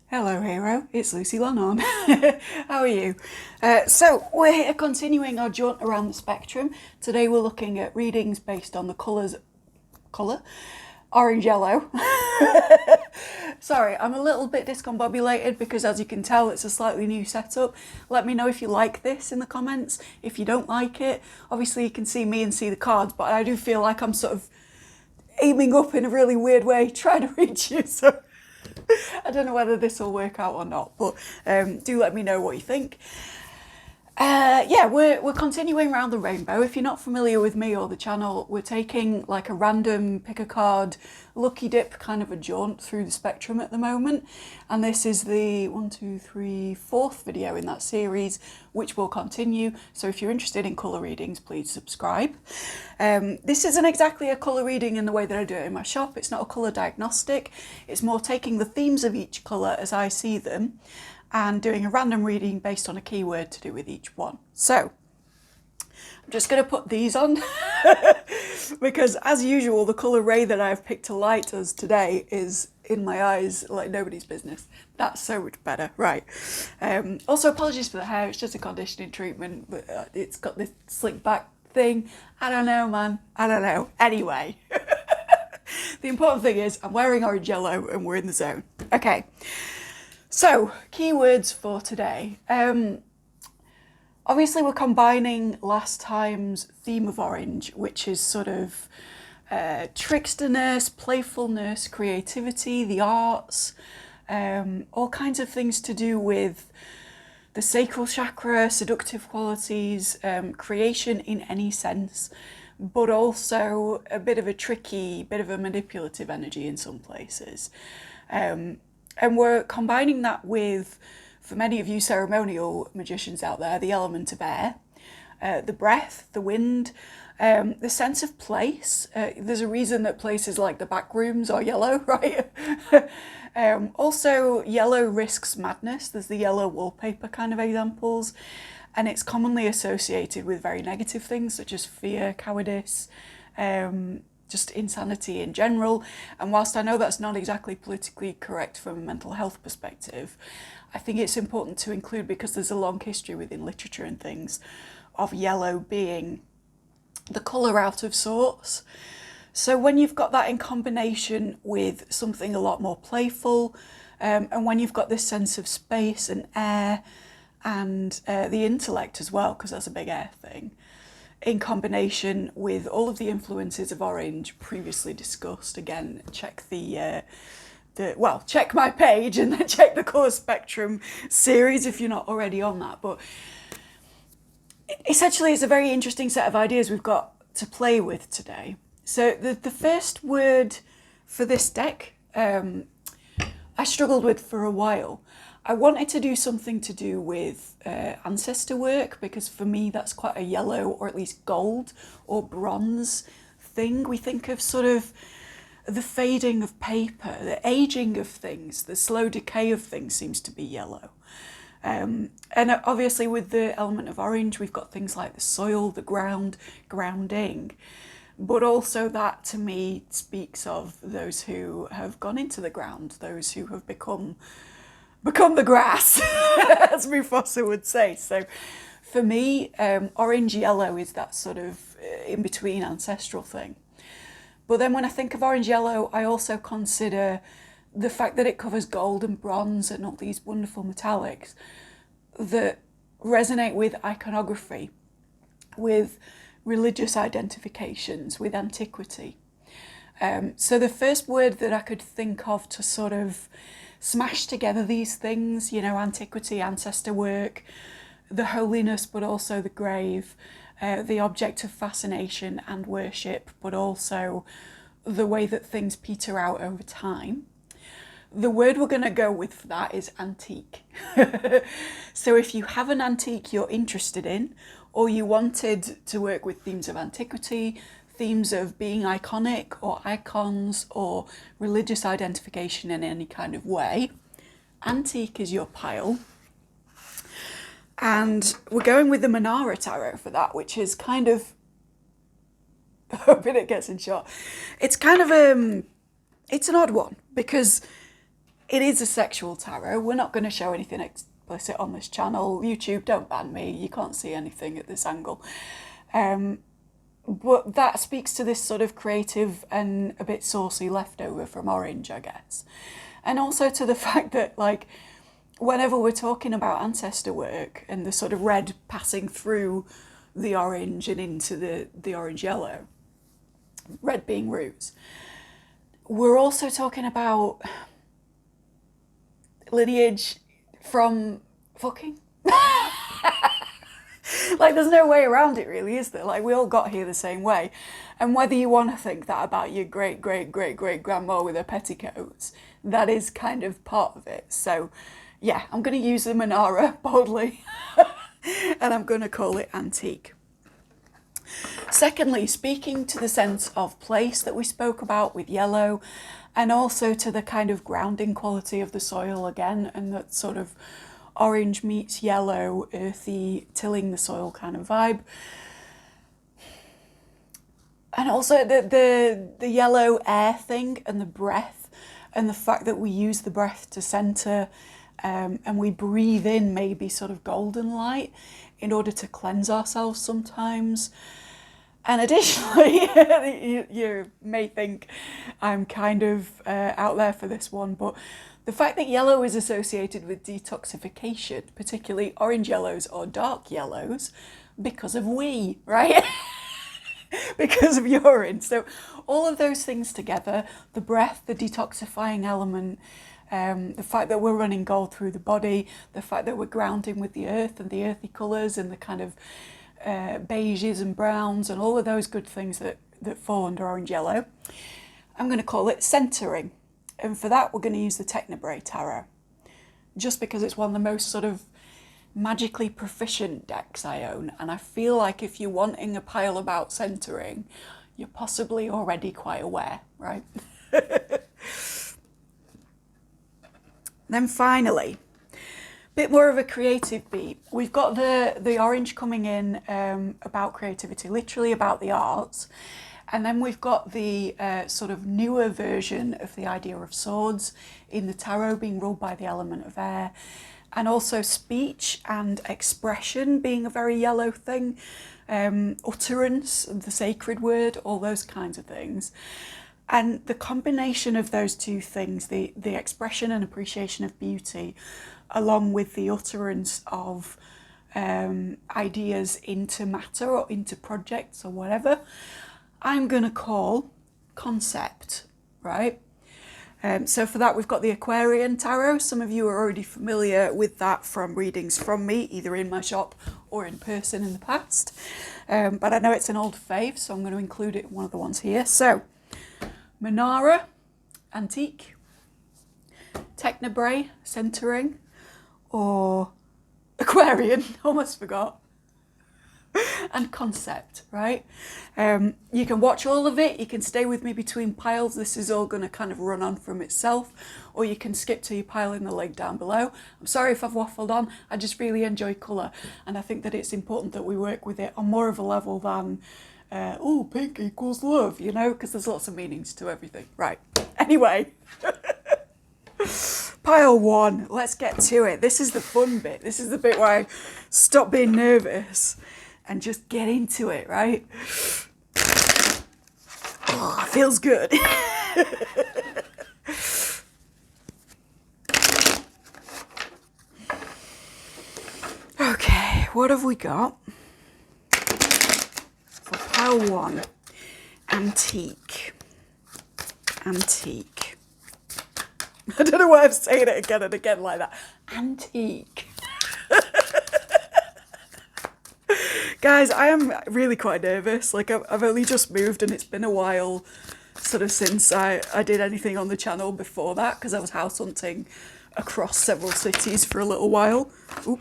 Hello hero, it's Lucy Lannon. How are you? So we're continuing our jaunt around the spectrum. Today we're looking at readings based on the colour? Orange yellow. Sorry, I'm a little bit discombobulated because as you can tell it's a slightly new setup. Let me know if you like this in the comments. If you don't like it, obviously you can see me and see the cards, but I do feel like I'm sort of aiming up in a really weird way trying to reach you, so I don't know whether this will work out or not, but do let me know what you think. Yeah, we're continuing around the rainbow. If you're not familiar with me or the channel, we're taking like a random pick a card, lucky dip kind of a jaunt through the spectrum at the moment. And this is the fourth video in that series, which will continue. So if you're interested in colour readings, please subscribe. This isn't exactly a colour reading in the way that I do it in my shop. It's not a colour diagnostic. It's more taking the themes of each colour as I see them and doing a random reading based on a keyword to do with each one. So I'm just going to put these on because as usual the colour ray that I've picked to light us today is in my eyes like nobody's business. That's so much better. Right. Also apologies for the hair, it's just a conditioning treatment, but it's got this slick back thing. I don't know, man. I don't know. Anyway. The important thing is I'm wearing orange yellow and we're in the zone. Okay. So, keywords for today. Obviously we're combining last time's theme of orange, which is sort of tricksterness, playfulness, creativity, the arts, all kinds of things to do with the sacral chakra, seductive qualities, creation in any sense, but also a bit of a tricky, bit of a manipulative energy in some places. And we're combining that with, for many of you ceremonial magicians out there, the element of air, the breath, the wind, the sense of place. There's a reason that places like the back rooms are yellow, right? Also, yellow risks madness. There's the yellow wallpaper kind of examples. And it's commonly associated with very negative things such as fear, cowardice, just insanity in general. And whilst I know that's not exactly politically correct from a mental health perspective, I think it's important to include because there's a long history within literature and things of yellow being the colour out of sorts. So when you've got that in combination with something a lot more playful, and when you've got this sense of space and air and the intellect as well, because that's a big air thing, in combination with all of the influences of orange previously discussed. Again, check check my page and then check the colour spectrum series if you're not already on that. But essentially it's a very interesting set of ideas we've got to play with today. So the first word for this deck I struggled with for a while. I wanted to do something to do with ancestor work because for me that's quite a yellow or at least gold or bronze thing. We think of sort of the fading of paper, the aging of things, the slow decay of things seems to be yellow. And obviously with the element of orange we've got things like the soil, the ground, grounding. But also that to me speaks of those who have gone into the ground, those who have become the grass, as Mufasa would say. So for me, orange yellow is that sort of in-between ancestral thing. But then when I think of orange yellow, I also consider the fact that it covers gold and bronze and all these wonderful metallics that resonate with iconography, with religious identifications, with antiquity. So the first word that I could think of to sort of smash together these things, you know, antiquity, ancestor work, the holiness, but also the grave, the object of fascination and worship, but also the way that things peter out over time. The word we're going to go with for that is antique. So if you have an antique you're interested in, or you wanted to work with themes of antiquity, themes of being iconic or icons or religious identification in any kind of way, antique is your pile. And we're going with the Manara tarot for that, which is kind of, hoping it gets in shot. It's kind of, it's an odd one because It is a sexual tarot. We're not going to show anything explicit on this channel. YouTube, don't ban me. You can't see anything at this angle. But that speaks to this sort of creative and a bit saucy leftover from orange, I guess. And also to the fact that, like, whenever we're talking about ancestor work and the sort of red passing through the orange and into the orange yellow, red being roots, we're also talking about lineage from fucking. Like, there's no way around it, really, is there? Like, we all got here the same way. And whether you want to think that about your great-great-great-great-grandma with her petticoats, that is kind of part of it. So, yeah, I'm going to use the Manara boldly, and I'm going to call it antique. Secondly, speaking to the sense of place that we spoke about with yellow, and also to the kind of grounding quality of the soil again, and that sort of orange meets yellow, earthy, tilling the soil kind of vibe. And also the yellow air thing and the breath, and the fact that we use the breath to centre, and we breathe in maybe sort of golden light in order to cleanse ourselves sometimes. And additionally, you may think I'm kind of out there for this one, but the fact that yellow is associated with detoxification, particularly orange yellows or dark yellows, because of wee, right? Because of urine. So all of those things together, the breath, the detoxifying element, the fact that we're running gold through the body, the fact that we're grounding with the earth and the earthy colours and the kind of beiges and browns and all of those good things that fall under orange yellow, I'm going to call it centering. And for that, we're going to use the Teknebrae tarot, just because it's one of the most sort of magically proficient decks I own. And I feel like if you're wanting a pile about centering, you're possibly already quite aware, right? Then finally, a bit more of a creative beat. We've got the orange coming in about creativity, literally about the arts. And then we've got the sort of newer version of the idea of swords in the tarot being ruled by the element of air. And also speech and expression being a very yellow thing. Utterance, the sacred word, all those kinds of things. And the combination of those two things, the expression and appreciation of beauty, along with the utterance of ideas into matter or into projects or whatever, I'm going to call concept, right? So for that, we've got the Aquarian tarot. Some of you are already familiar with that from readings from me, either in my shop or in person in the past. But I know it's an old fave, so I'm going to include it in one of the ones here. So, Manara, antique, Teknebrae, centering, or Aquarian, almost forgot. And concept, right? You can watch all of it, you can stay with me between piles, this is all going to kind of run on from itself, or you can skip to your pile in the link down below. I'm sorry if I've waffled on, I just really enjoy colour, and I think that it's important that we work with it on more of a level than oh, pink equals love, you know, because there's lots of meanings to everything. Right, anyway. Pile one, let's get to it. This is the fun bit, this is the bit where I stop being nervous and just get into it, right? Oh, feels good. Okay, what have we got? For pile one, antique. Antique. I don't know why I'm saying it again and again like that. Antique. Guys, I am really quite nervous. Like, I've only just moved and it's been a while sort of since I did anything on the channel before that, because I was house hunting across several cities for a little while. Oop.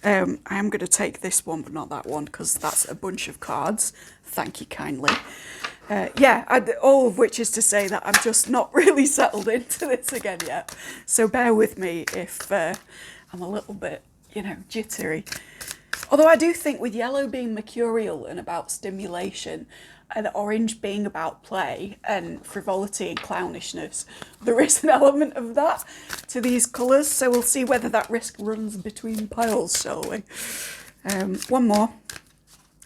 I am going to take this one, but not that one, because that's a bunch of cards. Thank you kindly. Yeah, all of which is to say that I'm just not really settled into this again yet. So bear with me if I'm a little bit, you know, jittery. Although I do think with yellow being mercurial and about stimulation, and orange being about play and frivolity and clownishness, there is an element of that to these colours. So we'll see whether that risk runs between piles, shall we? One more.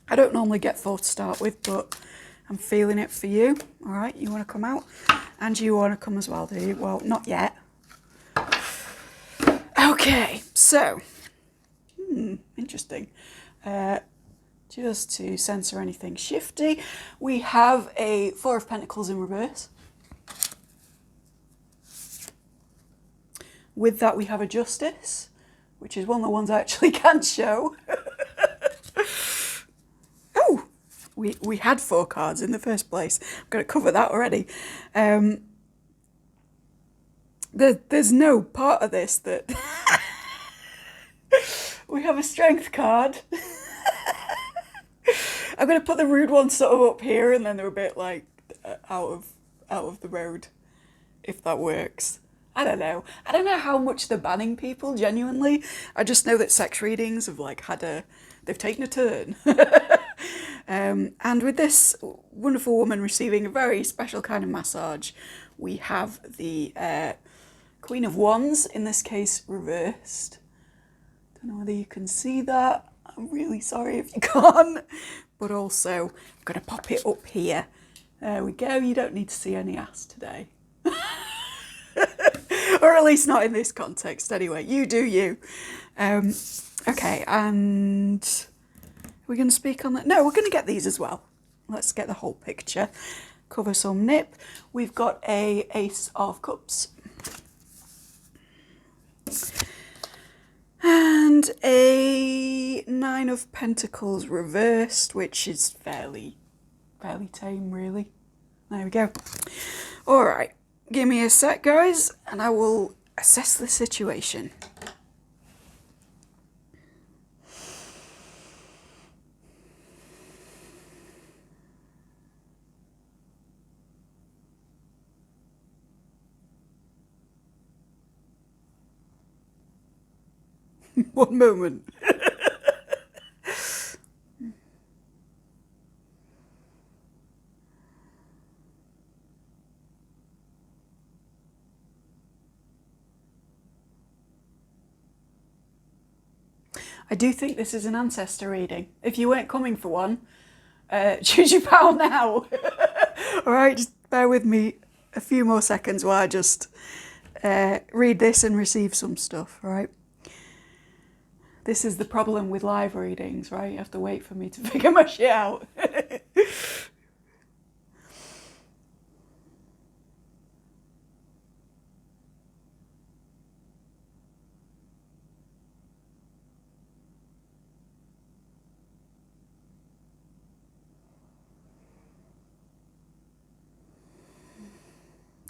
I don't normally get 4 to start with, but I'm feeling it for you. All right, you want to come out? And you want to come as well, do you? Well, not yet. Okay, so, interesting. Just to censor anything shifty, we have a 4 of Pentacles in reverse. With that, we have a Justice, which is one of the ones I actually can show. Oh, we had 4 cards in the first place. I'm going to cover that already. There's no part of this that... We have a Strength card. I'm going to put the rude ones sort of up here, and then they're a bit like out of the road, if that works. I don't know. I don't know how much they're banning people, genuinely. I just know that sex readings have like they've taken a turn. And with this wonderful woman receiving a very special kind of massage, we have the Queen of Wands, in this case reversed. Don't know whether you can see that. I'm really sorry if you can't. But also, I'm going to pop it up here. There we go. You don't need to see any ass today. Or at least not in this context anyway. You do you. Okay, and we're going to speak on that. No, we're going to get these as well. Let's get the whole picture. Cover some nip. We've got a Ace of Cups. And a 9 of Pentacles reversed, which is fairly tame, really. There we go. All right, give me a sec, guys, and I will assess the situation. One moment. I do think this is an ancestor reading. If you weren't coming for one, choose your pal now. All right, just bear with me a few more seconds while I just read this and receive some stuff, all right? This is the problem with live readings, right? You have to wait for me to figure my shit out.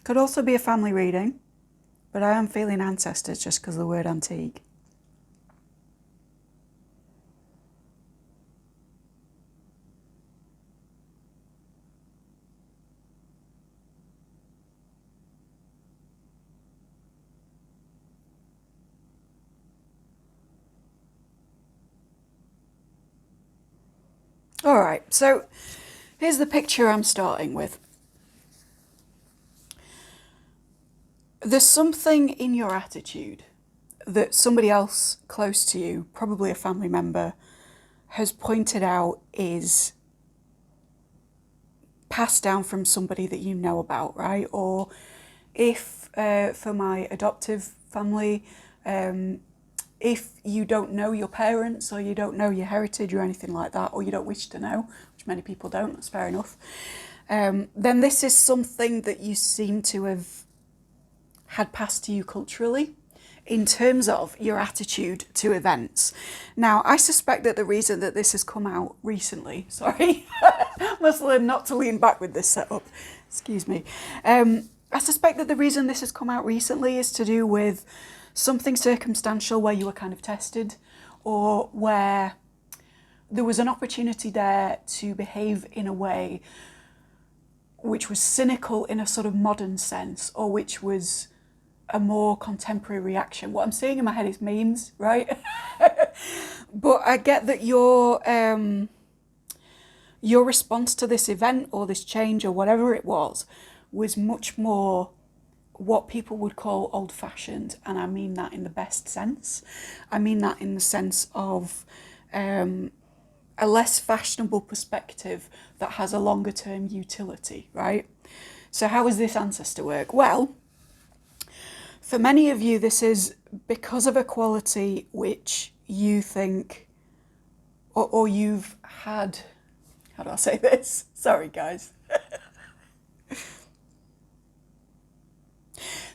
Could also be a family reading, but I am feeling ancestors just because of the word antique. All right, so here's the picture I'm starting with. There's something in your attitude that somebody else close to you, probably a family member, has pointed out is passed down from somebody that you know about, right? Or if, for my adoptive family, if you don't know your parents or you don't know your heritage or anything like that, or you don't wish to know, which many people don't, that's fair enough, then this is something that you seem to have had passed to you culturally in terms of your attitude to events. Now, I suspect that the reason that this has come out recently, sorry, must learn not to lean back with this setup, excuse me. I suspect that the reason this has come out recently is to do with something circumstantial where you were kind of tested, or where there was an opportunity there to behave in a way which was cynical in a sort of modern sense, or which was a more contemporary reaction. What I'm seeing in my head is memes, right? But I get that your response to this event or this change or whatever it was much more what people would call old-fashioned, and I mean that in the best sense. I mean that in the sense of a less fashionable perspective that has a longer term utility, right? So how does this ancestor work? Well, for many of you, this is because of a quality which you think, or you've had, how do I say this? Sorry, guys.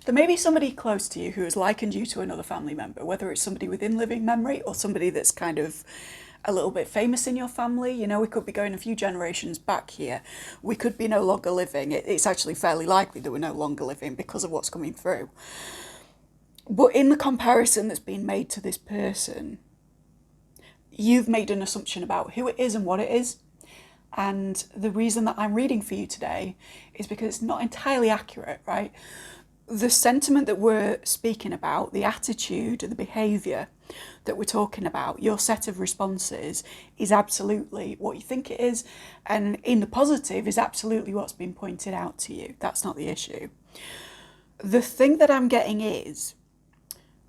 There may be somebody close to you who has likened you to another family member, whether it's somebody within living memory or somebody that's kind of a little bit famous in your family. You know, we could be going a few generations back here. We could be no longer living. It's actually fairly likely that we're no longer living because of what's coming through. But in the comparison that's been made to this person, you've made an assumption about who it is and what it is. And the reason that I'm reading for you today is because it's not entirely accurate, right? The sentiment that we're speaking about, the attitude, the behaviour that we're talking about, your set of responses is absolutely what you think it is, and in the positive is absolutely what's been pointed out to you. That's not the issue. The thing that I'm getting is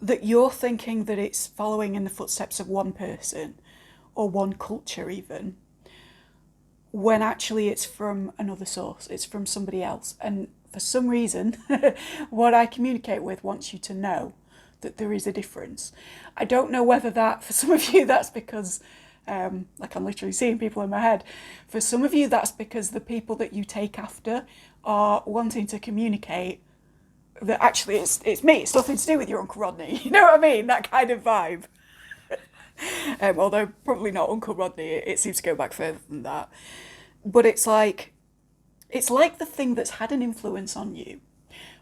that you're thinking that it's following in the footsteps of one person or one culture even, when actually it's from another source, it's from somebody else. And for some reason, what I communicate with wants you to know that there is a difference. I don't know whether that, for some of you, that's because, like I'm literally seeing people in my head. For some of you, that's because the people that you take after are wanting to communicate that actually it's me, it's nothing to do with your Uncle Rodney. You know what I mean? That kind of vibe. Although probably not Uncle Rodney, it seems to go back further than that. But it's like the thing that's had an influence on you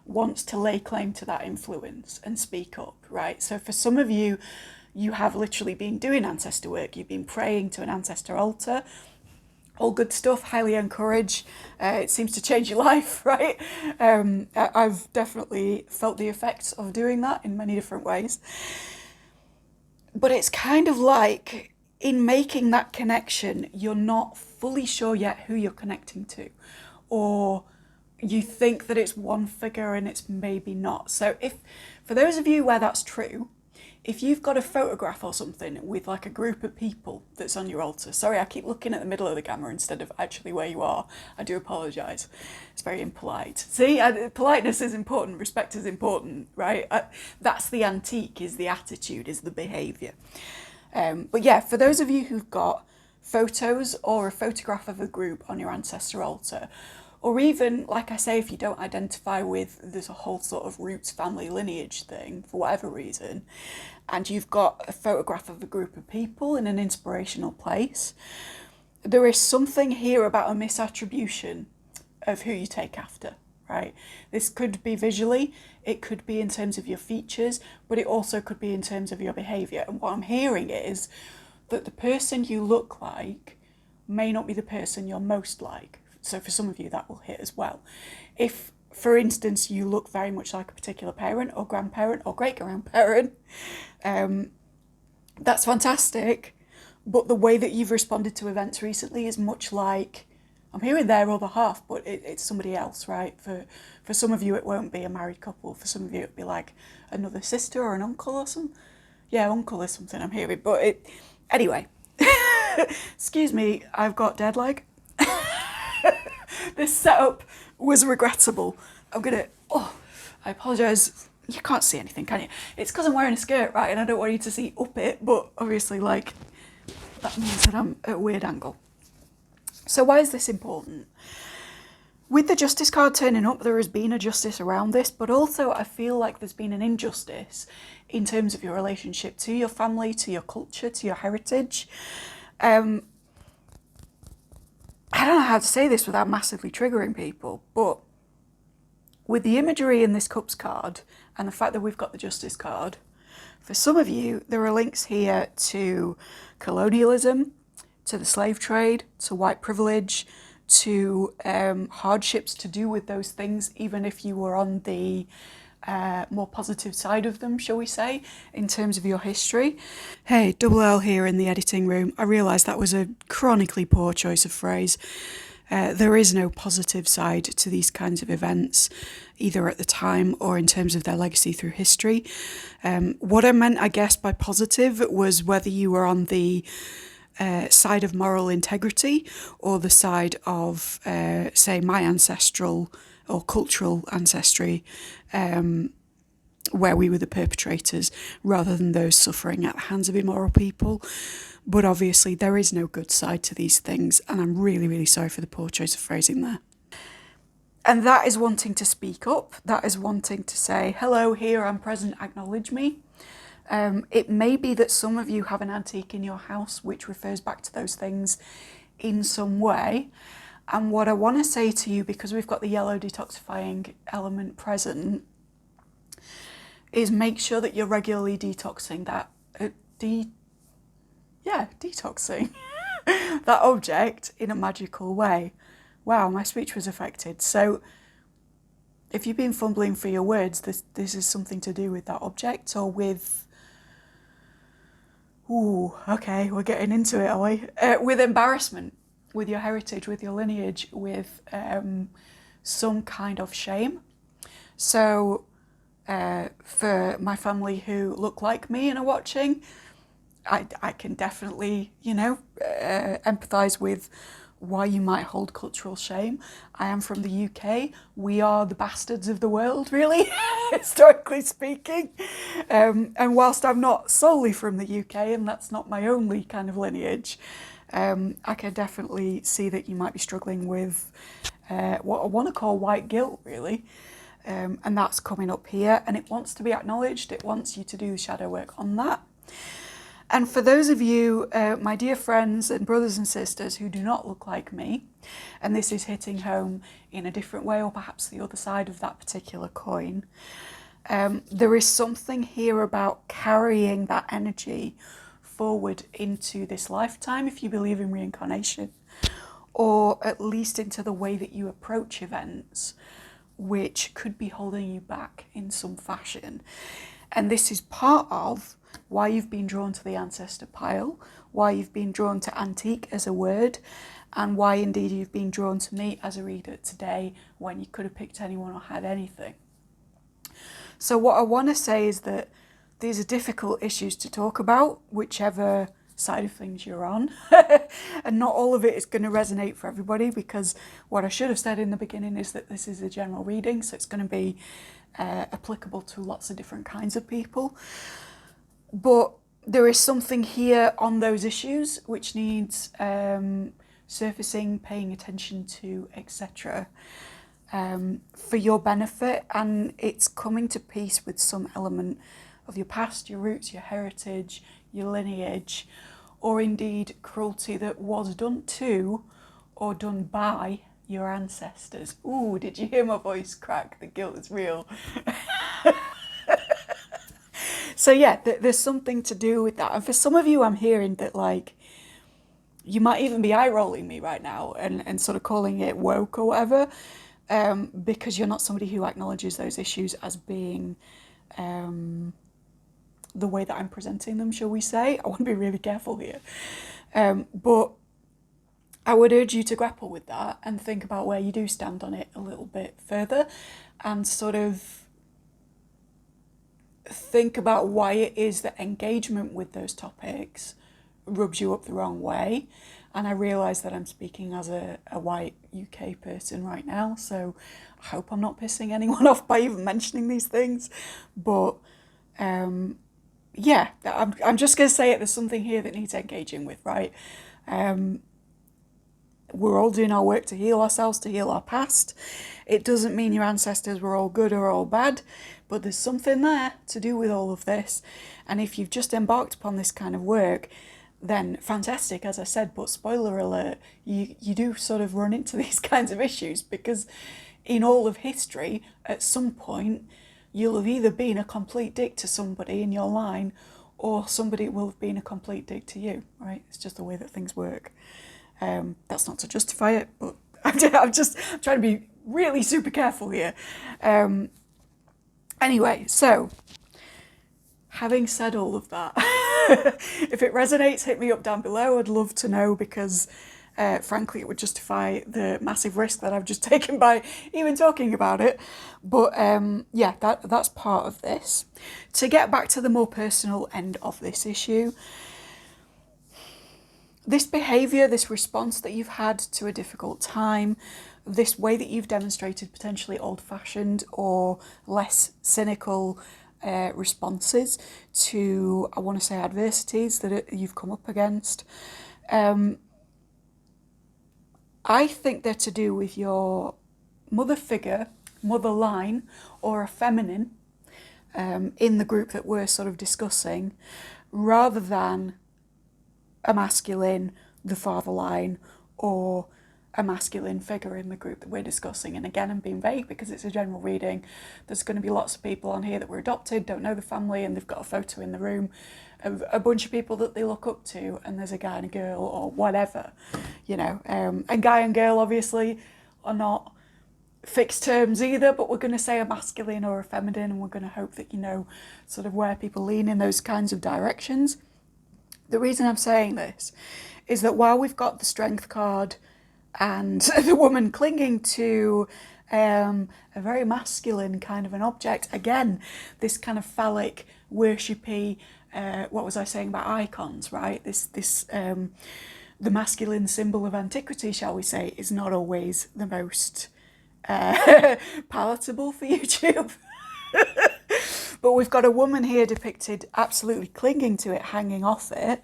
wants to lay claim to that influence and speak up, right? So for some of you, you have literally been doing ancestor work. You've been praying to an ancestor altar. All good stuff, highly encourage. It seems to change your life, right? I've definitely felt the effects of doing that in many different ways. But it's kind of like, in making that connection, you're not fully sure yet who you're connecting to, or you think that it's one figure and it's maybe not. So if, for those of you where that's true, if you've got a photograph or something with like a group of people that's on your altar, sorry, I keep looking at the middle of the camera instead of actually where you are. I do apologise. It's very impolite. See, politeness is important, respect is important, right? That's the antique, is the attitude, is the behaviour. But yeah, for those of you who've got photos or a photograph of a group on your ancestor altar, or even, like I say, if you don't identify with, there's a whole sort of roots family lineage thing for whatever reason, and you've got a photograph of a group of people in an inspirational place, there is something here about a misattribution of who you take after, right? This could be visually, it could be in terms of your features, but it also could be in terms of your behaviour. And what I'm hearing is that the person you look like may not be the person you're most like. So for some of you that will hit as well. If, for instance, you look very much like a particular parent or grandparent or great-grandparent, that's fantastic, but the way that you've responded to events recently is much like, I'm hearing their other half, but it's somebody else, right? For some of you it won't be a married couple, for some of you it'll be like another sister or an uncle or something. Yeah, uncle is something I'm hearing, but anyway. Excuse me, I've got dead leg. This setup was regrettable. I apologise. You can't see anything, can you? It's because I'm wearing a skirt, right, and I don't want you to see up it, but obviously, like, that means that I'm at a weird angle. So why is this important? With the justice card turning up, there has been a justice around this, but also I feel like there's been an injustice in terms of your relationship to your family, to your culture, to your heritage. I don't know how to say this without massively triggering people, but with the imagery in this Cups card and the fact that we've got the Justice card, for some of you, there are links here to colonialism, to the slave trade, to white privilege, to hardships to do with those things, even if you were on the more positive side of them, shall we say, in terms of your history. Hey, Double L here in the editing room. I realise that was a chronically poor choice of phrase. There is no positive side to these kinds of events, either at the time or in terms of their legacy through history. What I meant, I guess, by positive was whether you were on the side of moral integrity or the side of, say, my ancestral or cultural ancestry, where we were the perpetrators rather than those suffering at the hands of immoral people. But obviously there is no good side to these things, and I'm really, really sorry for the poor choice of phrasing there. And that is wanting to speak up, that is wanting to say, hello, here, I'm present, acknowledge me. It may be that some of you have an antique in your house which refers back to those things in some way. And what I want to say to you, because we've got the yellow detoxifying element present, is make sure that you're regularly detoxing that, detoxing that object in a magical way. Wow, my speech was affected. So if you've been fumbling for your words, this is something to do with that object or with... Ooh, okay, we're getting into it, are we? With embarrassment, with your heritage, with your lineage, with some kind of shame. So for my family who look like me and are watching, I can definitely, empathise with why you might hold cultural shame. I am from the UK. We are the bastards of the world, really, historically speaking. And whilst I'm not solely from the UK, and that's not my only kind of lineage, I can definitely see that you might be struggling with what I want to call white guilt, really. And that's coming up here, and it wants to be acknowledged. It wants you to do shadow work on that. And for those of you, my dear friends and brothers and sisters who do not look like me, and this is hitting home in a different way or perhaps the other side of that particular coin, there is something here about carrying that energy forward into this lifetime, if you believe in reincarnation, or at least into the way that you approach events, which could be holding you back in some fashion. And this is part of why you've been drawn to the ancestor pile, why you've been drawn to antique as a word, and why indeed you've been drawn to me as a reader today when you could have picked anyone or had anything. So what I want to say is that these are difficult issues to talk about, whichever side of things you're on. And not all of it is going to resonate for everybody, because what I should have said in the beginning is that this is a general reading, so it's going to be applicable to lots of different kinds of people. But there is something here on those issues which needs surfacing, paying attention to, etc. For your benefit, and it's coming to peace with some element of your past, your roots, your heritage, your lineage, or indeed cruelty that was done to or done by your ancestors. Ooh, did you hear my voice crack? The guilt is real. So yeah, there's something to do with that. And for some of you, I'm hearing that, like, you might even be eye-rolling me right now and sort of calling it woke or whatever, because you're not somebody who acknowledges those issues as being the way that I'm presenting them, shall we say. I want to be really careful here. But I would urge you to grapple with that and think about where you do stand on it a little bit further, and sort of think about why it is that engagement with those topics rubs you up the wrong way. And I realise that I'm speaking as a white UK person right now, so I hope I'm not pissing anyone off by even mentioning these things. But yeah, I'm just going to say it. There's something here that needs engaging with, right? We're all doing our work to heal ourselves, to heal our past. It doesn't mean your ancestors were all good or all bad, but there's something there to do with all of this. And if you've just embarked upon this kind of work, then fantastic, as I said, but spoiler alert, you do sort of run into these kinds of issues, because in all of history, at some point, you'll have either been a complete dick to somebody in your line, or somebody will have been a complete dick to you, right? It's just the way that things work. That's not to justify it, but I'm just trying to be really super careful here. Anyway, so having said all of that, if it resonates, hit me up down below. I'd love to know, because frankly, it would justify the massive risk that I've just taken by even talking about it. But yeah, that's part of this. To get back to the more personal end of this issue, this behaviour, this response that you've had to a difficult time, this way that you've demonstrated potentially old-fashioned or less cynical responses to, I want to say, adversities that you've come up against, I think they're to do with your mother figure, mother line, or a feminine in the group that we're sort of discussing, rather than a masculine, the father line, or a masculine figure in the group that we're discussing. And again, I'm being vague because it's a general reading. There's going to be lots of people on here that were adopted, don't know the family, and they've got a photo in the room of a bunch of people that they look up to, and there's a guy and a girl or whatever, you know. And guy and girl obviously are not fixed terms either, but we're going to say a masculine or a feminine, and we're going to hope that you know sort of where people lean in those kinds of directions. The reason I'm saying this is that while we've got the strength card and the woman clinging to a very masculine kind of an object, again, this kind of phallic, worshipy, what was I saying about icons, right? This the masculine symbol of antiquity, shall we say, is not always the most palatable for YouTube. But we've got a woman here depicted absolutely clinging to it, hanging off it,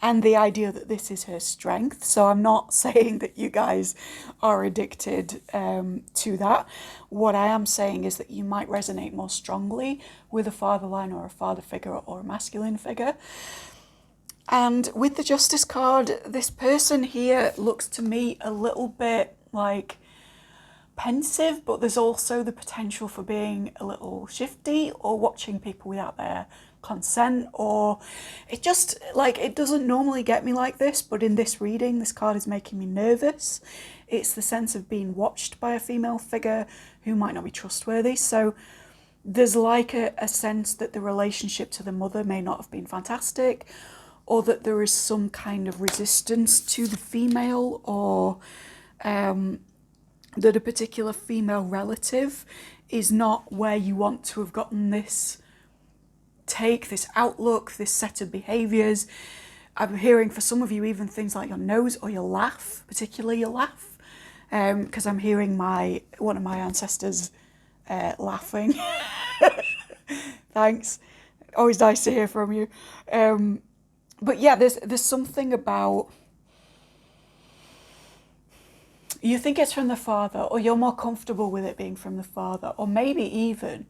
and the idea that this is her strength. So I'm not saying that you guys are addicted to that. What I am saying is that you might resonate more strongly with a father line or a father figure or a masculine figure. And with the Justice card, this person here looks to me a little bit like pensive, but there's also the potential for being a little shifty or watching people without their consent, or it just, like, it doesn't normally get me like this, but in this reading, this card is making me nervous. It's the sense of being watched by a female figure who might not be trustworthy. So there's like a sense that the relationship to the mother may not have been fantastic, or that there is some kind of resistance to the female, or that a particular female relative is not where you want to have gotten this take, this outlook, this set of behaviours. I'm hearing for some of you even things like your nose or your laugh, particularly your laugh, because I'm hearing one of my ancestors laughing. Thanks. Always nice to hear from you. But yeah, there's something about, you think it's from the father, or you're more comfortable with it being from the father, or maybe even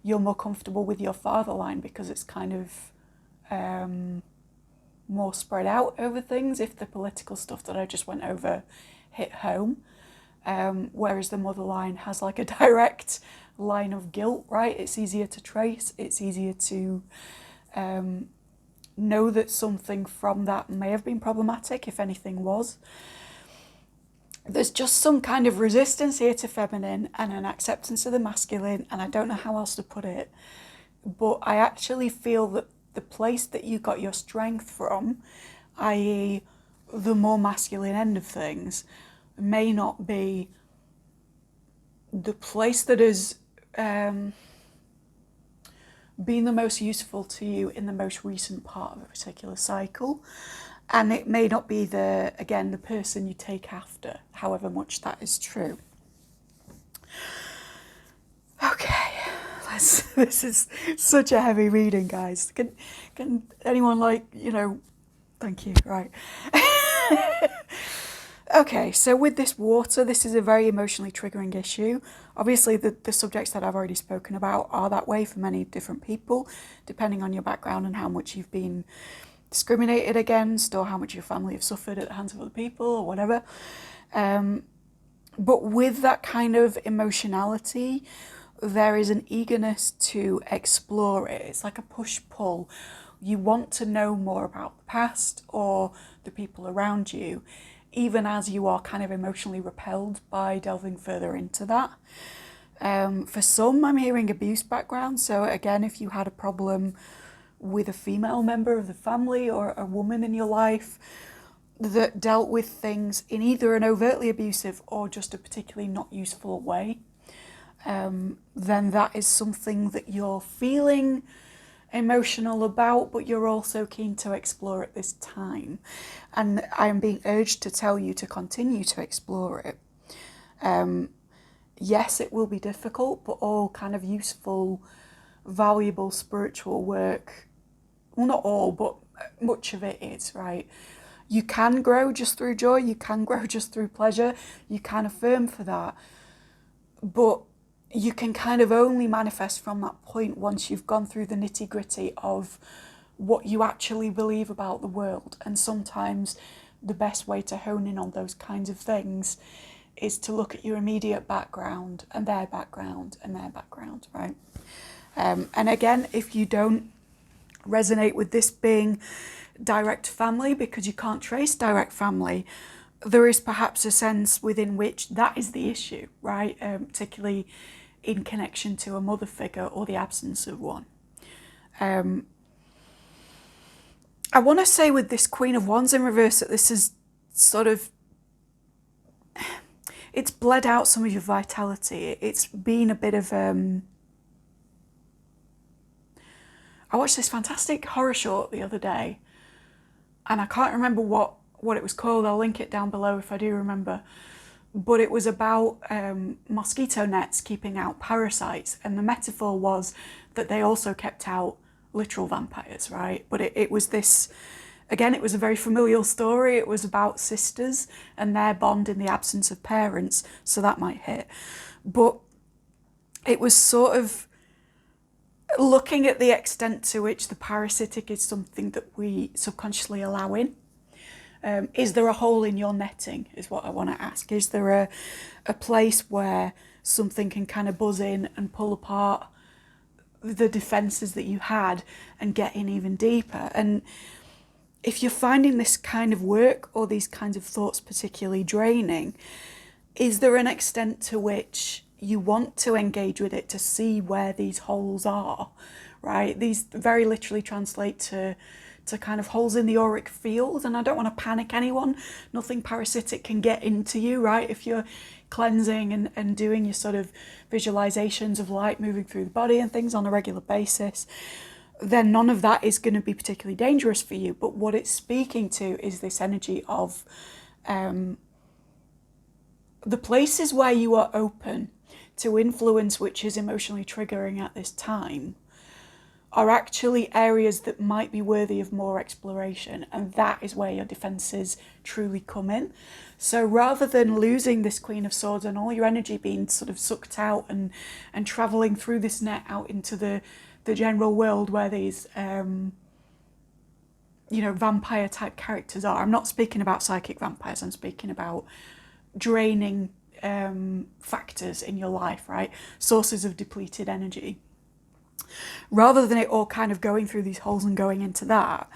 you're more comfortable with your father line because it's kind of more spread out over things if the political stuff that I just went over hit home. Whereas the mother line has like a direct line of guilt, right? It's easier to trace, it's easier to know that something from that may have been problematic, if anything was. There's just some kind of resistance here to feminine and an acceptance of the masculine, and I don't know how else to put it, but I actually feel that the place that you got your strength from, i.e. the more masculine end of things, may not be the place that has been the most useful to you in the most recent part of a particular cycle. And it may not be the person you take after, however much that is true. Okay, this is such a heavy reading, guys. Can anyone, thank you, right. Okay, so with this water, this is a very emotionally triggering issue. Obviously, the subjects that I've already spoken about are that way for many different people, depending on your background and how much you've been discriminated against, or how much your family have suffered at the hands of other people, or whatever. But with that kind of emotionality, there is an eagerness to explore it. It's like a push-pull. You want to know more about the past or the people around you, even as you are kind of emotionally repelled by delving further into that. For some, I'm hearing abuse background. So again, if you had a problem with a female member of the family or a woman in your life that dealt with things in either an overtly abusive or just a particularly not useful way, then that is something that you're feeling emotional about, but you're also keen to explore at this time. And I am being urged to tell you to continue to explore it. Yes, it will be difficult, but all kind of useful, valuable spiritual work, well, not all, but much of it is, right? You can grow just through joy, you can grow just through pleasure, you can affirm for that, but you can kind of only manifest from that point once you've gone through the nitty-gritty of what you actually believe about the world. And sometimes the best way to hone in on those kinds of things is to look at your immediate background and their background and their background, right? And again, if you don't resonate with this being direct family because you can't trace direct family, there is perhaps a sense within which that is the issue, right? Particularly in connection to a mother figure or the absence of one. I want to say with this Queen of Wands in reverse that this is sort of, it's bled out some of your vitality. It's been a bit of, I watched this fantastic horror short the other day, and I can't remember what it was called. I'll link it down below if I do remember. But it was about mosquito nets keeping out parasites, and the metaphor was that they also kept out literal vampires, right? But it was this, again, it was a very familial story. It was about sisters and their bond in the absence of parents, so that might hit. But it was sort of looking at the extent to which the parasitic is something that we subconsciously allow in. Is there a hole in your netting, is what I want to ask. Is there a place where something can kind of buzz in and pull apart the defences that you had and get in even deeper? And if you're finding this kind of work or these kinds of thoughts particularly draining, is there an extent to which you want to engage with it to see where these holes are, right? These very literally translate to kind of holes in the auric field, and I don't want to panic anyone. Nothing parasitic can get into you, right? If you're cleansing and doing your sort of visualizations of light moving through the body and things on a regular basis, then none of that is going to be particularly dangerous for you. But what it's speaking to is this energy of the places where you are open to influence which is emotionally triggering at this time are actually areas that might be worthy of more exploration, and that is where your defences truly come in. So rather than losing this Queen of Swords and all your energy being sort of sucked out and travelling through this net out into the general world where these vampire type characters are, I'm not speaking about psychic vampires, I'm speaking about draining factors in your life, right? Sources of depleted energy. Rather than it all kind of going through these holes and going into that,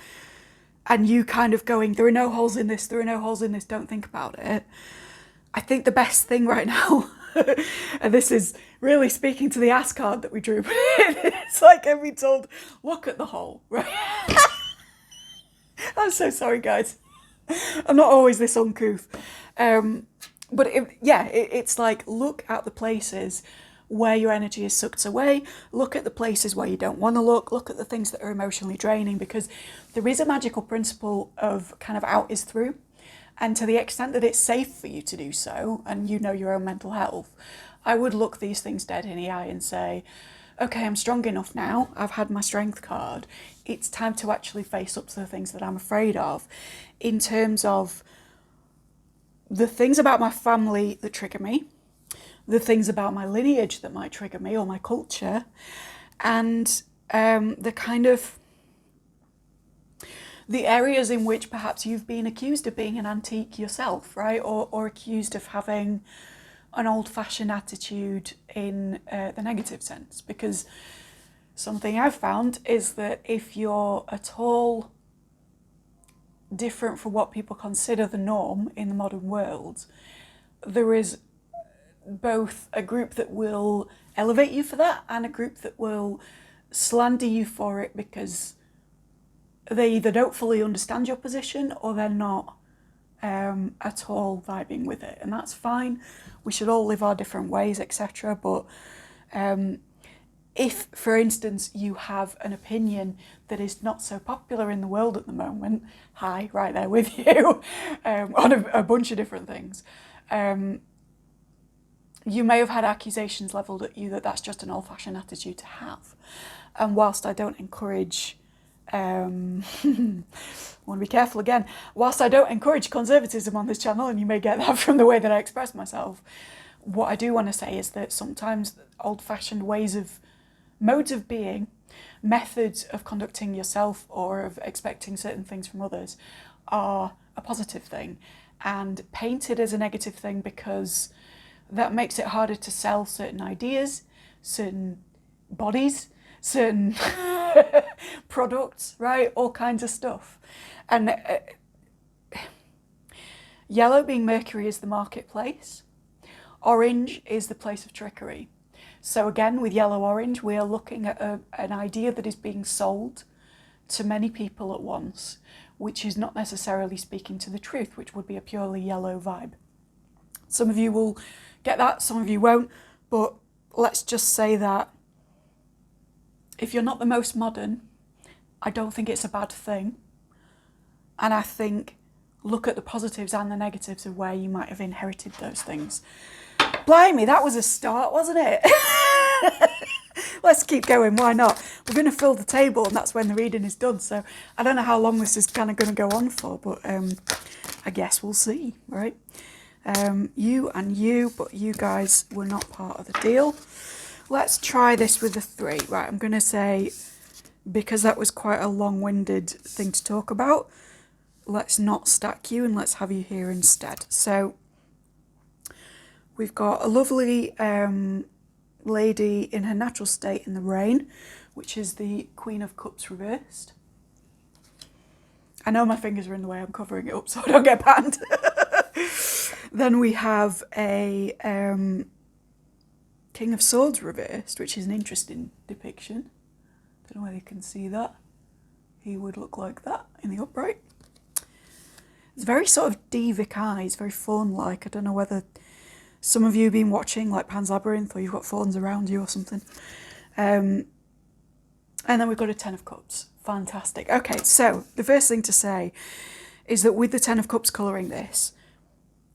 and you kind of going, there are no holes in this, there are no holes in this, don't think about it. I think the best thing right now, and this is really speaking to the ass card that we drew, but it's like every told, look at the hole, right? I'm so sorry, guys. I'm not always this uncouth. But it's like, look at the places where your energy is sucked away, look at the places where you don't want to look at the things that are emotionally draining, because there is a magical principle of kind of out is through. And to the extent that it's safe for you to do so, and you know your own mental health, I would look these things dead in the eye and say, okay, I'm strong enough now, I've had my strength card, it's time to actually face up to the things that I'm afraid of, in terms of the things about my family that trigger me, the things about my lineage that might trigger me, or my culture, and the kind of the areas in which perhaps you've been accused of being an antique yourself, right? Or accused of having an old-fashioned attitude in the negative sense. Because something I've found is that if you're at all different from what people consider the norm in the modern world, there is both a group that will elevate you for that and a group that will slander you for it because they either don't fully understand your position or they're not at all vibing with it. And that's fine. We should all live our different ways, etc. But if, for instance, you have an opinion that is not so popular in the world at the moment, hi, right there with you, on a bunch of different things, you may have had accusations levelled at you that that's just an old-fashioned attitude to have. And whilst I don't encourage, I want to be careful again, whilst I don't encourage conservatism on this channel, and you may get that from the way that I express myself, what I do want to say is that sometimes old-fashioned modes of being, methods of conducting yourself or of expecting certain things from others are a positive thing, and painted as a negative thing because that makes it harder to sell certain ideas, certain bodies, certain products, right? All kinds of stuff. And yellow being Mercury is the marketplace. Orange is the place of trickery. So again, with yellow-orange, we are looking at an idea that is being sold to many people at once, which is not necessarily speaking to the truth, which would be a purely yellow vibe. Some of you will get that, some of you won't, but let's just say that if you're not the most modern, I don't think it's a bad thing. And I think look at the positives and the negatives of where you might have inherited those things. Blimey, that was a start, wasn't it? Let's keep going, why not? We're going to fill the table and that's when the reading is done. So I don't know how long this is kind of going to go on for, but I guess we'll see, right? You and you, but you guys were not part of the deal. Let's try this with a 3. Right, I'm going to say, because that was quite a long-winded thing to talk about, let's not stack you and let's have you here instead. So we've got a lovely lady in her natural state in the rain, which is the Queen of Cups reversed. I know my fingers are in the way, I'm covering it up so I don't get banned. Then we have a King of Swords reversed, which is an interesting depiction. Don't know whether you can see that. He would look like that in the upright. It's very sort of divic eyes, very fawn-like. I don't know whether some of you have been watching like Pan's Labyrinth or you've got fawns around you or something. And then we've got a 10 of Cups. Fantastic. Okay, so the first thing to say is that with the 10 of Cups colouring this,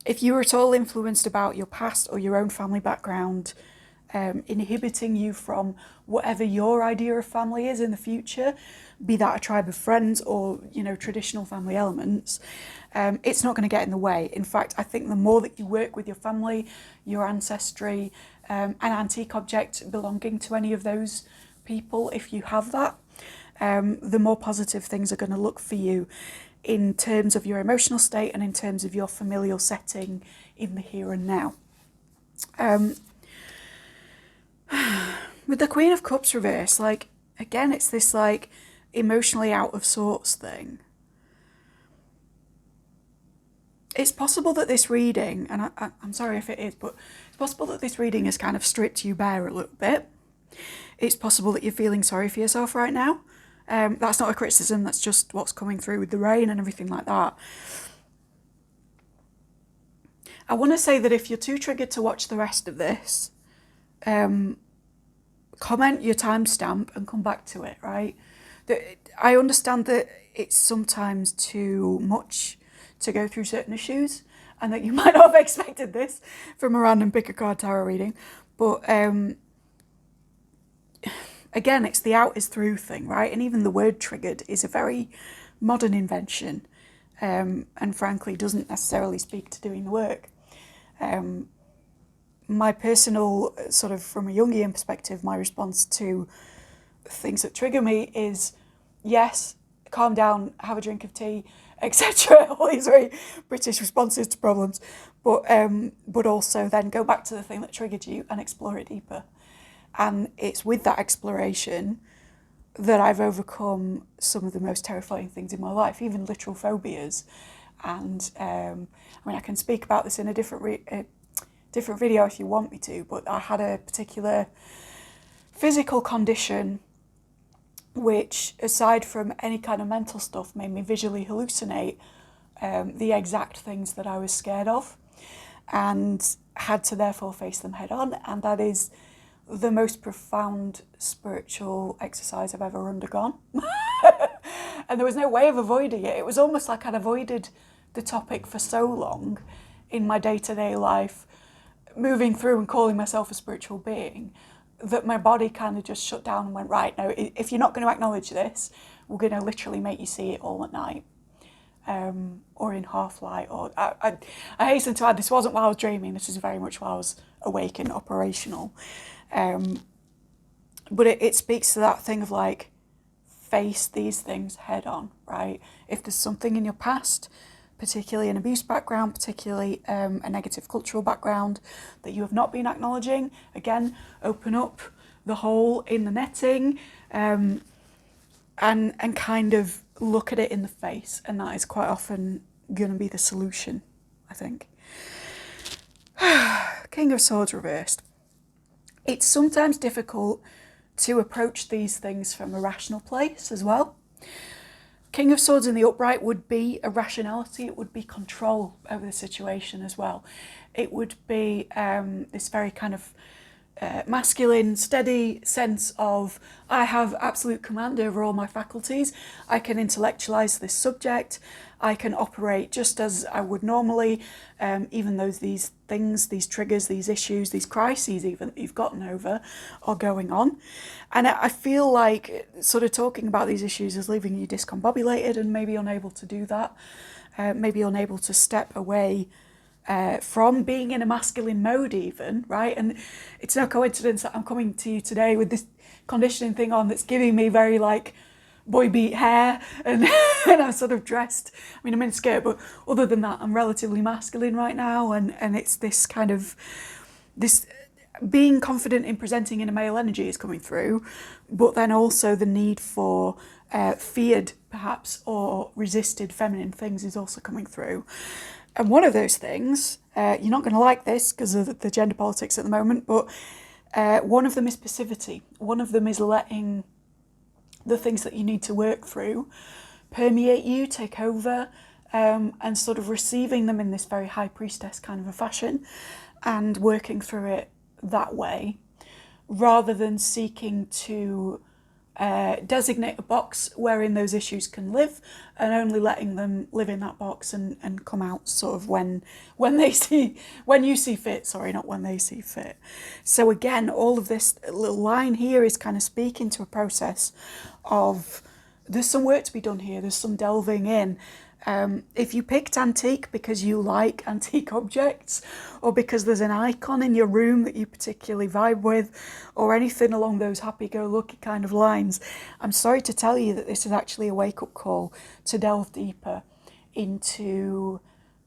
if you were at all influenced about your past or your own family background, inhibiting you from whatever your idea of family is in the future, be that a tribe of friends or, you know, traditional family elements, it's not going to get in the way. In fact, I think the more that you work with your family, your ancestry, an antique object belonging to any of those people, if you have that, the more positive things are going to look for you in terms of your emotional state and in terms of your familial setting in the here and now. With the Queen of Cups reverse, like, again, it's this, like, emotionally out of sorts thing. It's possible that this reading, and I'm sorry if it is, but it's possible that this reading has kind of stripped you bare a little bit. It's possible that you're feeling sorry for yourself right now. That's not a criticism, that's just what's coming through with the rain and everything like that. I want to say that if you're too triggered to watch the rest of this, comment your timestamp and come back to it, right? I understand that it's sometimes too much to go through certain issues and that you might not have expected this from a random pick a card tarot reading, but again, it's the out is through thing, right? And even the word triggered is a very modern invention, and frankly doesn't necessarily speak to doing the work. My personal, sort of from a Jungian perspective, my response to things that trigger me is, yes, calm down, have a drink of tea, etc. All these very British responses to problems, but also then go back to the thing that triggered you and explore it deeper. And it's with that exploration that I've overcome some of the most terrifying things in my life, even literal phobias. And I mean, I can speak about this in a different different video if you want me to, but I had a particular physical condition which, aside from any kind of mental stuff, made me visually hallucinate the exact things that I was scared of, and had to therefore face them head on. And that is the most profound spiritual exercise I've ever undergone. And there was no way of avoiding it. It was almost like I'd avoided the topic for so long in my day-to-day life, moving through and calling myself a spiritual being, that my body kind of just shut down and went, right, no, if you're not going to acknowledge this, we're going to literally make you see it all at night, or in half light. Or I hasten to add, this wasn't while I was dreaming, this is very much while I was awake and operational. But it speaks to that thing of like, face these things head on, right? If there's something in your past, particularly an abuse background, particularly a negative cultural background that you have not been acknowledging, again, open up the hole in the netting, and kind of look at it in the face. And that is quite often going to be the solution, I think. King of Swords reversed. It's sometimes difficult to approach these things from a rational place as well. King of Swords in the upright would be a rationality, it would be control over the situation as well. It would be this very kind of masculine, steady sense of, I have absolute command over all my faculties, I can intellectualize this subject, I can operate just as I would normally, even though these things, these triggers, these issues, these crises even that you've gotten over are going on. And I feel like sort of talking about these issues is leaving you discombobulated and maybe unable to do that, maybe unable to step away from being in a masculine mode even, right? And it's no coincidence that I'm coming to you today with this conditioning thing on that's giving me very like boy beat hair and, and I'm sort of dressed, I mean I'm in a skirt, but other than that I'm relatively masculine right now, and it's this kind of, this being confident in presenting in a male energy is coming through, but then also the need for feared perhaps or resisted feminine things is also coming through. And one of those things, you're not going to like this because of the gender politics at the moment, but one of them is passivity. One of them is letting the things that you need to work through permeate you, take over, and sort of receiving them in this very high priestess kind of a fashion and working through it that way, rather than seeking to designate a box wherein those issues can live, and only letting them live in that box and come out sort of when you see fit, sorry, not when they see fit. So again, all of this little line here is kind of speaking to a process of, there's some work to be done here, there's some delving in. If you picked antique because you like antique objects, or because there's an icon in your room that you particularly vibe with, or anything along those happy-go-lucky kind of lines, I'm sorry to tell you that this is actually a wake-up call to delve deeper into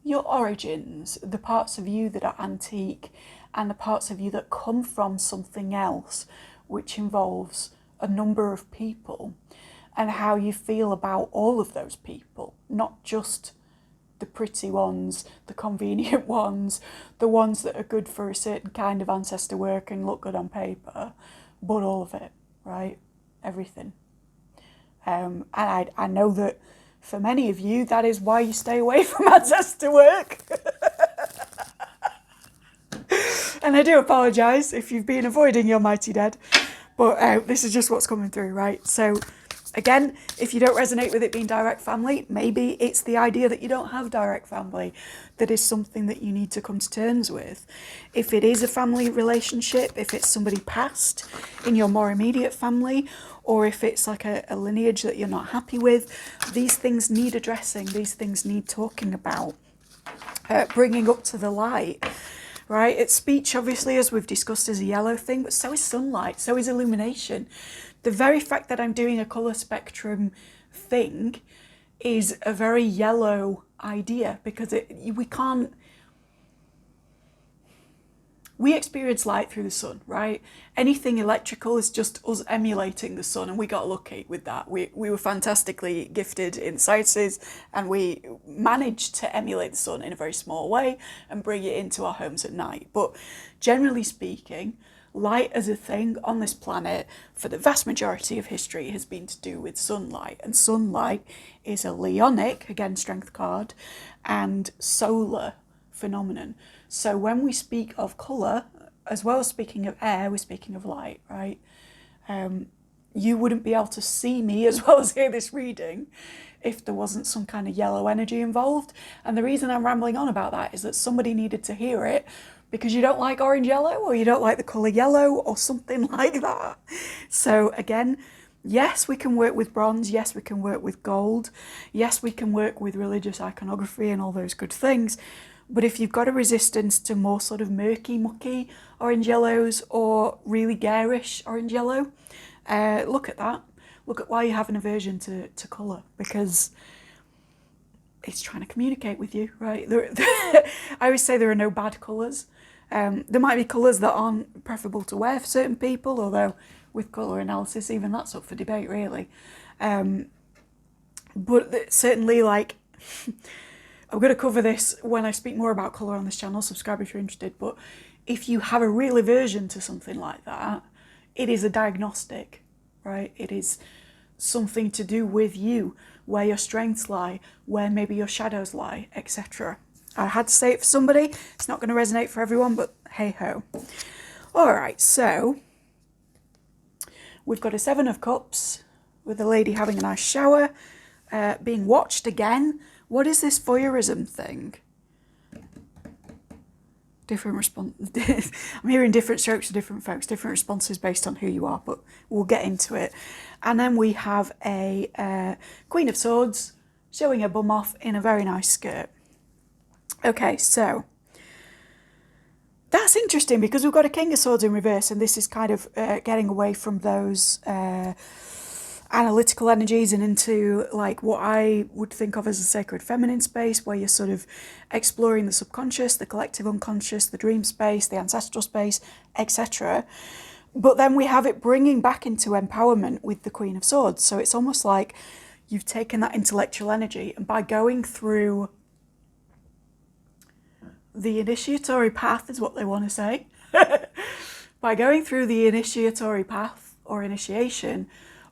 your origins, the parts of you that are antique, and the parts of you that come from something else, which involves a number of people, and how you feel about all of those people, not just the pretty ones, the convenient ones, the ones that are good for a certain kind of ancestor work and look good on paper, but all of it, right? Everything. And I know that for many of you, that is why you stay away from ancestor work. And I do apologise if you've been avoiding your mighty dead, but this is just what's coming through, right? So again, if you don't resonate with it being direct family, maybe it's the idea that you don't have direct family that is something that you need to come to terms with. If it is a family relationship, if it's somebody past in your more immediate family, or if it's like a lineage that you're not happy with, these things need addressing, these things need talking about, bringing up to the light. Right? It's speech, obviously, as we've discussed, is a yellow thing, but so is sunlight, so is illumination. The very fact that I'm doing a colour spectrum thing is a very yellow idea, because we can't we experience light through the sun, right? Anything electrical is just us emulating the sun, and we got lucky with that. We were fantastically gifted in sciences, and we managed to emulate the sun in a very small way and bring it into our homes at night. But generally speaking, light as a thing on this planet for the vast majority of history has been to do with sunlight, and sunlight is a leonic, again strength card, and solar phenomenon. So when we speak of colour, as well as speaking of air, we're speaking of light, right? You wouldn't be able to see me as well as hear this reading if there wasn't some kind of yellow energy involved. And the reason I'm rambling on about that is that somebody needed to hear it because you don't like orange yellow, or you don't like the colour yellow, or something like that. So again, yes, we can work with bronze. Yes, we can work with gold. Yes, we can work with religious iconography and all those good things. But if you've got a resistance to more sort of murky, mucky orange yellows, or really garish orange yellow, look at that. Look at why you have an aversion to colour, because it's trying to communicate with you, right? I always say there are no bad colours. There might be colours that aren't preferable to wear for certain people, although with colour analysis, even that's up for debate, really. But certainly, like, I'm going to cover this when I speak more about colour on this channel. Subscribe if you're interested. But if you have a real aversion to something like that, it is a diagnostic, right? It is something to do with you, where your strengths lie, where maybe your shadows lie, etc. I had to say it for somebody. It's not going to resonate for everyone, but hey ho. All right, so we've got a 7 of Cups with a lady having a nice shower, being watched again. What is this voyeurism thing? Different response. I'm hearing different strokes for different folks, different responses based on who you are, but we'll get into it. And then we have a Queen of Swords showing her bum off in a very nice skirt. Okay, so that's interesting because we've got a King of Swords in reverse, and this is kind of getting away from those analytical energies and into like what I would think of as a sacred feminine space, where you're sort of exploring the subconscious, the collective unconscious, the dream space, the ancestral space, etc. But then we have it bringing back into empowerment with the Queen of Swords. So it's almost like you've taken that intellectual energy, and by going through the initiatory path is what they want to say. By going through the initiatory path or initiation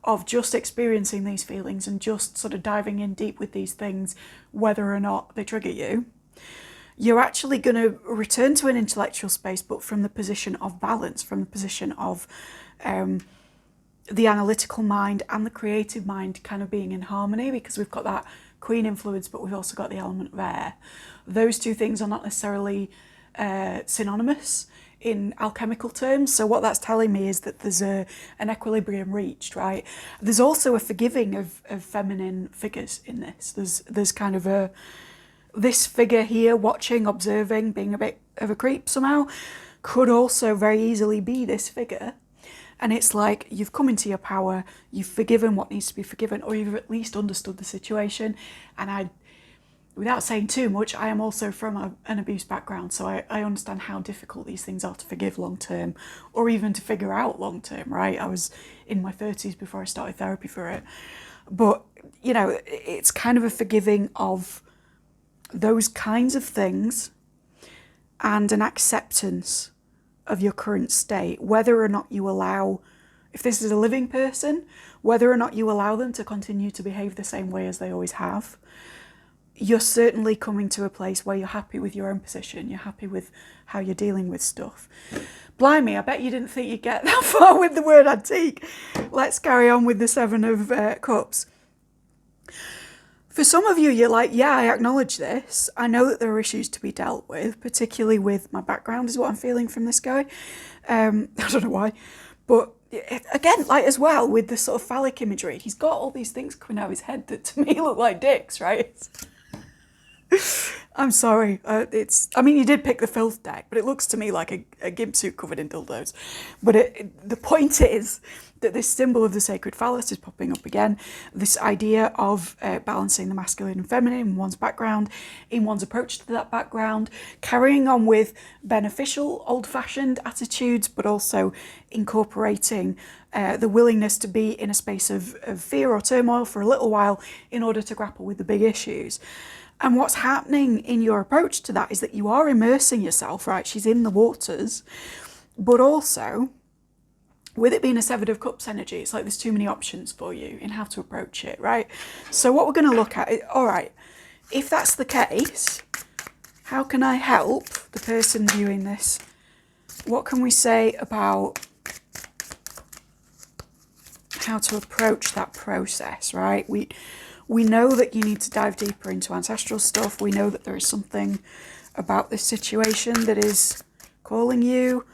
of just experiencing these feelings and just sort of diving in deep with these things, whether or not they trigger you, you're actually going to return to an intellectual space, but from the position of balance, from the position of the analytical mind and the creative mind kind of being in harmony, because we've got that Queen influence, but we've also got the element of air. Those two things are not necessarily synonymous in alchemical terms. So what that's telling me is that there's an equilibrium reached, right? There's also a forgiving of feminine figures in this. There's kind of this figure here watching, observing, being a bit of a creep somehow, could also very easily be this figure. And it's like you've come into your power, you've forgiven what needs to be forgiven, or you've at least understood the situation. And without saying too much, I am also from an abuse background, so I understand how difficult these things are to forgive long term, or even to figure out long term, right? I was in my 30s before I started therapy for it. But, you know, it's kind of a forgiving of those kinds of things and an acceptance of your current state, whether or not you allow, if this is a living person, whether or not you allow them to continue to behave the same way as they always have. You're certainly coming to a place where you're happy with your own position, you're happy with how you're dealing with stuff. Blimey, I bet you didn't think you'd get that far with the word antique. Let's carry on with the 7 of Cups. For some of you, you're like, yeah, I acknowledge this. I know that there are issues to be dealt with, particularly with my background is what I'm feeling from this guy. I don't know why. But again, like as well, with the sort of phallic imagery, he's got all these things coming out of his head that to me look like dicks, right? I'm sorry. I mean, you did pick the filth deck, but it looks to me like a gimp suit covered in dildos. But the point is that this symbol of the sacred phallus is popping up again. This idea of balancing the masculine and feminine in one's background, in one's approach to that background, carrying on with beneficial, old-fashioned attitudes, but also incorporating the willingness to be in a space of fear or turmoil for a little while in order to grapple with the big issues. And what's happening in your approach to that is that you are immersing yourself, right? She's in the waters, but also with it being a Severed of Cups energy, it's like there's too many options for you in how to approach it, right? So what we're going to look at is, all right, if that's the case, how can I help the person viewing this? What can we say about how to approach that process, right? We know that you need to dive deeper into ancestral stuff. We know that there is something about this situation that is calling you,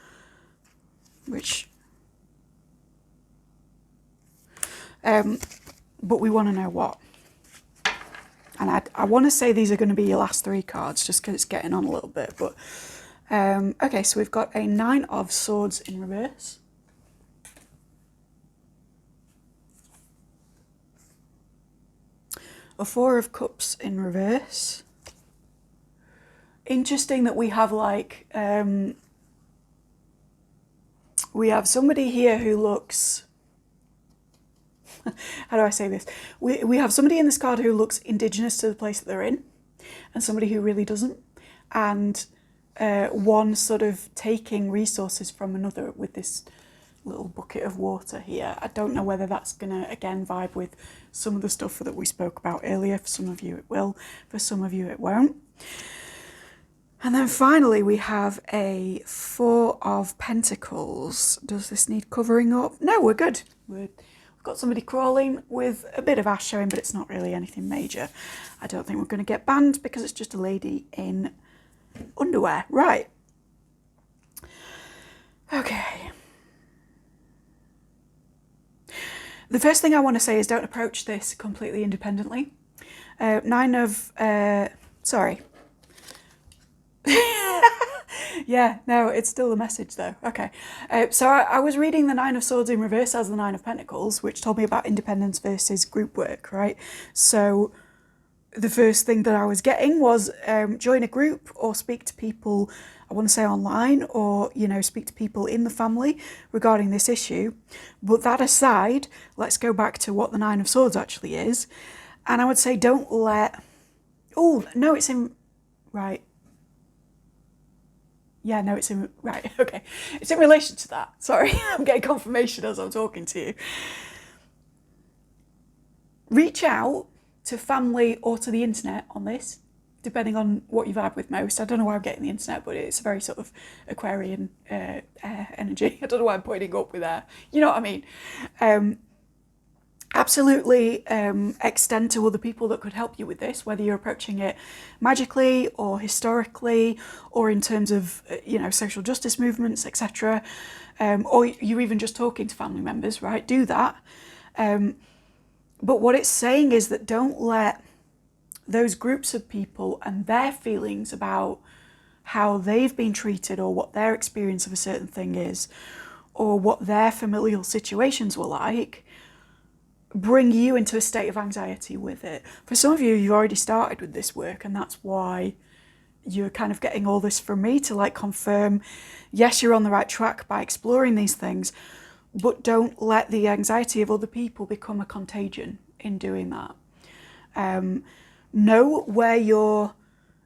which, but we want to know what. And I want to say these are going to be your last 3 cards, just because it's getting on a little bit. But okay, so we've got a 9 of Swords in reverse. A 4 of Cups in reverse. Interesting that we have like, we have somebody here who looks, how do I say this? We have somebody in this card who looks indigenous to the place that they're in, and somebody who really doesn't. And one sort of taking resources from another with this little bucket of water here. I don't know whether that's gonna again vibe with some of the stuff that we spoke about earlier. For some of you it will, for some of you it won't. And then finally we have a 4 of Pentacles. Does this need covering up? No, we're good. We've got somebody crawling with a bit of ash showing, but it's not really anything major. I don't think we're going to get banned because it's just a lady in underwear. Right. Okay. The first thing I want to say is don't approach this completely independently. 9 of... sorry. Yeah, no, it's still the message though. Okay. So I was reading the 9 of Swords in reverse as the 9 of Pentacles, which told me about independence versus group work, right? So the first thing that I was getting was join a group or speak to people, I want to say online, or, you know, speak to people in the family regarding this issue. But that aside, let's go back to what the 9 of Swords actually is. And I would say don't let... Oh, no, it's in... Right. Yeah, no, it's in... Right, okay. It's in relation to that. Sorry, I'm getting confirmation as I'm talking to you. Reach out to family or to the internet on this, depending on what you've had with most. I don't know why I'm getting the internet, but it's a very sort of Aquarian energy. I don't know why I'm pointing up with air. You know what I mean? Absolutely extend to other people that could help you with this, whether you're approaching it magically or historically or in terms of, you know, social justice movements, etc. Or you're even just talking to family members, right? Do that. But what it's saying is that don't let those groups of people and their feelings about how they've been treated or what their experience of a certain thing is or what their familial situations were like bring you into a state of anxiety with it. For some of you, you've already started with this work, and that's why you're kind of getting all this from me to like confirm, yes, you're on the right track by exploring these things, but don't let the anxiety of other people become a contagion in doing that. Know where you're,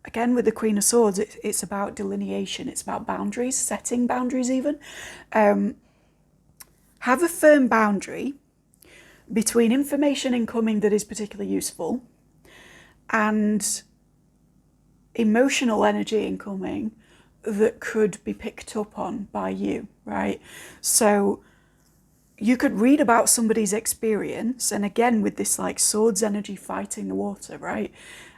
again, with the Queen of Swords, it's about delineation, it's about boundaries, setting boundaries even. Have a firm boundary between information incoming that is particularly useful and emotional energy incoming that could be picked up on by you, right? So you could read about somebody's experience, and again with this like swords energy fighting the water, right?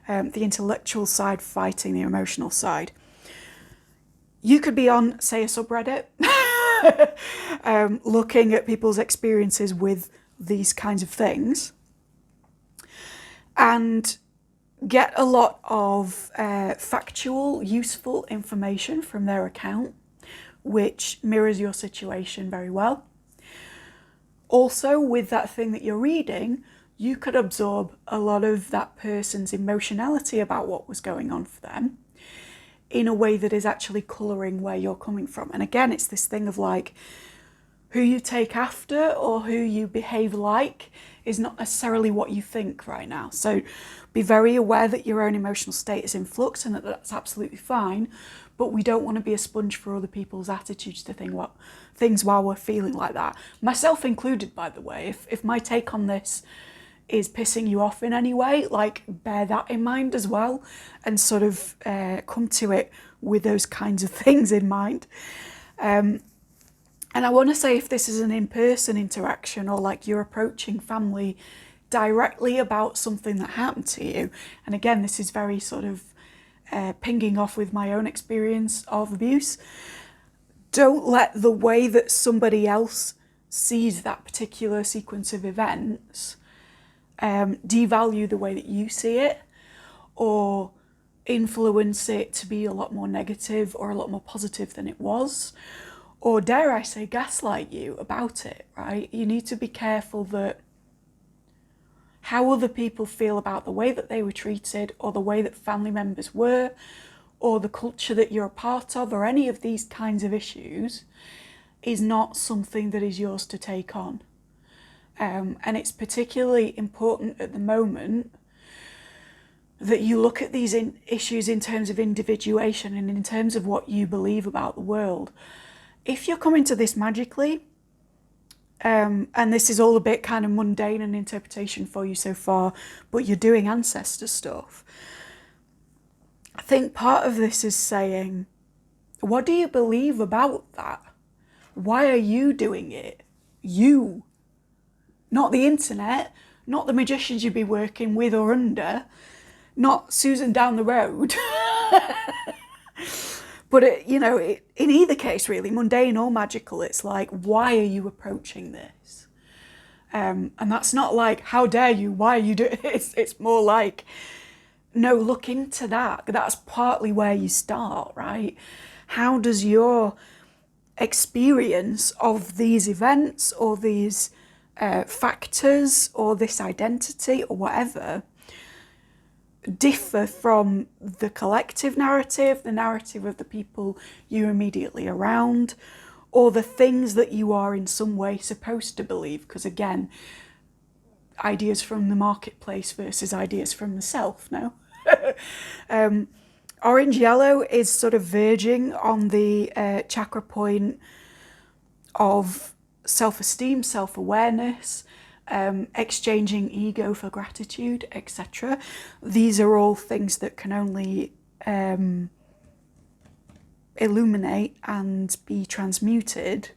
The intellectual side fighting the emotional side. You could be on, say, a subreddit, looking at people's experiences with these kinds of things, and get a lot of factual, useful information from their account, which mirrors your situation very well. Also, with that thing that you're reading, you could absorb a lot of that person's emotionality about what was going on for them in a way that is actually colouring where you're coming from. And again, it's this thing of like, who you take after or who you behave like is not necessarily what you think right now. So be very aware that your own emotional state is in flux and that that's absolutely fine, but we don't want to be a sponge for other people's attitudes to things while we're feeling like that. Myself included, by the way. If my take on this is pissing you off in any way, like, bear that in mind as well, and sort of come to it with those kinds of things in mind. And I want to say, if this is an in-person interaction or like you're approaching family directly about something that happened to you, and again, this is very sort of pinging off with my own experience of abuse, don't let the way that somebody else sees that particular sequence of events devalue the way that you see it, or influence it to be a lot more negative or a lot more positive than it was, or dare I say gaslight you about it, right? You need to be careful that how other people feel about the way that they were treated, or the way that family members were, or the culture that you're a part of, or any of these kinds of issues, is not something that is yours to take on. And it's particularly important at the moment that you look at these issues in terms of individuation and in terms of what you believe about the world. If you're coming to this magically, and this is all a bit kind of mundane and interpretation for you so far, but you're doing ancestor stuff, I think part of this is saying, what do you believe about that? Why are you doing it? You. Not the internet, not the magicians you'd be working with or under, not Susan down the road. But, in either case, really, mundane or magical, it's like, why are you approaching this? And that's not like, how dare you, why are you doing it? It's more like, no, look into that. That's partly where you start, right? How does your experience of these events or these factors or this identity or whatever differ from the collective narrative, the narrative of the people you're immediately around, or the things that you are in some way supposed to believe? Because again, ideas from the marketplace versus ideas from the self, no? Orange yellow is sort of verging on the chakra point of self-esteem, self-awareness, exchanging ego for gratitude, etc. These are all things that can only illuminate and be transmuted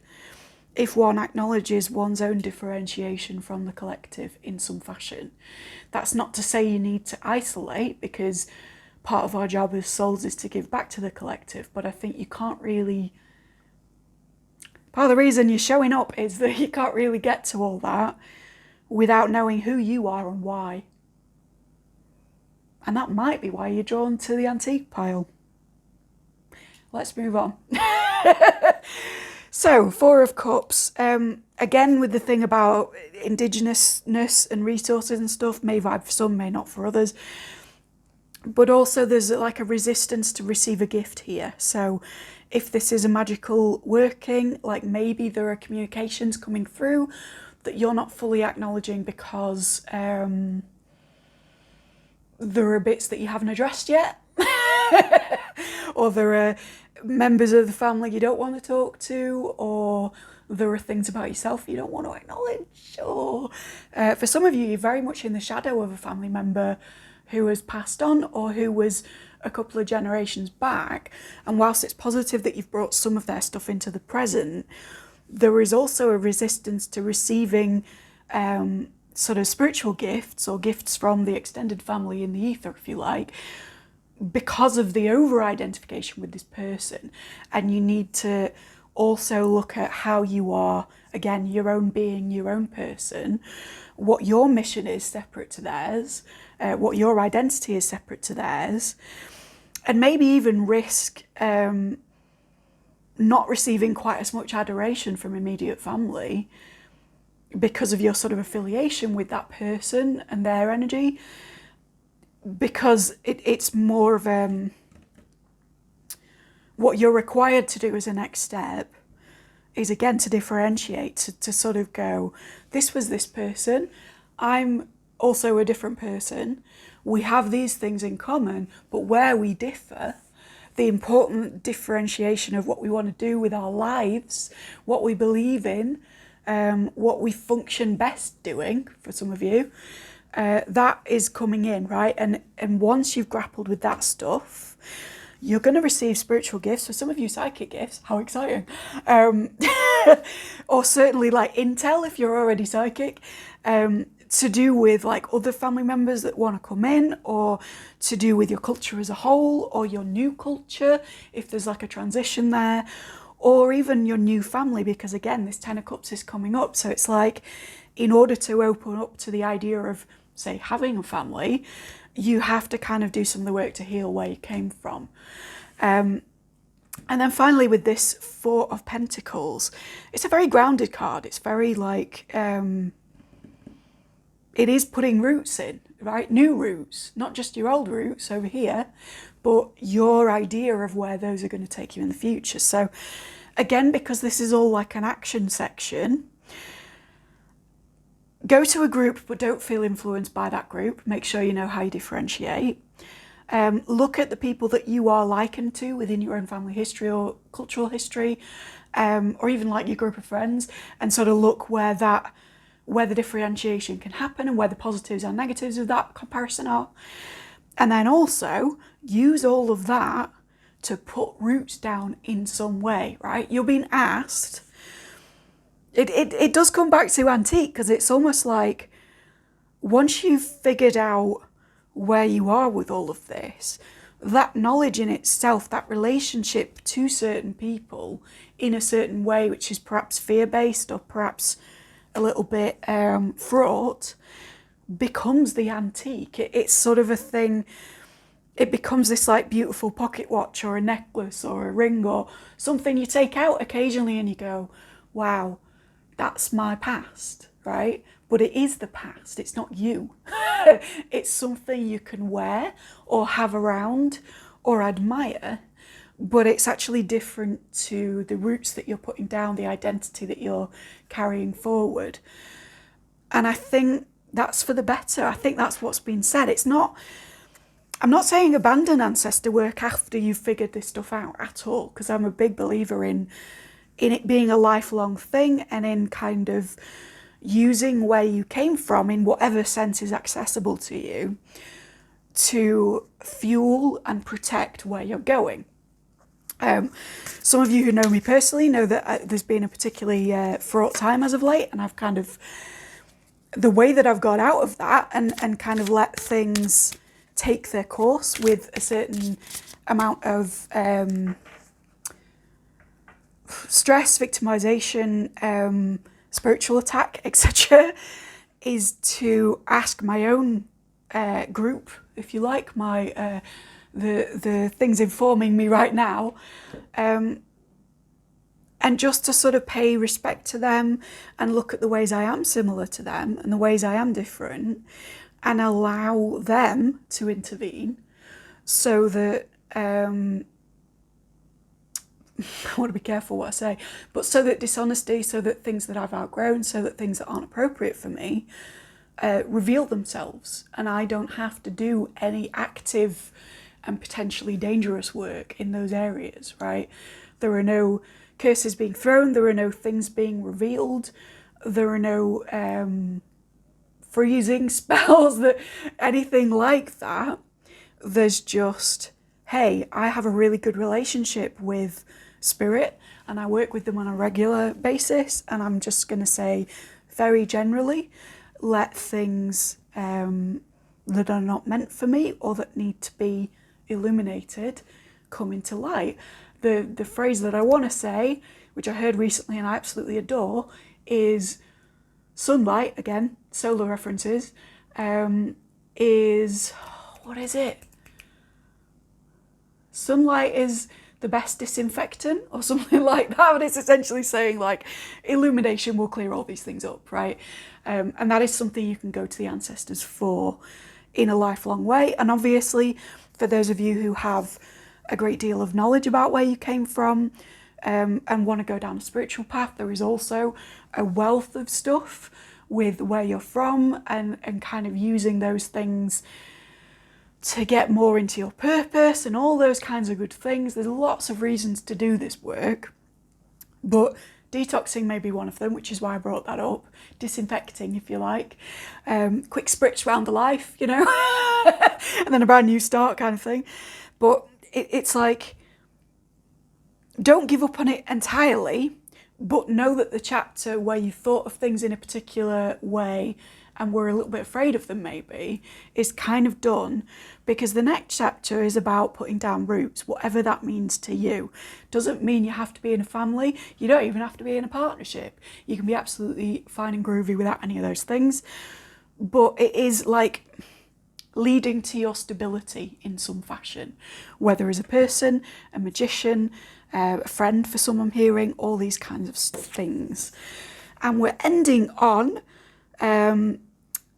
if one acknowledges one's own differentiation from the collective in some fashion. That's not to say you need to isolate, because part of our job as souls is to give back to the collective, but I think you can't really... Part of the reason you're showing up is that you can't really get to all that without knowing who you are and why. And that might be why you're drawn to the antique pile. Let's move on. So, Four of Cups. Again, with the thing about indigenousness and resources and stuff, may vibe for some, may not for others. But also there's like a resistance to receive a gift here. So if this is a magical working, like maybe there are communications coming through that you're not fully acknowledging because there are bits that you haven't addressed yet. Or there are members of the family you don't want to talk to, or there are things about yourself you don't want to acknowledge. Or for some of you, you're very much in the shadow of a family member who has passed on or who was a couple of generations back. And whilst it's positive that you've brought some of their stuff into the present, there is also a resistance to receiving sort of spiritual gifts or gifts from the extended family in the ether, if you like, because of the over-identification with this person. And you need to also look at how you are, again, your own being, your own person, what your mission is separate to theirs, what your identity is separate to theirs, and maybe even risk not receiving quite as much adoration from immediate family because of your sort of affiliation with that person and their energy, because it's more of what you're required to do as a next step is, again, to differentiate, to sort of go, this was this person, I'm also a different person, we have these things in common, but where we differ, the important differentiation of what we want to do with our lives, what we believe in, what we function best doing, for some of you, that is coming in, right? And once you've grappled with that stuff, you're going to receive spiritual gifts, for some of you psychic gifts, how exciting, or certainly like intel if you're already psychic, to do with like other family members that want to come in, or to do with your culture as a whole, or your new culture if there's like a transition there, or even your new family, because again, this 10 of Cups is coming up. So it's like, in order to open up to the idea of, say, having a family, you have to kind of do some of the work to heal where you came from. And then finally, with this Four of Pentacles, it's a very grounded card. It's very like, it is putting roots in, right? New roots, not just your old roots over here, but your idea of where those are going to take you in the future. So again, because this is all like an action section, go to a group, but don't feel influenced by that group. Make sure you know how you differentiate. Look at the people that you are likened to within your own family history or cultural history, or even like your group of friends, and sort of look where the differentiation can happen and where the positives and negatives of that comparison are. And then also use all of that to put roots down in some way, right? You're being asked. It does come back to antique, because it's almost like once you've figured out where you are with all of this, that knowledge in itself, that relationship to certain people in a certain way, which is perhaps fear-based or perhaps a little bit fraught, becomes the antique. It's sort of a thing, it becomes this like beautiful pocket watch or a necklace or a ring or something you take out occasionally and you go, wow, that's my past, right? But it is the past, it's not you. It's something you can wear or have around or admire, but it's actually different to the roots that you're putting down, the identity that you're carrying forward. And I think that's for the better. I think that's what's been said. I'm not saying abandon ancestor work after you've figured this stuff out at all, because I'm a big believer in it being a lifelong thing, and in kind of using where you came from in whatever sense is accessible to you to fuel and protect where you're going. Some of you who know me personally know that there's been a particularly fraught time as of late, and I've kind of, the way that I've got out of that and kind of let things take their course with a certain amount of stress, victimization, spiritual attack, etc., is to ask my own group, if you like, my the things informing me right now, and just to sort of pay respect to them and look at the ways I am similar to them and the ways I am different, and allow them to intervene so that I want to be careful what I say, but so that dishonesty, so that things that I've outgrown, so that things that aren't appropriate for me reveal themselves, and I don't have to do any active and potentially dangerous work in those areas, right? There are no curses being thrown, there are no things being revealed, there are no freezing spells, that anything like that. There's just, hey, I have a really good relationship with spirit and I work with them on a regular basis, and I'm just going to say very generally, let things that are not meant for me or that need to be illuminated come into light. The phrase that I want to say, which I heard recently and I absolutely adore, is sunlight, again, solar references, is, what is it? Sunlight is the best disinfectant or something like that, but it's essentially saying like illumination will clear all these things up, right? And that is something you can go to the ancestors for in a lifelong way. And obviously, for those of you who have a great deal of knowledge about where you came from and want to go down a spiritual path, there is also a wealth of stuff with where you're from and kind of using those things to get more into your purpose and all those kinds of good things. There's lots of reasons to do this work, but detoxing may be one of them, which is why I brought that up. Disinfecting, if you like. Quick spritz round the life, you know, and then a brand new start kind of thing. But it's like, don't give up on it entirely, but know that the chapter where you thought of things in a particular way and were a little bit afraid of them maybe, is kind of done, because the next chapter is about putting down roots, whatever that means to you. Doesn't mean you have to be in a family, you don't even have to be in a partnership. You can be absolutely fine and groovy without any of those things, but it is like leading to your stability in some fashion, whether as a person, a magician, a friend for some I'm hearing, all these kinds of things. And we're ending on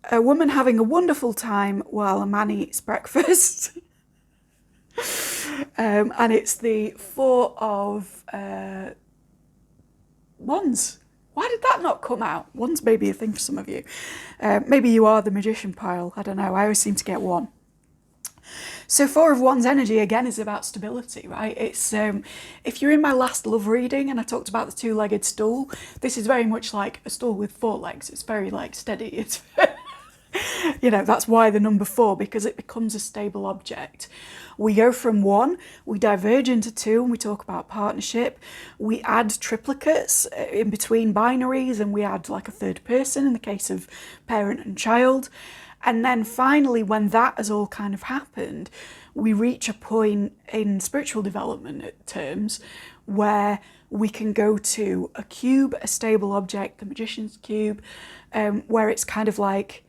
a woman having a wonderful time while a man eats breakfast. And it's the Four of Wands. Why did that not come out? Wands may be a thing for some of you. Maybe you are the magician pile. I don't know. I always seem to get one. So Four of Wands energy, again, is about stability, right? It's if you're in my last love reading and I talked about the two-legged stool, this is very much like a stool with 4 legs. It's very like steady. It's you know, that's why the number 4, because it becomes a stable object. We go from 1, we diverge into 2, and we talk about partnership. We add triplicates in between binaries, and we add like a third person in the case of parent and child. And then finally, when that has all kind of happened, we reach a point in spiritual development terms where we can go to a cube, a stable object, the magician's cube, where it's kind of like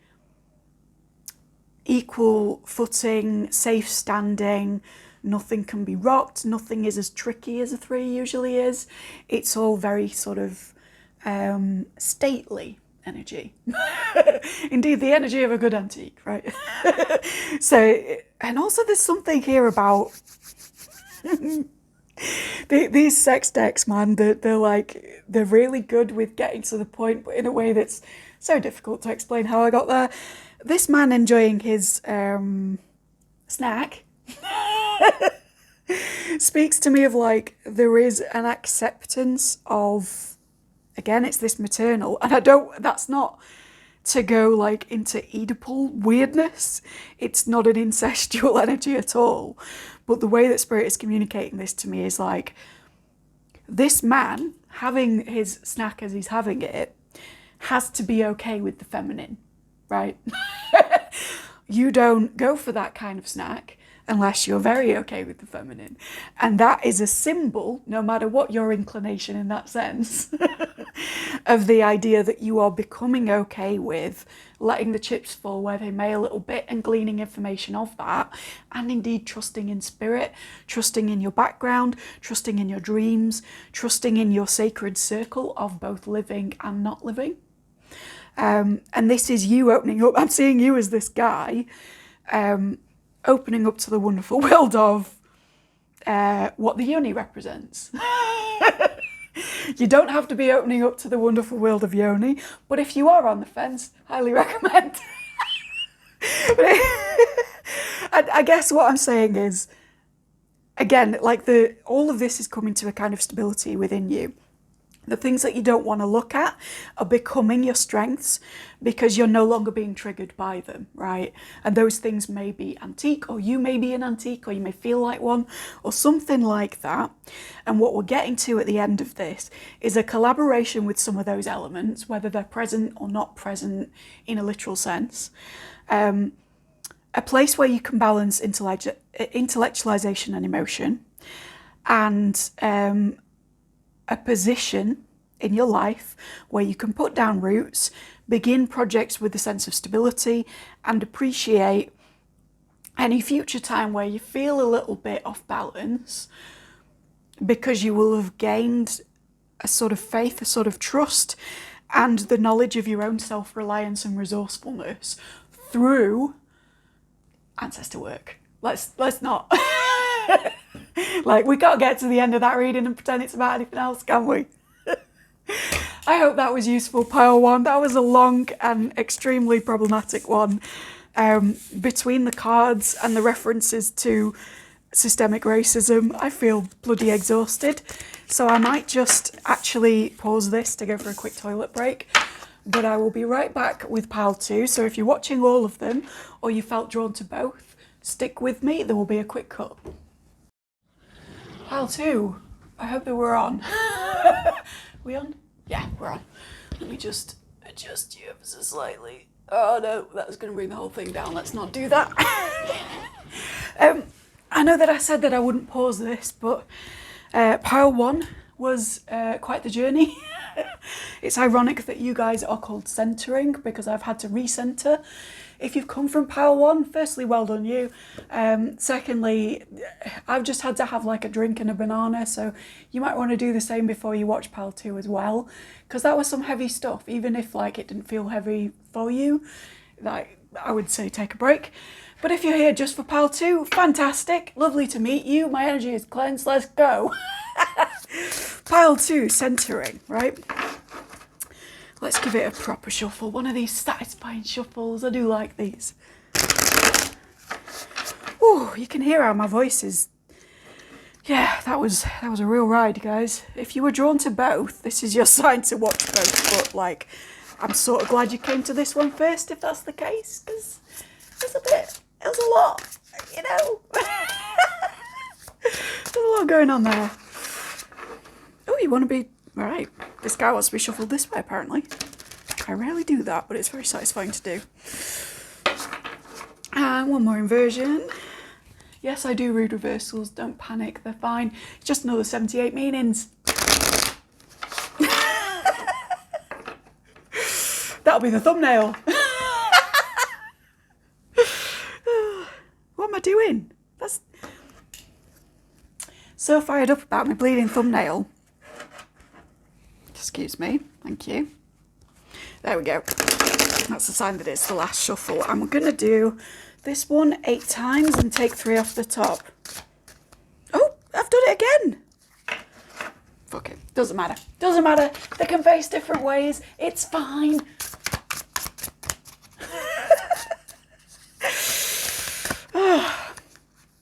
equal footing, safe standing, nothing can be rocked, nothing is as tricky as a 3 usually is. It's all very sort of stately energy. Indeed, the energy of a good antique, right? So, and also there's something here about these sex decks, man, they're really good with getting to the point, but in a way that's so difficult to explain how I got there. This man enjoying his snack speaks to me of like, there is an acceptance of, again, it's this maternal, and that's not to go like into Oedipal weirdness. It's not an incestual energy at all. But the way that Spirit is communicating this to me is like, this man having his snack as he's having it has to be okay with the feminine, right? You don't go for that kind of snack unless you're very okay with the feminine. And that is a symbol, no matter what your inclination in that sense, of the idea that you are becoming okay with letting the chips fall where they may a little bit and gleaning information of that, and indeed trusting in spirit, trusting in your background, trusting in your dreams, trusting in your sacred circle of both living and not living. And this is you opening up. I'm seeing you as this guy opening up to the wonderful world of what the yoni represents. You don't have to be opening up to the wonderful world of yoni, but if you are on the fence, highly recommend. But I guess what I'm saying is, again, like all of this is coming to a kind of stability within you. The things that you don't want to look at are becoming your strengths because you're no longer being triggered by them, right? And those things may be antique, or you may be an antique, or you may feel like one, or something like that. And what we're getting to at the end of this is a collaboration with some of those elements, whether they're present or not present in a literal sense. A place where you can balance intellectualization and emotion, and a position in your life where you can put down roots, begin projects with a sense of stability, and appreciate any future time where you feel a little bit off balance, because you will have gained a sort of faith, a sort of trust, and the knowledge of your own self-reliance and resourcefulness through ancestor work. Let's not. Like, we can't get to the end of that reading and pretend it's about anything else, can we? I hope that was useful, pile one. That was a long and extremely problematic one. Between the cards and the references to systemic racism, I feel bloody exhausted. So I might just actually pause this to go for a quick toilet break. But I will be right back with pile 2. So if you're watching all of them, or you felt drawn to both, stick with me. There will be a quick cut. Pile 2. I hope that we're on. We on? Yeah, we're on. Let me just adjust you ever so slightly. Oh no, that's going to bring the whole thing down. Let's not do that. I know that I said that I wouldn't pause this, but pile 1 was quite the journey. It's ironic that you guys are called centering, because I've had to recenter. If you've come from pile 1, firstly, well done you. Secondly, I've just had to have like a drink and a banana, so you might want to do the same before you watch pile 2 as well, because that was some heavy stuff. Even if like it didn't feel heavy for you, like, I would say take a break. But if you're here just for pile 2, fantastic, lovely to meet you. My energy is cleansed, let's go. Pile 2, centering, right? Let's give it a proper shuffle. One of these satisfying shuffles. I do like these. Oh, you can hear how my voice is. Yeah, that was a real ride, guys. If you were drawn to both, this is your sign to watch both. But like, I'm sort of glad you came to this one first, if that's the case, because it was a lot, you know. There's a lot going on there. Oh, you want to be... All right, this guy wants to be shuffled this way, apparently. I rarely do that, but it's very satisfying to do. And one more inversion. Yes, I do read reversals. Don't panic, they're fine. It's just another 78 meanings. That'll be the thumbnail. What am I doing? That's so fired up about my bleeding thumbnail. Excuse me, thank you. There we go. That's a sign that it's the last shuffle. I'm going to do this one 8 times and take 3 off the top. Oh, I've done it again. Fuck it, doesn't matter. Doesn't matter. They can face different ways. It's fine.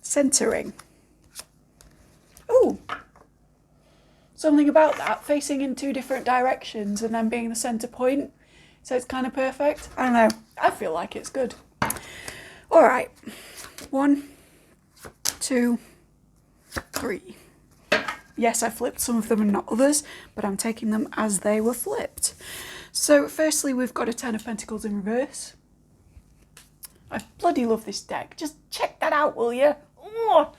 Centering. Oh, something about that, facing in 2 different directions and then being the centre point. So it's kind of perfect. I don't know. I feel like it's good. All right. 1, 2, 3. Yes, I flipped some of them and not others, but I'm taking them as they were flipped. So firstly, we've got a 10 of Pentacles in reverse. I bloody love this deck. Just check that out, will you? Oh.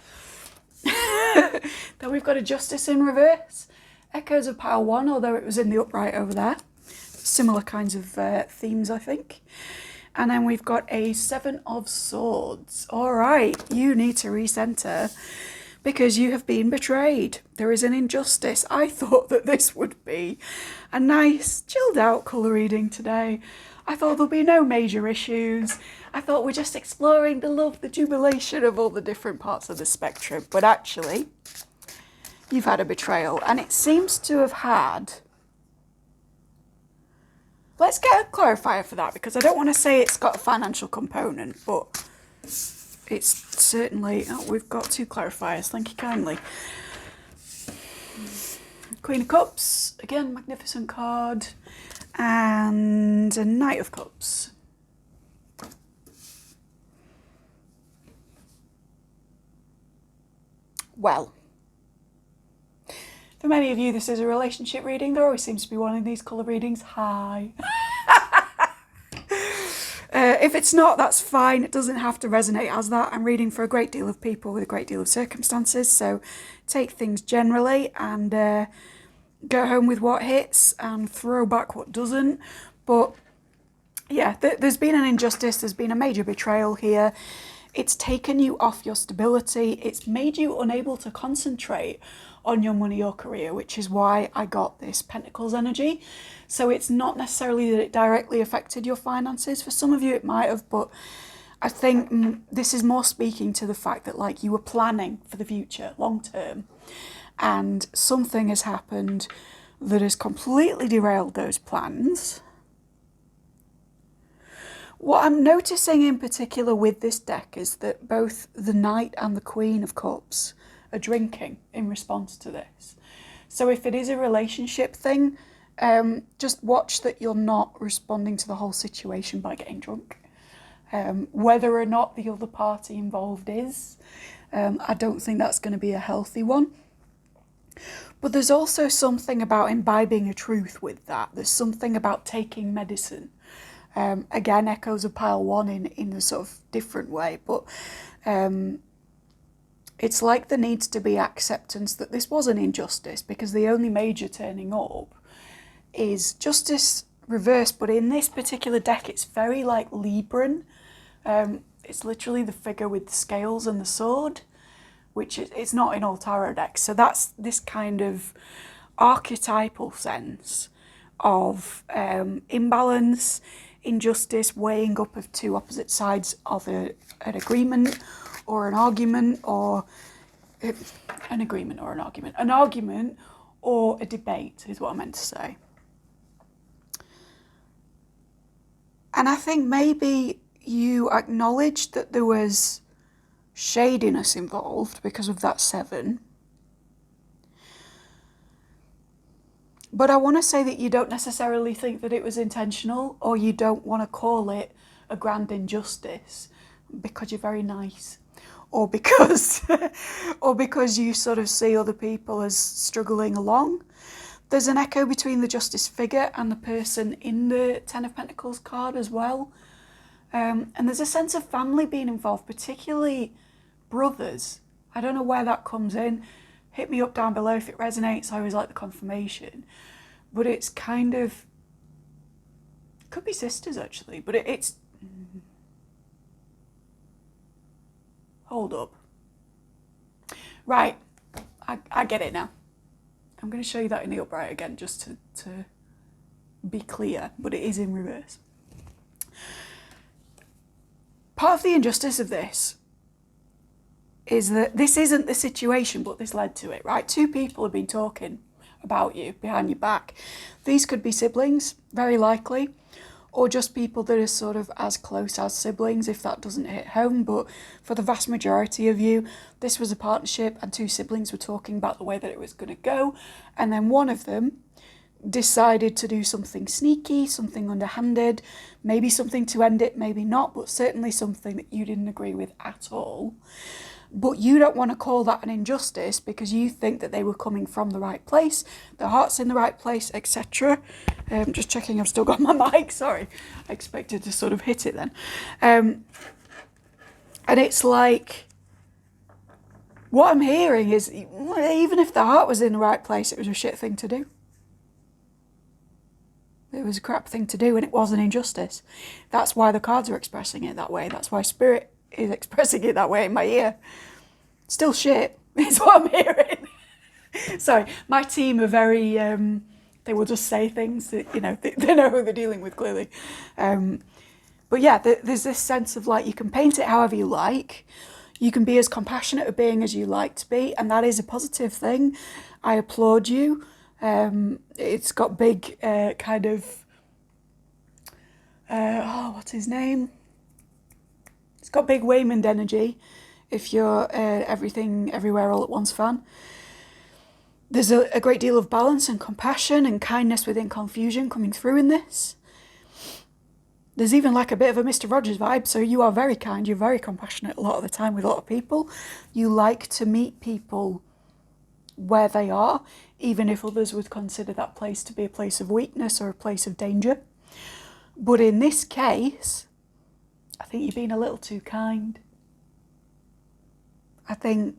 Then we've got a Justice in reverse. Echoes of pile 1, although it was in the upright over there. Similar kinds of themes, I think. And then we've got a 7 of Swords. All right, you need to recenter because you have been betrayed. There is an injustice. I thought that this would be a nice, chilled out colour reading today. I thought there'll be no major issues. I thought we're just exploring the love, the jubilation of all the different parts of the spectrum. But actually, you've had a betrayal, and it seems to have had... Let's get a clarifier for that, because I don't want to say it's got a financial component, but it's certainly... Oh, we've got 2 clarifiers, thank you kindly. Queen of Cups, again, magnificent card. And a Knight of Cups. Well, for many of you, this is a relationship reading. There always seems to be one in these colour readings. Hi. If it's not, that's fine. It doesn't have to resonate as that. I'm reading for a great deal of people with a great deal of circumstances. So take things generally and go home with what hits and throw back what doesn't. But yeah, there's been an injustice, there's been a major betrayal here. It's taken you off your stability. It's made you unable to concentrate on your money or career, which is why I got this Pentacles energy. So it's not necessarily that it directly affected your finances. For some of you it might have, but I think this is more speaking to the fact that like you were planning for the future, long term, and something has happened that has completely derailed those plans. What I'm noticing in particular with this deck is that both the Knight and the Queen of Cups are drinking in response to this. So if it is a relationship thing, just watch that you're not responding to the whole situation by getting drunk. Whether or not the other party involved is, I don't think that's going to be a healthy one. But there's also something about imbibing a truth with that. There's something about taking medicine. Again, echoes of pile one in a sort of different way, but it's like there needs to be acceptance that this was an injustice, because the only major turning up is justice reversed, but in this particular deck it's very like Libran. It's literally the figure with the scales and the sword, which it's not in all tarot decks. So that's this kind of archetypal sense of imbalance, injustice, weighing up of two opposite sides of an agreement or an argument, or an agreement or an argument or a debate is what I meant to say. And I think maybe you acknowledged that there was shadiness involved because of that 7. But I want to say that you don't necessarily think that it was intentional, or you don't want to call it a grand injustice because you're very nice, or because you sort of see other people as struggling along. There's an echo between the justice figure and the person in the Ten of Pentacles card as well. And there's a sense of family being involved, particularly brothers. I don't know where that comes in. Hit me up down below if it resonates. I always like the confirmation. But it's kind of... could be sisters, actually. But it's... hold up. Right. I get it now. I'm going to show you that in the upright again, just to be clear. But it is in reverse. Part of the injustice of this is that this isn't the situation, but this led to it, right? 2 people have been talking about you behind your back. These could be siblings, very likely, or just people that are sort of as close as siblings, if that doesn't hit home. But for the vast majority of you, this was a partnership and 2 siblings were talking about the way that it was going to go. And then one of them decided to do something sneaky, something underhanded, maybe something to end it, maybe not, but certainly something that you didn't agree with at all. But you don't want to call that an injustice because you think that they were coming from the right place, their heart's in the right place, etc. Just checking I've still got my mic, sorry. I expected to sort of hit it then. And it's like, what I'm hearing is, even if the heart was in the right place, it was a shit thing to do. It was a crap thing to do, and it was an injustice. That's why the cards are expressing it that way. That's why Spirit is expressing it that way in my ear. Still shit, is what I'm hearing. Sorry, my team are very, they will just say things that, you know, they know who they're dealing with, clearly. But yeah, there's this sense of like, you can paint it however you like. You can be as compassionate a being as you like to be, and that is a positive thing. I applaud you. It's got big kind of, what's his name? It's got big Waymond energy if you're Everything Everywhere All at Once fan. There's a great deal of balance and compassion and kindness within confusion coming through in this. There's even like a bit of a Mr. Rogers vibe, so you are very kind, you're very compassionate a lot of the time with a lot of people. You like to meet people where they are, even if others would consider that place to be a place of weakness or a place of danger. But in this case, I think you're being a little too kind. I think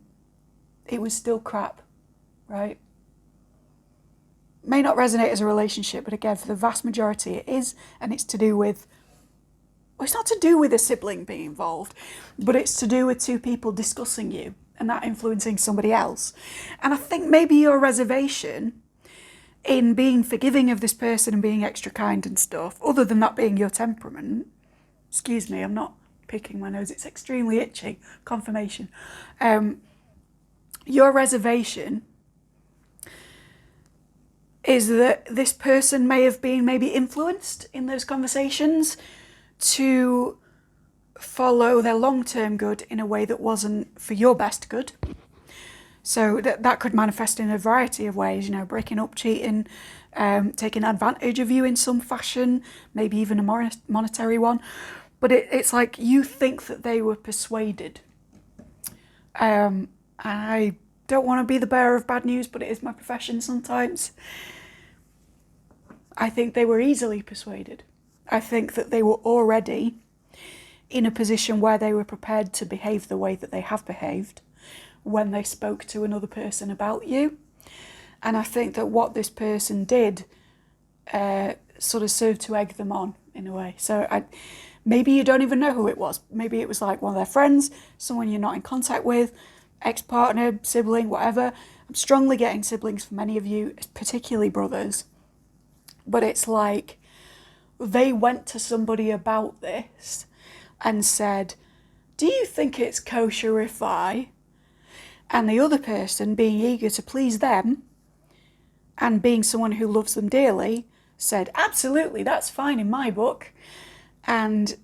it was still crap, right? May not resonate as a relationship, but again, for the vast majority it is, and it's to do with well, it's not to do with a sibling being involved, but it's to do with two people discussing you and that influencing somebody else. And I think maybe your reservation in being forgiving of this person and being extra kind and stuff, other than that being your temperament, excuse me, I'm not picking my nose, it's extremely itchy, confirmation. Your reservation is that this person may have been maybe influenced in those conversations to follow their long-term good in a way that wasn't for your best good. So that could manifest in a variety of ways, you know, breaking up, cheating, taking advantage of you in some fashion, maybe even a monetary one. But it's like you think that they were persuaded. And I don't want to be the bearer of bad news, but it is my profession sometimes. I think they were easily persuaded. I think that they were already in a position where they were prepared to behave the way that they have behaved when they spoke to another person about you. And I think that what this person did sort of served to egg them on in a way. So maybe you don't even know who it was. Maybe it was like one of their friends, someone you're not in contact with, ex-partner, sibling, whatever. I'm strongly getting siblings for many of you, particularly brothers. But it's like they went to somebody about this and said, do you think it's kosher if I? And the other person, being eager to please them and being someone who loves them dearly, said, absolutely, that's fine in my book. And,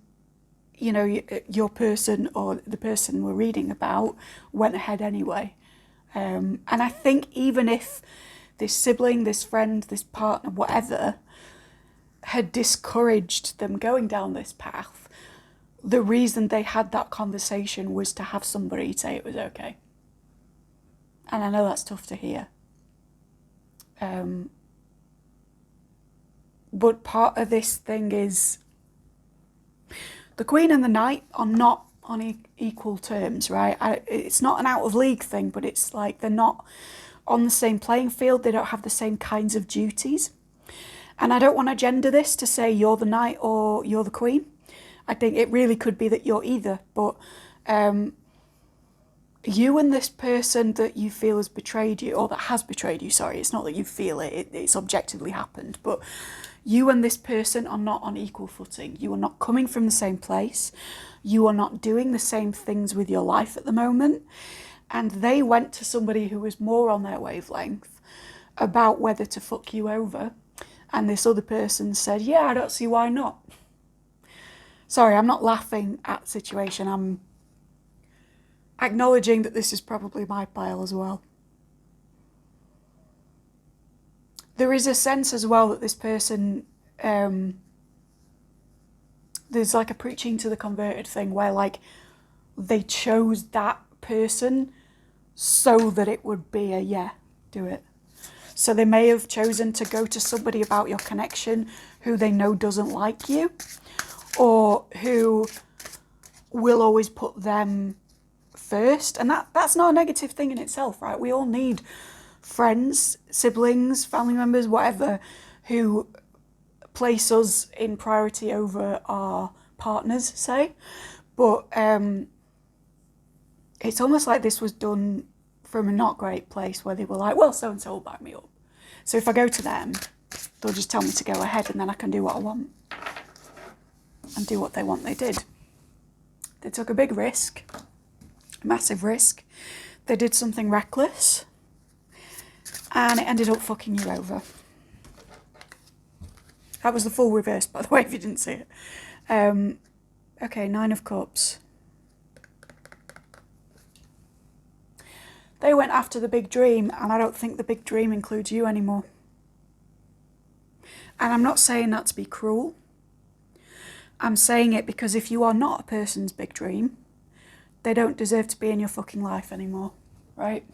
you know, your person or the person we're reading about went ahead anyway. And I think even if this sibling, this friend, this partner, whatever, had discouraged them going down this path, the reason they had that conversation was to have somebody say it was okay. And I know that's tough to hear. But part of this thing is the Queen and the Knight are not on equal terms, right? It's not an out of league thing, but it's like they're not on the same playing field. They don't have the same kinds of duties. And I don't want to gender this to say you're the Knight or you're the Queen. I think it really could be that you're either. But you and this person that you feel has betrayed you, or that has betrayed you, sorry, it's not that you feel it, it's objectively happened, but you and this person are not on equal footing. You are not coming from the same place. You are not doing the same things with your life at the moment. And they went to somebody who was more on their wavelength about whether to fuck you over. And this other person said, yeah, I don't see why not. Sorry, I'm not laughing at the situation. I'm acknowledging that this is probably my pile as well. There is a sense as well that this person, there's like a preaching to the converted thing where like they chose that person so that it would be a yeah, do it. So they may have chosen to go to somebody about your connection who they know doesn't like you, or who will always put them first. And that's not a negative thing in itself, right? We all need friends, siblings, family members, whatever, who place us in priority over our partners, say. But it's almost like this was done from a not great place where they were like, well, so-and-so will back me up. So if I go to them, they'll just tell me to go ahead and then I can do what I want. And do what they want. They did. They took a big risk, a massive risk. They did something reckless and it ended up fucking you over. That was the full reverse, by the way, if you didn't see it. Okay, 9 of Cups. They went after the big dream, and I don't think the big dream includes you anymore. And I'm not saying that to be cruel. I'm saying it because if you are not a person's big dream, they don't deserve to be in your fucking life anymore, right?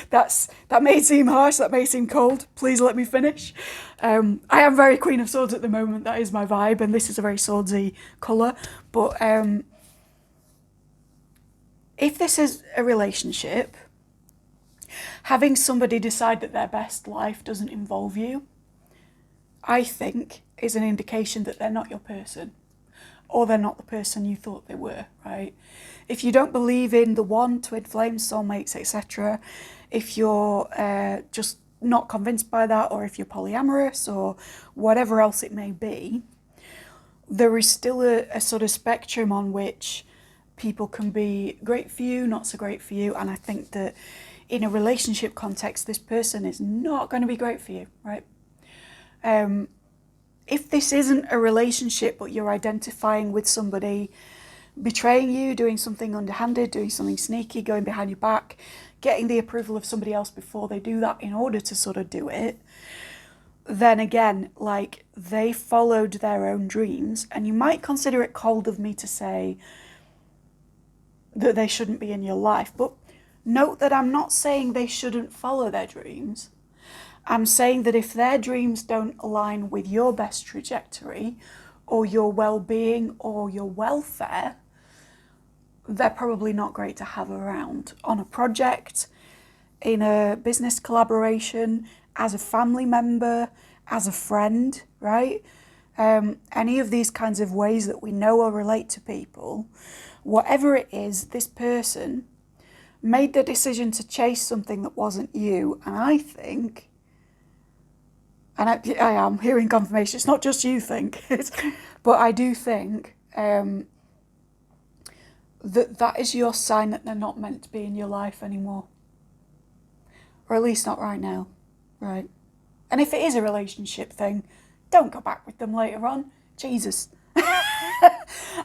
That may seem harsh, that may seem cold. Please let me finish. I am very Queen of Swords at the moment, that is my vibe, and this is a very swordsy colour. But if this is a relationship, having somebody decide that their best life doesn't involve you, I think is an indication that they're not your person. or they're not the person you thought they were, right? If you don't believe in the one, twin flames, soulmates, etc., if you're just not convinced by that, or if you're polyamorous or whatever else it may be, there is still a sort of spectrum on which people can be great for you, not so great for you. And I think that in a relationship context, this person is not going to be great for you, right? If this isn't a relationship, but you're identifying with somebody betraying you, doing something underhanded, doing something sneaky, going behind your back, getting the approval of somebody else before they do that in order to sort of do it, then again, like, they followed their own dreams. And you might consider it cold of me to say that they shouldn't be in your life, but note that I'm not saying they shouldn't follow their dreams. I'm saying that if their dreams don't align with your best trajectory or your well-being or your welfare, they're probably not great to have around on a project, in a business collaboration, as a family member, as a friend, right? Any of these kinds of ways that we know or relate to people, whatever it is, this person made the decision to chase something that wasn't you. And I think, and I am hearing confirmation, it's not just you think, but I do think that is your sign that they're not meant to be in your life anymore. Or at least not right now, right? And if it is a relationship thing, don't go back with them later on. Jesus.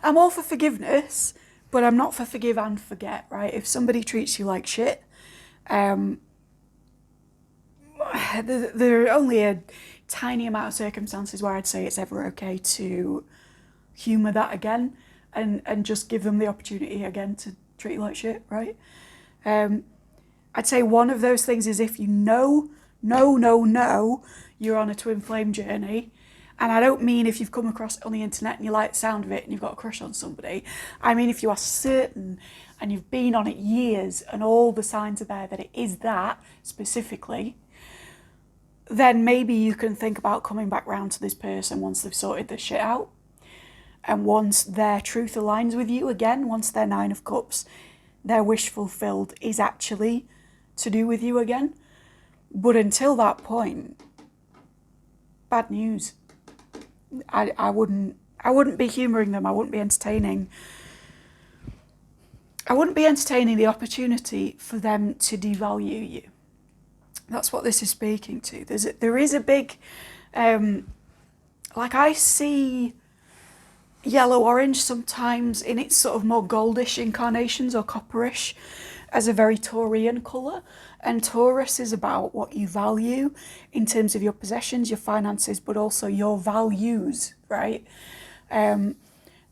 I'm all for forgiveness, but I'm not for forgive and forget, right? If somebody treats you like shit, there are only a tiny amount of circumstances where I'd say it's ever okay to humour that again and just give them the opportunity again to treat you like shit, right? I'd say one of those things is if you know you're on a twin flame journey. And I don't mean if you've come across it on the internet and you like the sound of it and you've got a crush on somebody. I mean if you are certain and you've been on it years and all the signs are there that it is that specifically, then maybe you can think about coming back round to this person once they've sorted this shit out. And once their truth aligns with you again, once their 9 of Cups, their wish fulfilled is actually to do with you again. But until that point, bad news. I wouldn't be humouring them. I wouldn't be entertaining the opportunity for them to devalue you. That's what this is speaking to. There is a big, like I see yellow-orange sometimes in its sort of more goldish incarnations or copperish as a very Taurian colour. And Taurus is about what you value in terms of your possessions, your finances, but also your values, right? And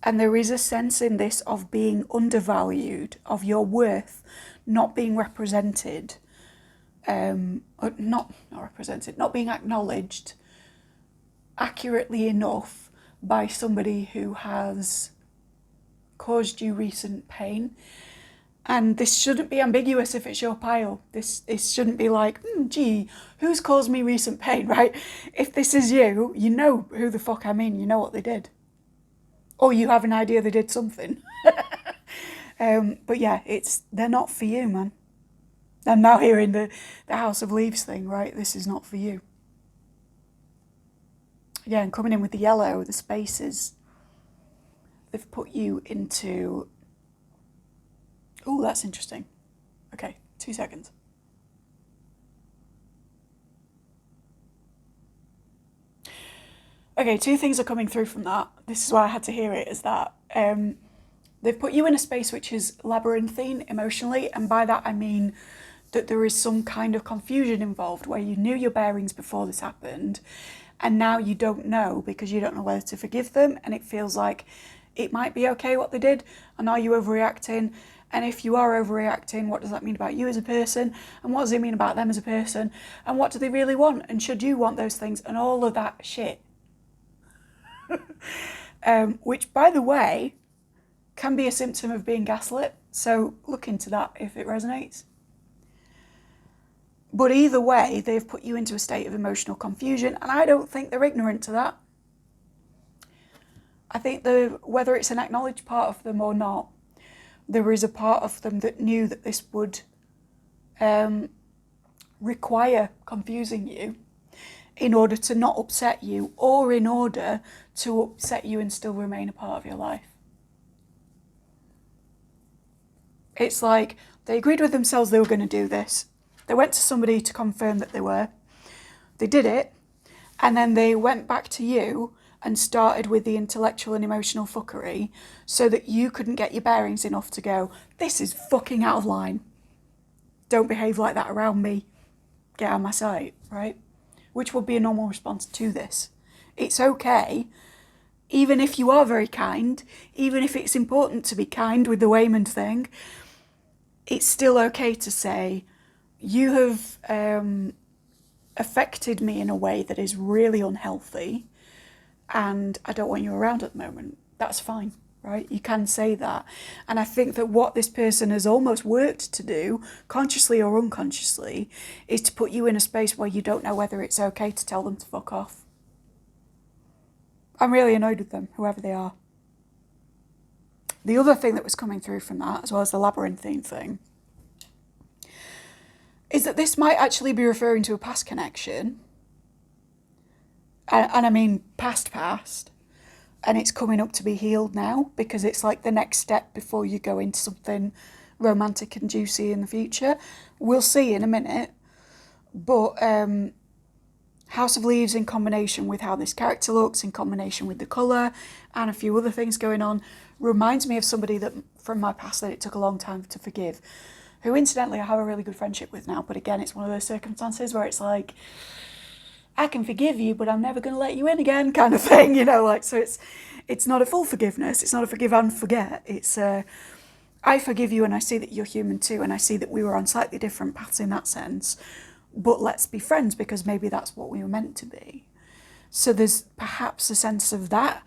there is a sense in this of being undervalued, of your worth not being represented, not being acknowledged accurately enough by somebody who has caused you recent pain. And this shouldn't be ambiguous if it's your pile. This shouldn't be like, gee, who's caused me recent pain, right? If this is you, you know who the fuck I mean, you know what they did. Or you have an idea they did something. But yeah, they're not for you, man. I'm now hearing the House of Leaves thing, right? This is not for you. Yeah, and coming in with the yellow, the spaces, they've put you into... Oh, that's interesting. Okay, 2 seconds. Okay, 2 things are coming through from that. This is why I had to hear it, is that they've put you in a space which is labyrinthine emotionally, and by that I mean that there is some kind of confusion involved where you knew your bearings before this happened, and now you don't know because you don't know whether to forgive them, and it feels like it might be okay what they did, and are you overreacting? And if you are overreacting, what does that mean about you as a person? And what does it mean about them as a person? And what do they really want? And should you want those things? And all of that shit. Which, by the way, can be a symptom of being gaslit. So look into that if it resonates. But either way, they've put you into a state of emotional confusion. And I don't think they're ignorant to that. I think whether it's an acknowledged part of them or not, there is a part of them that knew that this would require confusing you in order to not upset you, or in order to upset you and still remain a part of your life. It's like they agreed with themselves they were going to do this. They went to somebody to confirm that they were. They did it, and then they went back to you and started with the intellectual and emotional fuckery so that you couldn't get your bearings enough to go, this is fucking out of line. Don't behave like that around me. Get out of my sight, right? Which would be a normal response to this. It's okay, even if you are very kind, even if it's important to be kind with the Waymond thing, it's still okay to say, you have affected me in a way that is really unhealthy, and I don't want you around at the moment. That's fine, right? You can say that. And I think that what this person has almost worked to do, consciously or unconsciously, is to put you in a space where you don't know whether it's okay to tell them to fuck off. I'm really annoyed with them, whoever they are. The other thing that was coming through from that, as well as the labyrinthine thing, is that this might actually be referring to a past connection. And I mean past, and it's coming up to be healed now, because it's like the next step before you go into something romantic and juicy in the future. We'll see in a minute. But House of Leaves, in combination with how this character looks, in combination with the colour and a few other things going on, reminds me of somebody that from my past that it took a long time to forgive, who incidentally I have a really good friendship with now. But again, it's one of those circumstances where it's like, I can forgive you, but I'm never going to let you in again, kind of thing, you know, like, so it's not a full forgiveness. It's not a forgive and forget. It's I forgive you and I see that you're human too, and I see that we were on slightly different paths in that sense, but let's be friends because maybe that's what we were meant to be. So there's perhaps a sense of that,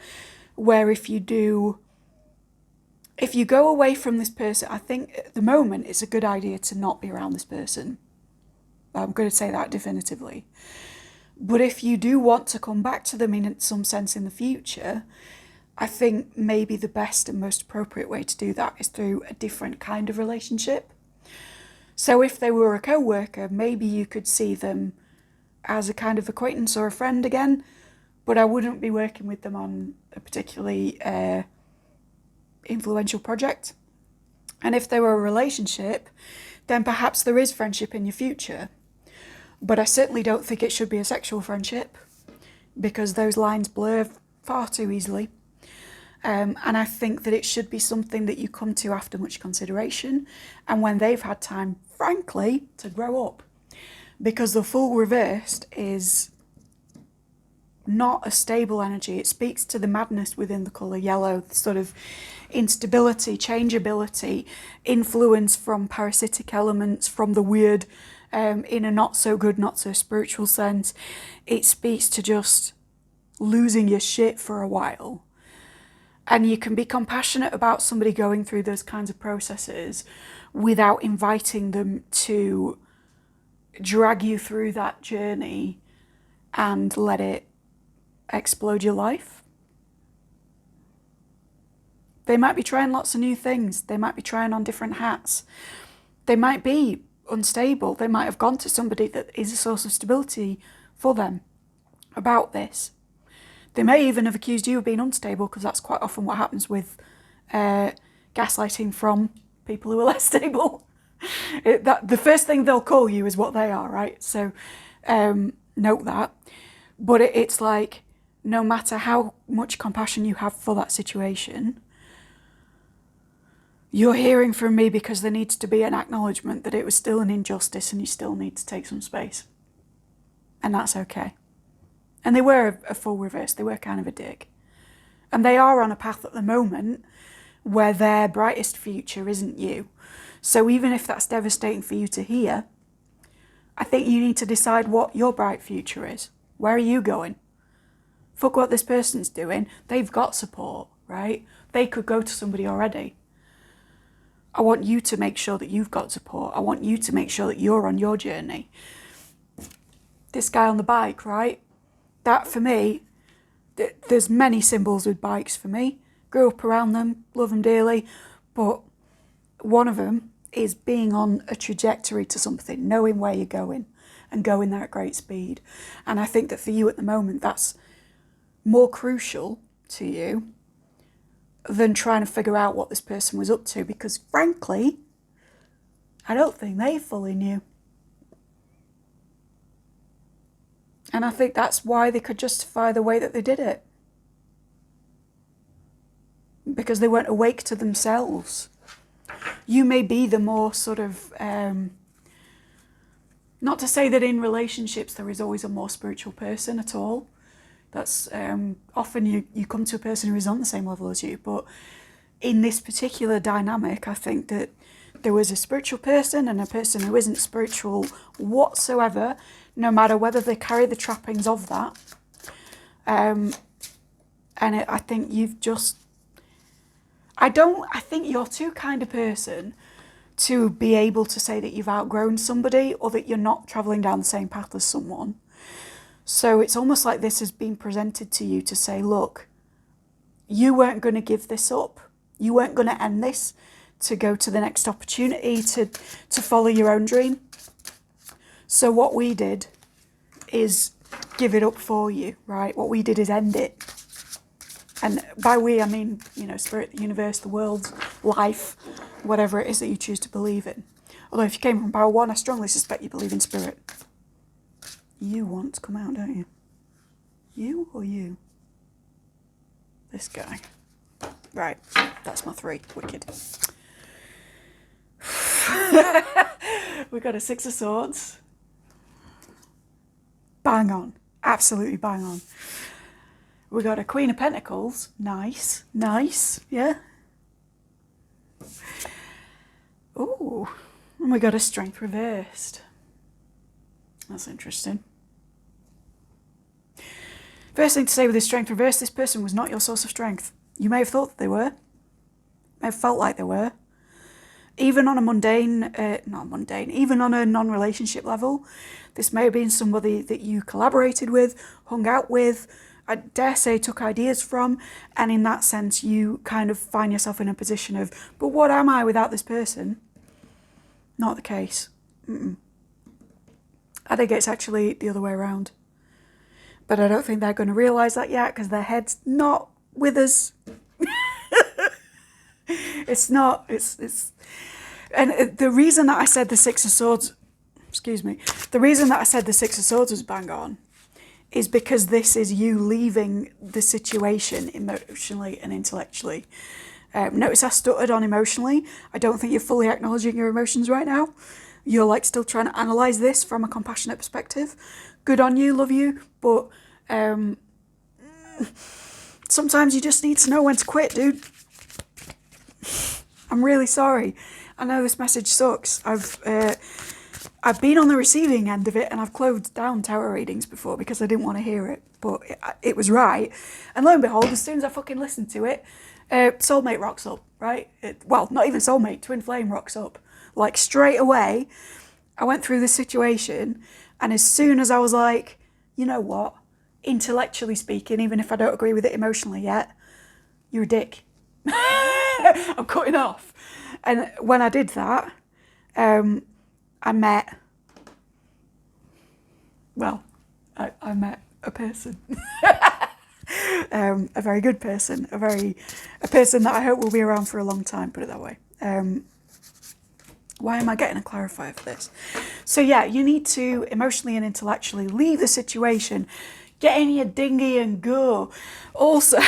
where if you go away from this person, I think at the moment it's a good idea to not be around this person. I'm going to say that definitively. But if you do want to come back to them in some sense in the future, I think maybe the best and most appropriate way to do that is through a different kind of relationship. So if they were a co-worker, maybe you could see them as a kind of acquaintance or a friend again, but I wouldn't be working with them on a particularly influential project. And if they were a relationship, then perhaps there is friendship in your future. But I certainly don't think it should be a sexual friendship, because those lines blur far too easily. And I think that it should be something that you come to after much consideration and when they've had time, frankly, to grow up. Because the full reversed is not a stable energy. It speaks to the madness within the colour yellow, the sort of instability, changeability, influence from parasitic elements, from the weird, in a not so good, not so spiritual sense. It speaks to just losing your shit for a while. And you can be compassionate about somebody going through those kinds of processes without inviting them to drag you through that journey and let it explode your life. They might be trying lots of new things. They might be trying on different hats. They might be unstable. They might have gone to somebody that is a source of stability for them about this. They may even have accused you of being unstable, because that's quite often what happens with gaslighting from people who are less stable. The first thing they'll call you is what they are, right? So note that. But it's like, no matter how much compassion you have for that situation, you're hearing from me because there needs to be an acknowledgement that it was still an injustice and you still need to take some space. And that's okay. And they were a full reverse. They were kind of a dick. And they are on a path at the moment where their brightest future isn't you. So even if that's devastating for you to hear, I think you need to decide what your bright future is. Where are you going? Fuck what this person's doing. They've got support, right? They could go to somebody already. I want you to make sure that you've got support. I want you to make sure that you're on your journey. This guy on the bike, right? That, for me, there's many symbols with bikes for me. Grew up around them, love them dearly, but one of them is being on a trajectory to something, knowing where you're going and going there at great speed. And I think that for you at the moment, that's more crucial to you than trying to figure out what this person was up to, because frankly, I don't think they fully knew. And I think that's why they could justify the way that they did it. Because they weren't awake to themselves. You may be the more sort of, not to say that in relationships there is always a more spiritual person at all. That's often you come to a person who is on the same level as you. But in this particular dynamic, I think that there was a spiritual person and a person who isn't spiritual whatsoever, no matter whether they carry the trappings of that. I think you've just... I think you're too kind of person to be able to say that you've outgrown somebody or that you're not travelling down the same path as someone. So it's almost like this has been presented to you to say, look, you weren't going to give this up. You weren't going to end this to go to the next opportunity, to follow your own dream. So what we did is give it up for you, right? What we did is end it. And by we, I mean, spirit, the universe, the world, life, whatever it is that you choose to believe in. Although if you came from power one, I strongly suspect you believe in spirit. You want to come out, don't you? You or you? This guy. Right, that's my 3. Wicked. We got a 6 of Swords. Bang on. Absolutely bang on. We got a Queen of Pentacles. Nice. Nice. Yeah. Ooh. And we got a Strength reversed. That's interesting. First thing to say with this Strength reversed, this person was not your source of strength. You may have thought that they were. May have felt like they were. Even on a even on a non-relationship level, this may have been somebody that you collaborated with, hung out with, I dare say took ideas from, and in that sense you kind of find yourself in a position of, but what am I without this person? Not the case. I think it's actually the other way around. But I don't think they're going to realise that yet because their head's not with us. It's not. And the reason that I said the 6 of Swords, the reason that I said the 6 of Swords was bang on is because this is you leaving the situation emotionally and intellectually. Notice I stuttered on emotionally. I don't think you're fully acknowledging your emotions right now. You're like still trying to analyse this from a compassionate perspective. Good on you, love you, but sometimes you just need to know when to quit, dude. I'm really sorry. I know this message sucks. I've been on the receiving end of it and I've closed down tarot readings before because I didn't want to hear it, but it was right. And lo and behold, as soon as I fucking listened to it, soulmate rocks up, right? Well, not even soulmate, twin flame rocks up. Like straight away, I went through this situation and as soon as I was like, you know what, intellectually speaking, even if I don't agree with it emotionally yet, you're a dick. I'm cutting off. And when I did that, I met, I met a person. A very good person, a person that I hope will be around for a long time, put it that way. Why am I getting a clarifier for this? So yeah, you need to emotionally and intellectually leave the situation, get in your dinghy and go. Also,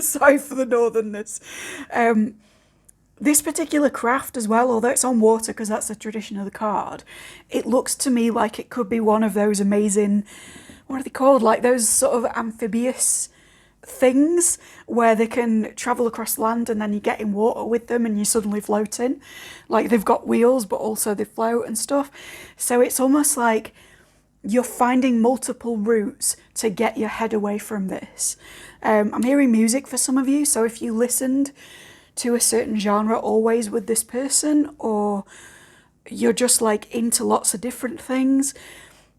sorry for the northernness, this particular craft as well, although it's on water because that's the tradition of the card, it looks to me like it could be one of those amazing, what are they called? Like those sort of amphibious things where they can travel across land and then you get in water with them and you're suddenly floating. Like they've got wheels but also they float and stuff. So it's almost like you're finding multiple routes to get your head away from this. I'm hearing music for some of you, so if you listened to a certain genre always with this person, or you're just like into lots of different things,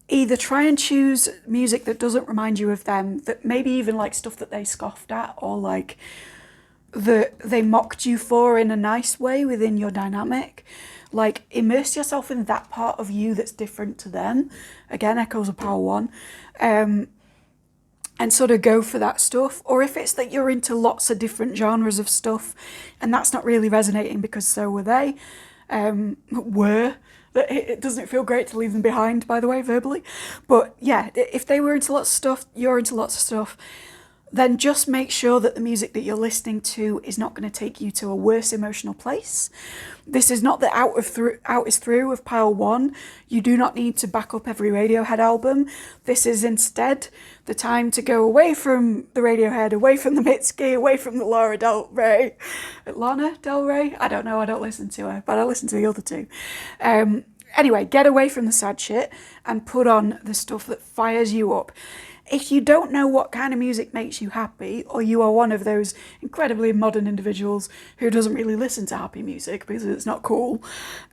either try and choose music that doesn't remind you of them, that maybe even like stuff that they scoffed at or like that they mocked you for in a nice way within your dynamic. Like, immerse yourself in that part of you that's different to them. Again, echoes of power one. And sort of go for that stuff. Or if it's that you're into lots of different genres of stuff and that's not really resonating because so were they, it doesn't feel great to leave them behind, by the way, verbally. But yeah, if they were into lots of stuff, you're into lots of stuff, then just make sure that the music that you're listening to is not going to take you to a worse emotional place. This is not the out is through of pile one. You do not need to back up every Radiohead album. This is instead the time to go away from the Radiohead, away from the Mitski, away from the Lana Del Rey. I don't know, I don't listen to her, but I listen to the other two. Anyway, get away from the sad shit and put on the stuff that fires you up. If you don't know what kind of music makes you happy, or you are one of those incredibly modern individuals who doesn't really listen to happy music because it's not cool,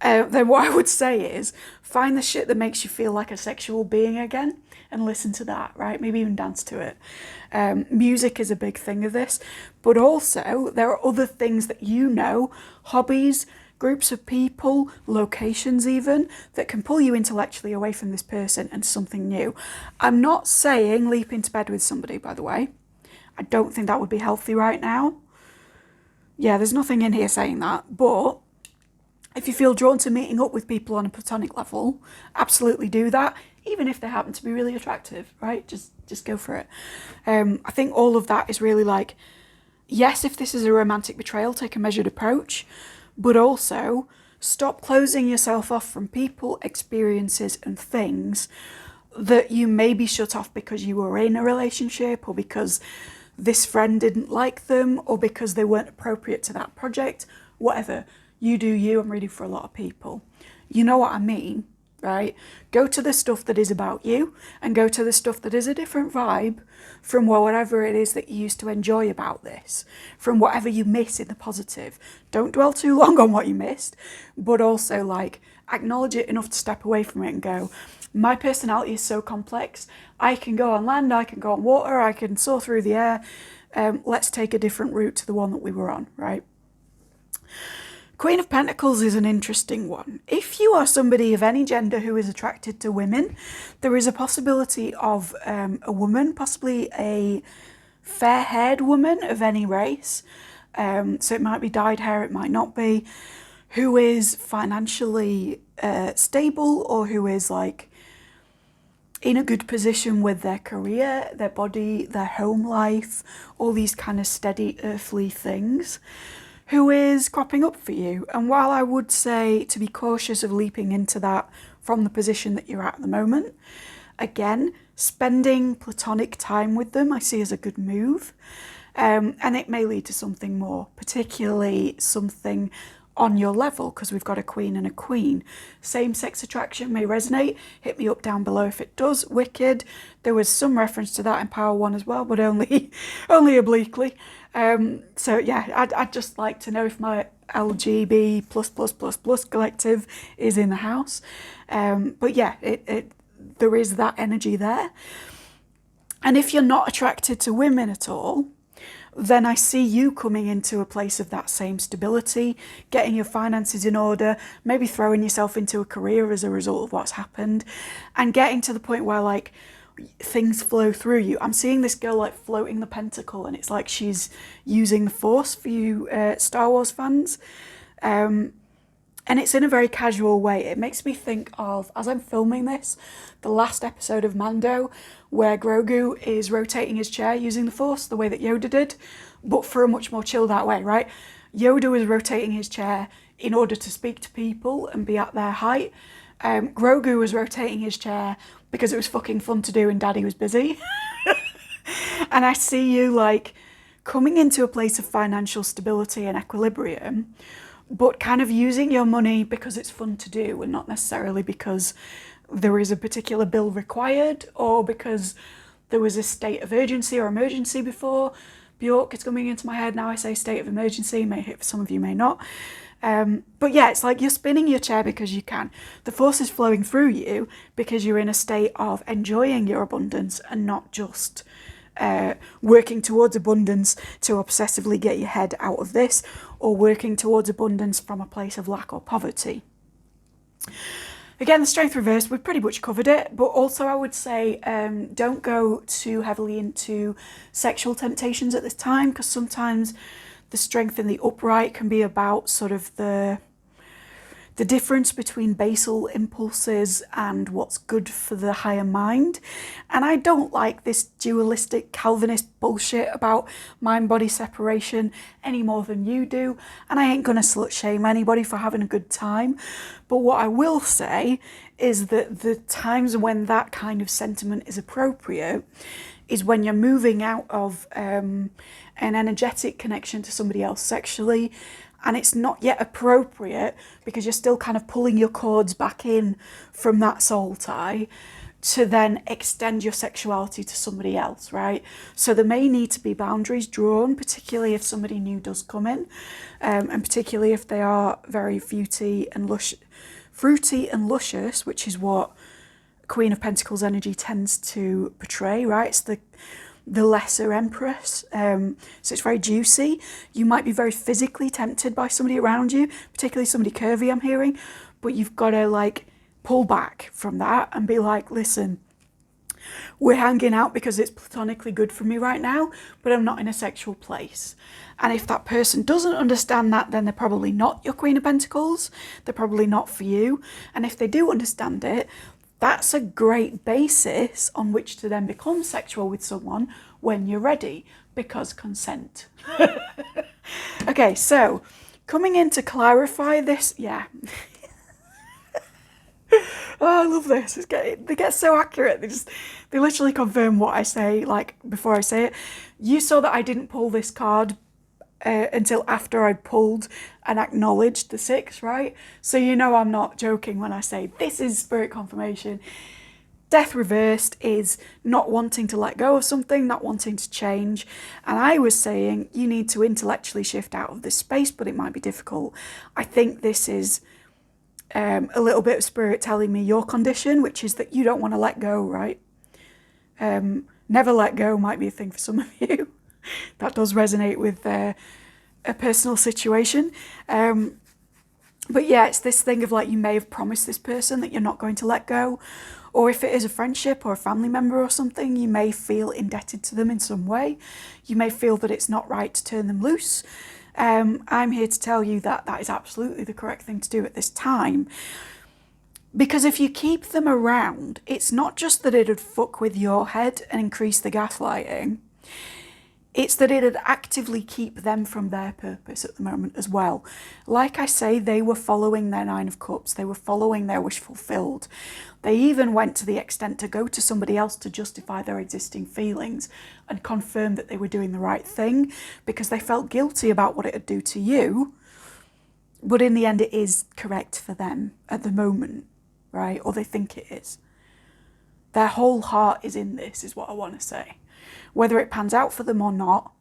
then what I would say is find the shit that makes you feel like a sexual being again and listen to that, right? Maybe even dance to it. Music is a big thing of this, but also there are other things that you know, hobbies, groups of people, locations even, that can pull you intellectually away from this person and something new. I'm not saying leap into bed with somebody, by the way. I don't think that would be healthy right now. Yeah, there's nothing in here saying that, but if you feel drawn to meeting up with people on a platonic level, absolutely do that, even if they happen to be really attractive, right? Just go for it. I think all of that is really like, yes, if this is a romantic betrayal, take a measured approach, but also stop closing yourself off from people, experiences and things that you maybe shut off because you were in a relationship, or because this friend didn't like them, or because they weren't appropriate to that project. Whatever. You do you. I'm reading for a lot of people. You know what I mean, right? Go to the stuff that is about you, and go to the stuff that is a different vibe from whatever it is that you used to enjoy about this, from whatever you miss in the positive. Don't dwell too long on what you missed, but also like acknowledge it enough to step away from it and go, my personality is so complex. I can go on land, I can go on water, I can soar through the air. Let's take a different route to the one that we were on, right? Queen of Pentacles is an interesting one. If you are somebody of any gender who is attracted to women, there is a possibility of a woman, possibly a fair-haired woman of any race, so it might be dyed hair, it might not be, who is financially stable, or who is like in a good position with their career, their body, their home life, all these kind of steady earthly things, who is cropping up for you. And while I would say to be cautious of leaping into that from the position that you're at the moment, again, spending platonic time with them I see as a good move. And it may lead to something more, particularly something on your level, because we've got a queen and a queen. Same-sex attraction may resonate. Hit me up down below if it does. Wicked. There was some reference to that in Power 1 as well, but only obliquely. So yeah, I'd just like to know if my LGB++++ collective is in the house. But yeah, there is that energy there. And if you're not attracted to women at all, then I see you coming into a place of that same stability, getting your finances in order, maybe throwing yourself into a career as a result of what's happened, and getting to the point where like things flow through you. I'm seeing this girl like floating the pentacle, and it's like she's using the force for you Star Wars fans. And it's in a very casual way. It makes me think of, as I'm filming this, the last episode of Mando, where Grogu is rotating his chair using the Force, the way that Yoda did, but for a much more chilled out way, right? Yoda was rotating his chair in order to speak to people and be at their height. Grogu was rotating his chair because it was fucking fun to do and Daddy was busy. And I see you like coming into a place of financial stability and equilibrium, but kind of using your money because it's fun to do and not necessarily because there is a particular bill required or because there was a state of urgency or emergency before. Bjork is coming into my head now. I say state of emergency, may hit for some of you, may not. But yeah, it's like you're spinning your chair because you can. The force is flowing through you because you're in a state of enjoying your abundance and not just working towards abundance to obsessively get your head out of this, or working towards abundance from a place of lack or poverty. Again, the strength reverse, we've pretty much covered it, but also I would say don't go too heavily into sexual temptations at this time, because sometimes the strength in the upright can be about sort of the difference between basal impulses and what's good for the higher mind. And I don't like this dualistic Calvinist bullshit about mind-body separation any more than you do. And I ain't gonna slut shame anybody for having a good time. But what I will say is that the times when that kind of sentiment is appropriate is when you're moving out of an energetic connection to somebody else sexually, and it's not yet appropriate because you're still kind of pulling your cords back in from that soul tie to then extend your sexuality to somebody else, right? So there may need to be boundaries drawn, particularly if somebody new does come in, and particularly if they are very fruity and luscious, which is what Queen of Pentacles energy tends to portray, right? It's the lesser empress, so it's very juicy. You might be very physically tempted by somebody around you, particularly somebody curvy I'm hearing, but you've got to like pull back from that and be like, listen, we're hanging out because it's platonically good for me right now, but I'm not in a sexual place. And if that person doesn't understand that, then they're probably not your Queen of Pentacles, they're probably not for you. And if they do understand it, that's a great basis on which to then become sexual with someone when you're ready, because consent. Okay, so coming in to clarify this, yeah. Oh, I love this. They get so accurate. They literally confirm what I say, like before I say it. You saw that I didn't pull this card until after I pulled and acknowledged the 6, right? So you know I'm not joking when I say this is spirit confirmation. Death reversed is not wanting to let go of something, not wanting to change. And I was saying you need to intellectually shift out of this space, but it might be difficult. I think this is a little bit of spirit telling me your condition, which is that you don't want to let go, right? Never let go might be a thing for some of you. That does resonate with a personal situation. But yeah, it's this thing of like you may have promised this person that you're not going to let go. Or if it is a friendship or a family member or something, you may feel indebted to them in some way. You may feel that it's not right to turn them loose. I'm here to tell you that that is absolutely the correct thing to do at this time. Because if you keep them around, it's not just that it'd fuck with your head and increase the gaslighting. It's that it'd actively keep them from their purpose at the moment as well. Like I say, they were following their 9 of Cups. They were following their wish fulfilled. They even went to the extent to go to somebody else to justify their existing feelings and confirm that they were doing the right thing because they felt guilty about what it would do to you. But in the end, it is correct for them at the moment, right? Or they think it is. Their whole heart is in this, is what I want to say. Whether it pans out for them or not,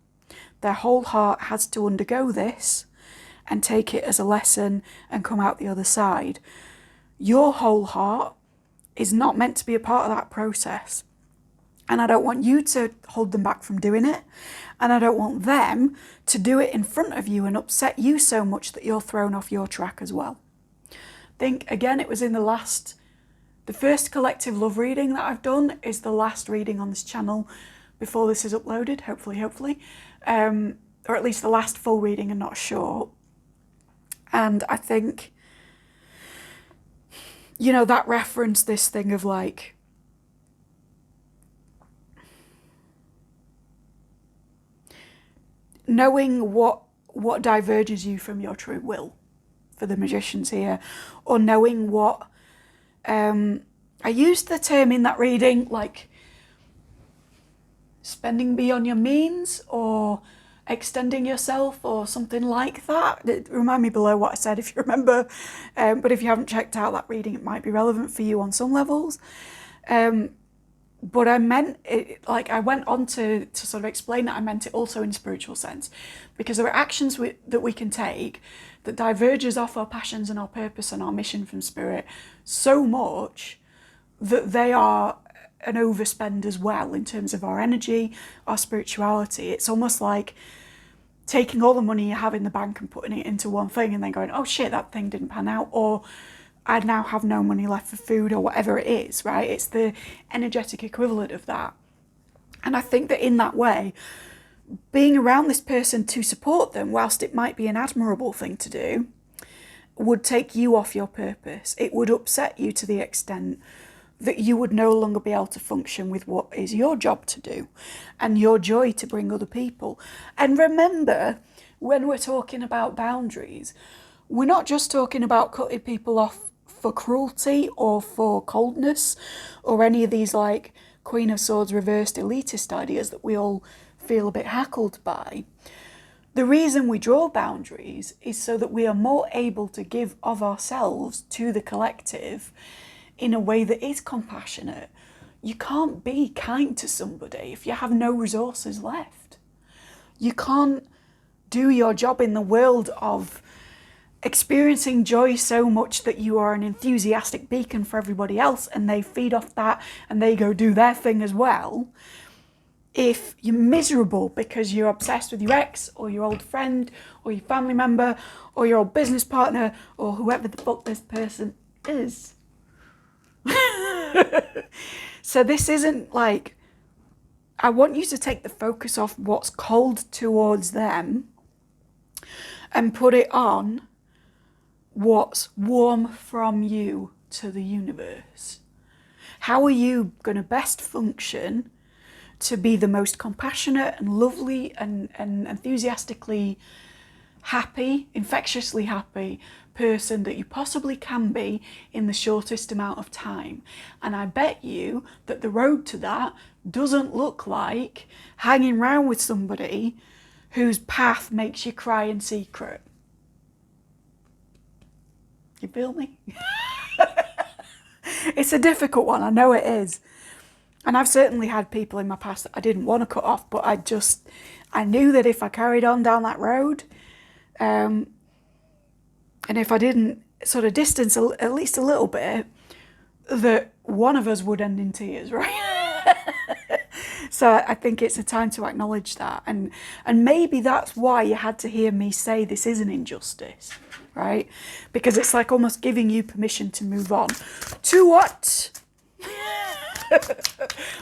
their whole heart has to undergo this and take it as a lesson and come out the other side. Your whole heart is not meant to be a part of that process. And I don't want you to hold them back from doing it. And I don't want them to do it in front of you and upset you so much that you're thrown off your track as well. I think, again, it was in the first collective love reading that I've done is the last reading on this channel before this is uploaded, hopefully, or at least the last full reading and not short. And I think, you know, that referenced this thing of like, knowing what diverges you from your true will for the magicians here, or knowing what, I used the term in that reading, like, spending beyond your means or extending yourself or something like that. Remind me below what I said if you remember, but if you haven't checked out that reading, it might be relevant for you on some levels. but I meant it, like I went on to sort of explain that I meant it also in spiritual sense, because there are actions that we can take that diverges off our passions and our purpose and our mission from spirit so much that they are an overspend as well in terms of our energy, our spirituality. It's almost like taking all the money you have in the bank and putting it into one thing and then going, oh shit, that thing didn't pan out, or I now have no money left for food, or whatever it is, right? It's the energetic equivalent of that. And I think that in that way, being around this person to support them, whilst it might be an admirable thing to do, would take you off your purpose. It would upset you to the extent that you would no longer be able to function with what is your job to do and your joy to bring other people. And remember, when we're talking about boundaries, we're not just talking about cutting people off for cruelty or for coldness or any of these like Queen of Swords reversed elitist ideas that we all feel a bit hackled by. The reason we draw boundaries is so that we are more able to give of ourselves to the collective in a way that is compassionate. You can't be kind to somebody if you have no resources left. You can't do your job in the world of experiencing joy so much that you are an enthusiastic beacon for everybody else and they feed off that and they go do their thing as well. If you're miserable because you're obsessed with your ex or your old friend or your family member or your old business partner or whoever the fuck this person is. So this isn't like, I want you to take the focus off what's cold towards them and put it on what's warm from you to the universe. How are you going to best function to be the most compassionate and lovely and enthusiastically happy, infectiously happy person that you possibly can be in the shortest amount of time? And I bet you that the road to that doesn't look like hanging around with somebody whose path makes you cry in secret. You feel me? It's a difficult one, I know it is. And I've certainly had people in my past that I didn't want to cut off, but I knew that if I carried on down that road, and if I didn't sort of distance at least a little bit, that one of us would end in tears, right? So I think it's a time to acknowledge that. And maybe that's why you had to hear me say this is an injustice, right? Because it's like almost giving you permission to move on. To what?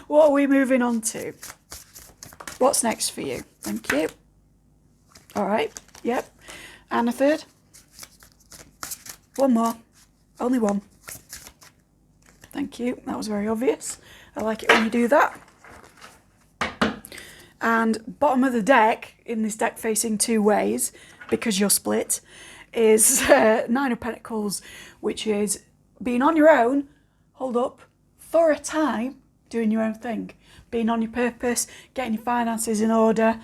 What are we moving on to? What's next for you? Thank you. All right. Yep. And a third. One more. Only one. Thank you. That was very obvious. I like it when you do that. And bottom of the deck, in this deck facing two ways, because you're split, is Nine of Pentacles, which is being on your own, hold up, for a time, doing your own thing. Being on your purpose, getting your finances in order.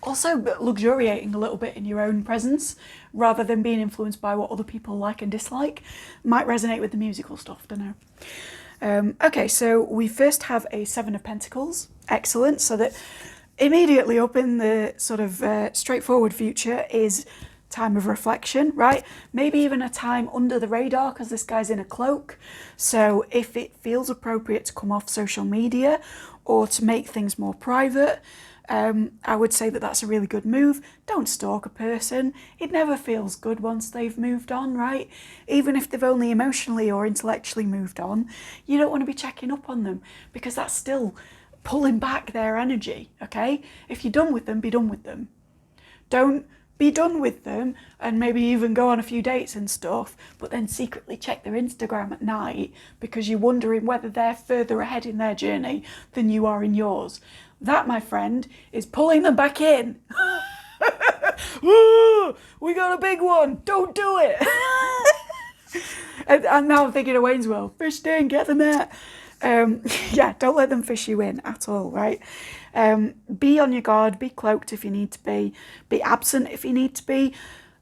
Also luxuriating a little bit in your own presence, rather than being influenced by what other people like and dislike. Might resonate with the musical stuff, don't know. Okay, so we first have a Seven of Pentacles. Excellent. So that immediately up in the sort of straightforward future is time of reflection, right? Maybe even a time under the radar because this guy's in a cloak. So if it feels appropriate to come off social media or to make things more private, I would say that that's a really good move. Don't stalk a person. It never feels good once they've moved on, right? Even if they've only emotionally or intellectually moved on, you don't want to be checking up on them because that's still pulling back their energy, okay? If you're done with them, be done with them. Don't be done with them and maybe even go on a few dates and stuff, but then secretly check their Instagram at night because you're wondering whether they're further ahead in their journey than you are in yours. That, my friend, is pulling them back in. Ooh, we got a big one. Don't do it. and now I'm thinking of Wayne's World. Fish in, get the net. Yeah, don't let them fish you in at all, right? Be on your guard, be cloaked if you need to be absent if you need to be.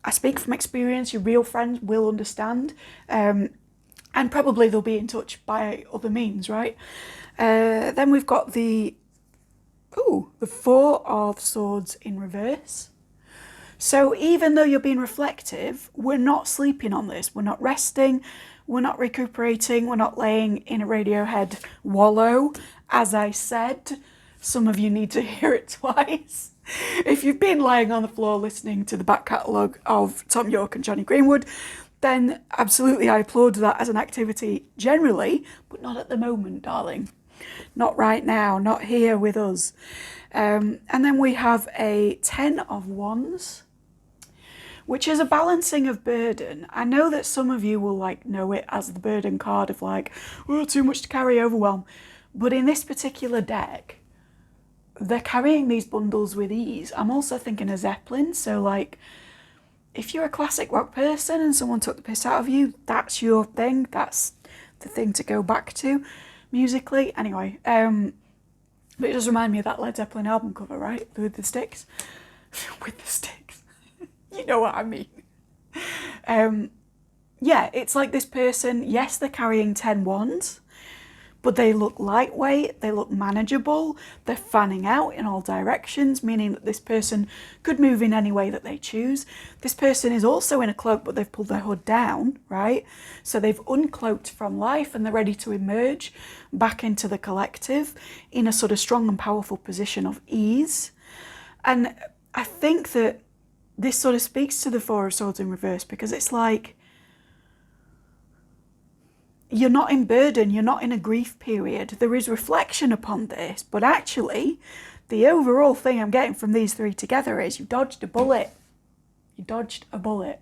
I speak from experience, your real friends will understand. And probably they'll be in touch by other means, right? Then we've got the Four of Swords in reverse. So even though you're being reflective, we're not sleeping on this. We're not resting. We're not recuperating. We're not laying in a Radiohead wallow. As I said, some of you need to hear it twice. If you've been lying on the floor listening to the back catalogue of Tom York and Johnny Greenwood, then absolutely I applaud that as an activity generally, but not at the moment, darling. Not right now, not here with us. And then we have a 10 of Wands, which is a balancing of burden. I know that some of you will know it as the burden card of oh, too much to carry, overwhelm. But in this particular deck, they're carrying these bundles with ease. I'm also thinking of Zeppelin. So if you're a classic rock person and someone took the piss out of you, that's your thing. That's the thing to go back to musically. Anyway, but it does remind me of that Led Zeppelin album cover, right? With the sticks. With the sticks. You know what I mean. Yeah, it's like this person, yes, they're carrying 10 wands, but they look lightweight, they look manageable, they're fanning out in all directions, meaning that this person could move in any way that they choose. This person is also in a cloak, but they've pulled their hood down, right? So they've uncloaked from life and they're ready to emerge back into the collective in a sort of strong and powerful position of ease. And I think that this sort of speaks to the Four of Swords in reverse, because it's like, you're not in burden, you're not in a grief period. There is reflection upon this, but actually, the overall thing I'm getting from these three together is you dodged a bullet. You dodged a bullet.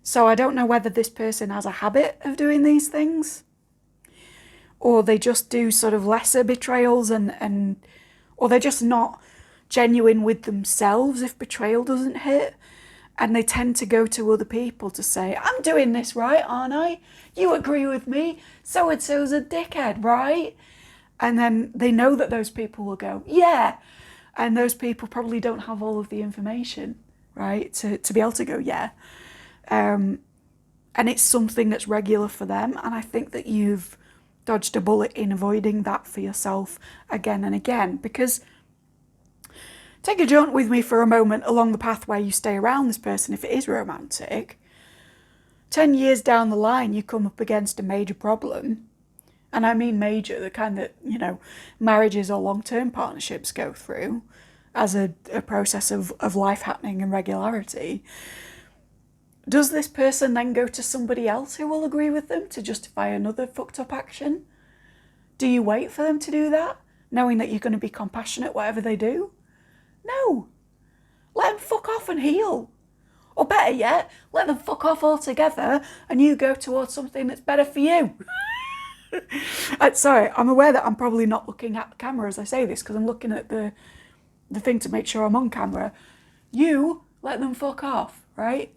So I don't know whether this person has a habit of doing these things, or they just do sort of lesser betrayals or they're just not genuine with themselves if betrayal doesn't hit. And they tend to go to other people to say, I'm doing this right, aren't I? You agree with me? So-and-so's a dickhead, right? And then they know that those people will go, yeah. And those people probably don't have all of the information, right? To be able to go, yeah. And it's something that's regular for them. And I think that you've dodged a bullet in avoiding that for yourself again and again. Because take a jaunt with me for a moment along the path where you stay around this person if it is romantic. 10 years down the line, you come up against a major problem. And I mean major, the kind that, marriages or long-term partnerships go through as a process of life happening in regularity. Does this person then go to somebody else who will agree with them to justify another fucked up action? Do you wait for them to do that, knowing that you're going to be compassionate whatever they do? No. Let them fuck off and heal. Or better yet, let them fuck off altogether and you go towards something that's better for you. Sorry, I'm aware that I'm probably not looking at the camera as I say this because I'm looking at the thing to make sure I'm on camera. You let them fuck off, right?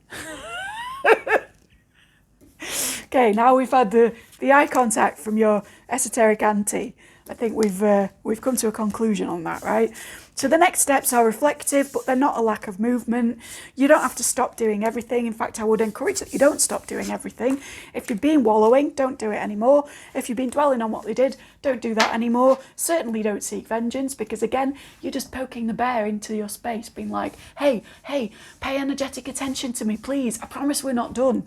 Okay, now we've had the eye contact from your esoteric auntie. I think we've come to a conclusion on that, right? So the next steps are reflective, but they're not a lack of movement. You don't have to stop doing everything. In fact, I would encourage that you don't stop doing everything. If you've been wallowing, don't do it anymore. If you've been dwelling on what they did, don't do that anymore. Certainly don't seek vengeance, because again, you're just poking the bear into your space, being like, hey, pay energetic attention to me, please. I promise we're not done.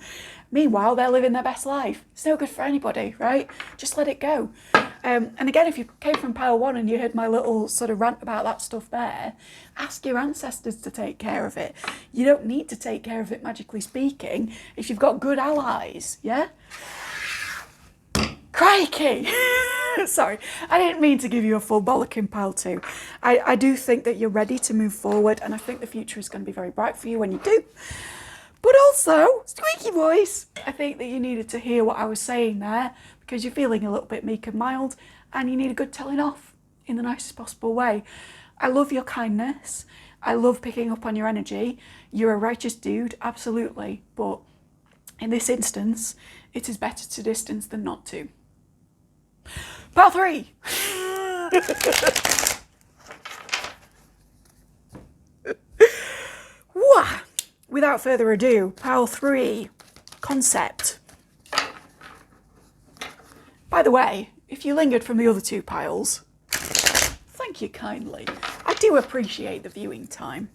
Meanwhile, they're living their best life. It's no good for anybody, right? Just let it go. And again, if you came from pile one and you heard my little sort of rant about that stuff there, ask your ancestors to take care of it. You don't need to take care of it, magically speaking, if you've got good allies, yeah? Crikey! Sorry, I didn't mean to give you a full bollocking pile two. I do think that you're ready to move forward, and I think the future is going to be very bright for you when you do. But also, squeaky voice, I think that you needed to hear what I was saying there, because you're feeling a little bit meek and mild, and you need a good telling off in the nicest possible way. I love your kindness. I love picking up on your energy. You're a righteous dude, absolutely. But in this instance, it is better to distance than not to. Pile 3. Wah! Without further ado, pile 3, concept. By the way, if you lingered from the other two piles, thank you kindly. I do appreciate the viewing time.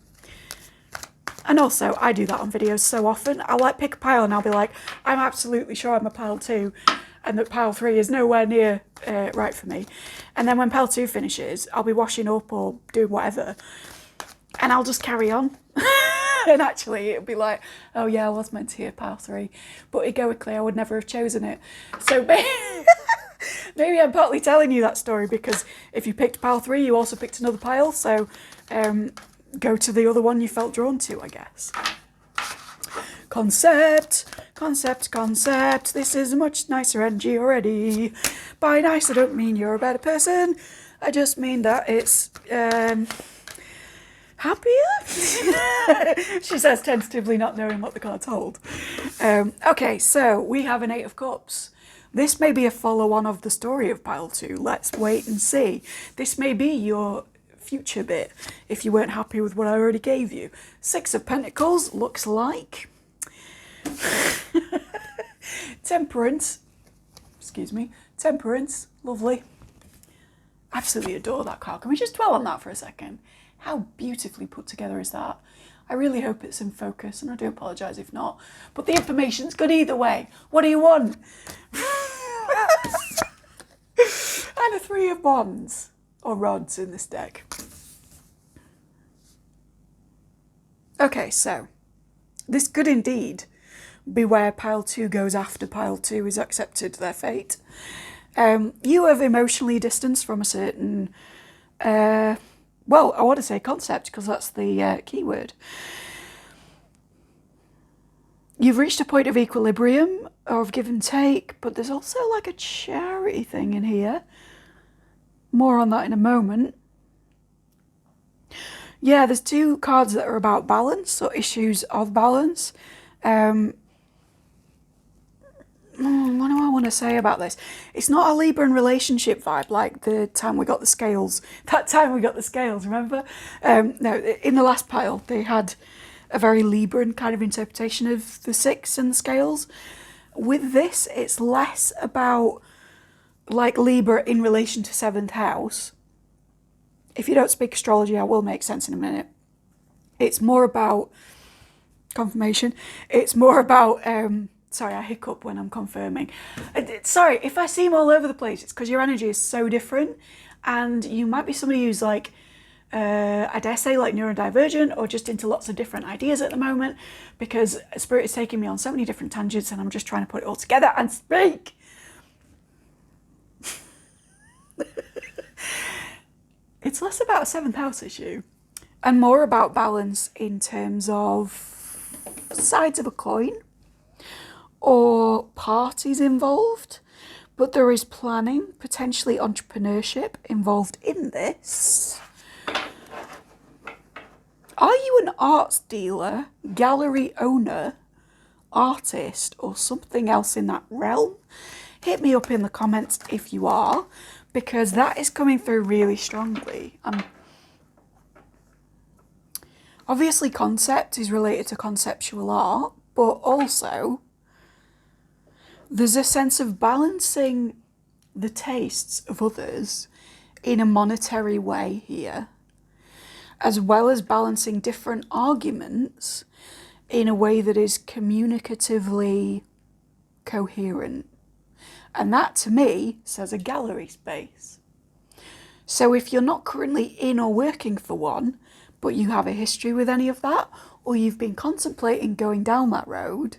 And also, I do that on videos so often. I'll like pick a pile and I'll be like, I'm absolutely sure I'm a pile 2 and that pile 3 is nowhere near right for me. And then when pile 2 finishes, I'll be washing up or doing whatever and I'll just carry on. And actually it'll be like, oh yeah, I was meant to hear pile 3, but egoically I would never have chosen it. So maybe I'm partly telling you that story because if you picked pile 3, you also picked another pile. So go to the other one you felt drawn to, I guess. Concept. This is a much nicer energy already. By nice, I don't mean you're a better person. I just mean that it's happier. She says tentatively, not knowing what the cards hold. Okay, so we have an 8 of Cups. This may be a follow-on of the story of pile 2. Let's wait and see. This may be your future bit if you weren't happy with what I already gave you. 6 of Pentacles looks like Temperance. Excuse me. Temperance. Lovely. Absolutely adore that card. Can we just dwell on that for a second? How beautifully put together is that? I really hope it's in focus, and I do apologise if not. But the information's good either way. What do you want? And a 3 of Wands, or rods in this deck. Okay, so this could indeed be where pile 2 goes after pile 2 has accepted their fate. You have emotionally distanced from a certain, well, I want to say concept because that's the key word. You've reached a point of equilibrium or of give and take, but there's also like a charity thing in here. More on that in a moment. Yeah, there's 2 cards that are about balance or issues of balance. What do I want to say about this? It's not a Libran relationship vibe like the time we got the scales. That time we got the scales, remember? No, in the last pile, they had a very Libran kind of interpretation of the 6 and the scales. With this, it's less about like Libra in relation to 7th house. If you don't speak astrology, I will make sense in a minute. It's more about confirmation. It's more about, sorry, I hiccup when I'm confirming. Sorry, if I seem all over the place, it's because your energy is so different and you might be somebody who's like, I dare say like neurodivergent or just into lots of different ideas at the moment because Spirit is taking me on so many different tangents and I'm just trying to put it all together and speak. It's less about a 7th house issue and more about balance in terms of sides of a coin or parties involved, but there is planning, potentially entrepreneurship involved in this. Are you an arts dealer, gallery owner, artist, or something else in that realm? Hit me up in the comments if you are, because that is coming through really strongly. Obviously, concept is related to conceptual art, but also there's a sense of balancing the tastes of others in a monetary way here, as well as balancing different arguments in a way that is communicatively coherent. And that, to me, says a gallery space. So if you're not currently in or working for one, but you have a history with any of that, or you've been contemplating going down that road,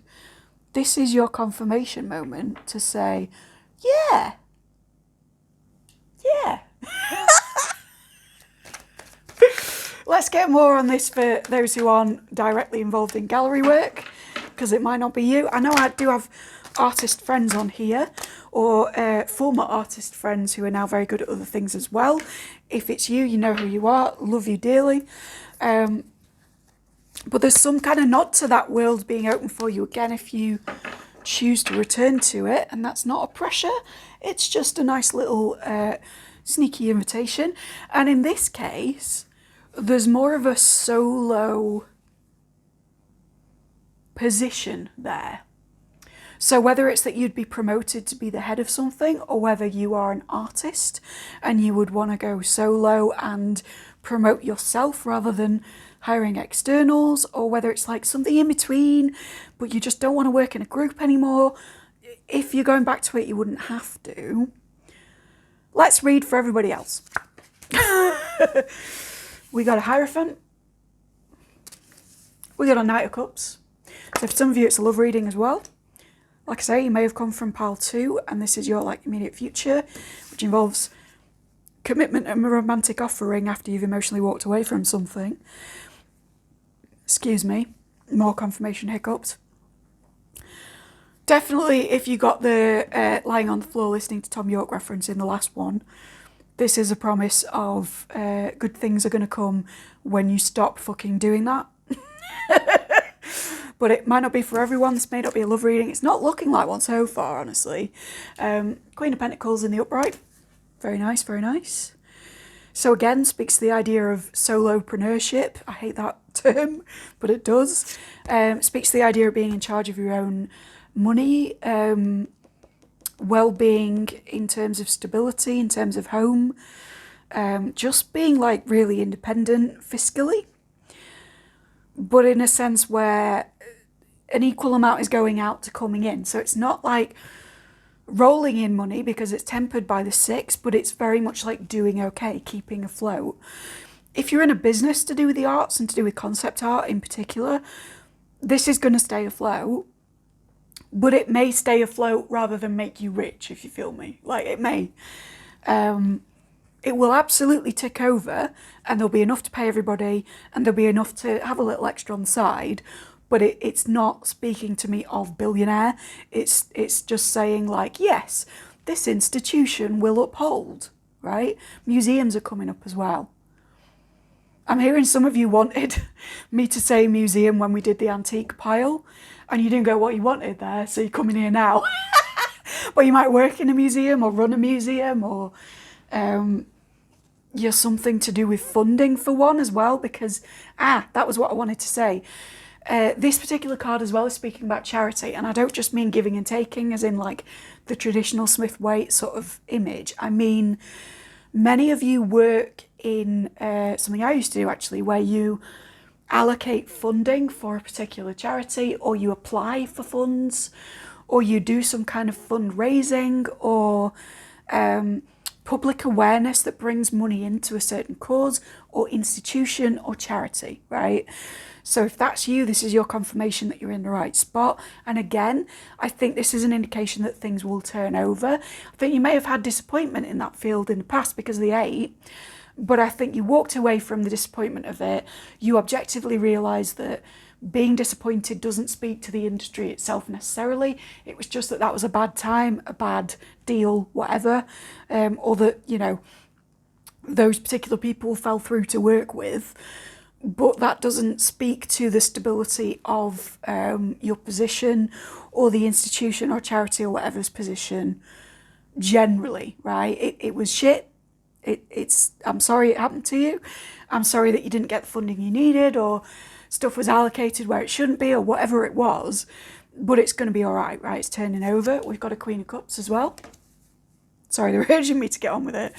this is your confirmation moment to say, yeah. Let's get more on this for those who aren't directly involved in gallery work, because it might not be you. I know I do have artist friends on here, or former artist friends who are now very good at other things as well. If it's you, you know who you are. Love you dearly. But there's some kind of nod to that world being open for you again if you choose to return to it, and that's not a pressure. It's just a nice little sneaky invitation. And in this case, there's more of a solo position there. So whether it's that you'd be promoted to be the head of something, or whether you are an artist and you would want to go solo and promote yourself rather than hiring externals, or whether it's like something in between, but you just don't want to work in a group anymore. If you're going back to it, you wouldn't have to. Let's read for everybody else. We got a Hierophant. We got a Knight of Cups. So for some of you, it's a love reading as well. Like I say, you may have come from pile 2, and this is your like immediate future, which involves commitment and a romantic offering after you've emotionally walked away from something. Excuse me, more confirmation hiccups. Definitely, if you got the lying on the floor listening to Tom York reference in the last one, this is a promise of good things are going to come when you stop fucking doing that. But it might not be for everyone. This may not be a love reading. It's not looking like one so far, honestly. Queen of Pentacles in the upright. Very nice, very nice. So again, speaks to the idea of solopreneurship. I hate that term, but it does. Speaks to the idea of being in charge of your own money, well-being in terms of stability, in terms of home, just being like really independent fiscally, but in a sense where an equal amount is going out to coming in. So it's not like rolling in money because it's tempered by the 6, but it's very much like doing okay, keeping afloat. If you're in a business to do with the arts and to do with concept art in particular, this is going to stay afloat, but it may stay afloat rather than make you rich, if you feel me. Like, it may. It will absolutely tick over, and there'll be enough to pay everybody, and there'll be enough to have a little extra on the side, but it's not speaking to me of billionaire. It's just saying, like, yes, this institution will uphold, right? Museums are coming up as well. I'm hearing some of you wanted me to say museum when we did the antique pile, and you didn't go what you wanted there, so you're coming here now. But you might work in a museum or run a museum, or you're something to do with funding for one as well, because, that was what I wanted to say. This particular card as well is speaking about charity, and I don't just mean giving and taking as in like the traditional Smith Waite sort of image. I mean, many of you work in something I used to do actually, where you allocate funding for a particular charity, or you apply for funds, or you do some kind of fundraising, or public awareness that brings money into a certain cause or institution or charity, right? So if that's you, this is your confirmation that you're in the right spot. And again, I think this is an indication that things will turn over. I think you may have had disappointment in that field in the past because of the 8, but I think you walked away from the disappointment of it. You objectively realised that being disappointed doesn't speak to the industry itself necessarily. It was just that was a bad time, a bad deal, whatever, or that, you know, those particular people fell through to work with. But that doesn't speak to the stability of your position or the institution or charity or whatever's position generally, right? It was shit. I'm sorry it happened to you. I'm sorry that you didn't get the funding you needed, or stuff was allocated where it shouldn't be, or whatever it was. But it's going to be all right, right? It's turning over. We've got a Queen of Cups as well. Sorry, they're urging me to get on with it.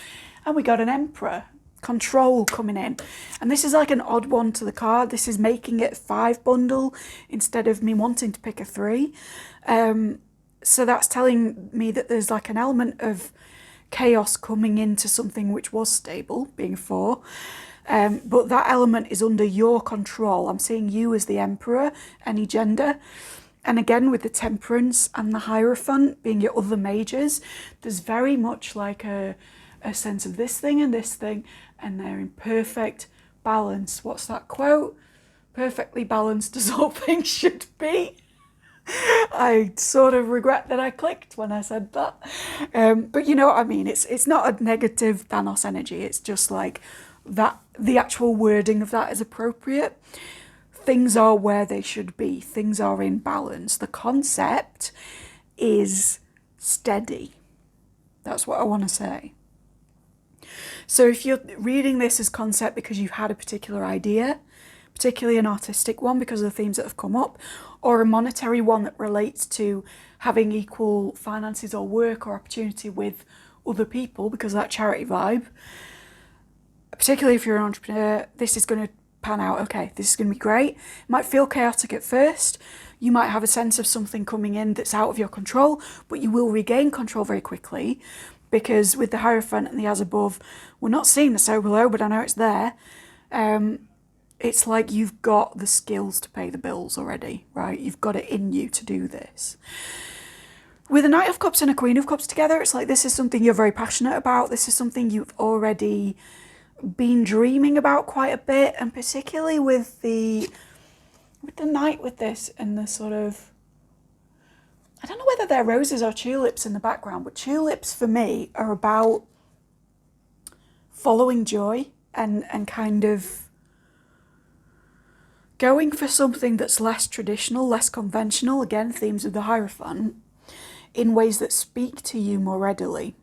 And we got an Emperor. Control coming in, and this is like an odd one to the card. This is making it 5 bundle instead of me wanting to pick a 3, so that's telling me that there's like an element of chaos coming into something which was stable, being 4, but that element is under your control. I'm seeing you as the Emperor, any gender. And again, with the Temperance and the Hierophant being your other majors, there's very much like a sense of this thing and this thing, and they're in perfect balance. What's that quote? Perfectly balanced as all things should be. I sort of regret that I clicked when I said that. But you know what I mean? It's not a negative Thanos energy. It's just like that. The actual wording of that is appropriate. Things are where they should be. Things are in balance. The concept is steady. That's what I want to say. So if you're reading this as concept because you've had a particular idea, particularly an artistic one because of the themes that have come up, or a monetary one that relates to having equal finances or work or opportunity with other people because of that charity vibe. Particularly if you're an entrepreneur, this is going to pan out. Okay, this is going to be great. It might feel chaotic at first. You might have a sense of something coming in that's out of your control, but you will regain control very quickly because with the Hierophant and the as above, we're not seeing the so below, but I know it's there. It's like you've got the skills to pay the bills already, right? You've got it in you to do this. With a Knight of Cups and a Queen of Cups together, it's like this is something you're very passionate about. This is something you've already been dreaming about quite a bit, and particularly with the Knight with this and the sort of, I don't know whether they're roses or tulips in the background, but tulips for me are about following joy and kind of going for something that's less traditional, less conventional, again, themes of the Hierophant, in ways that speak to you more readily.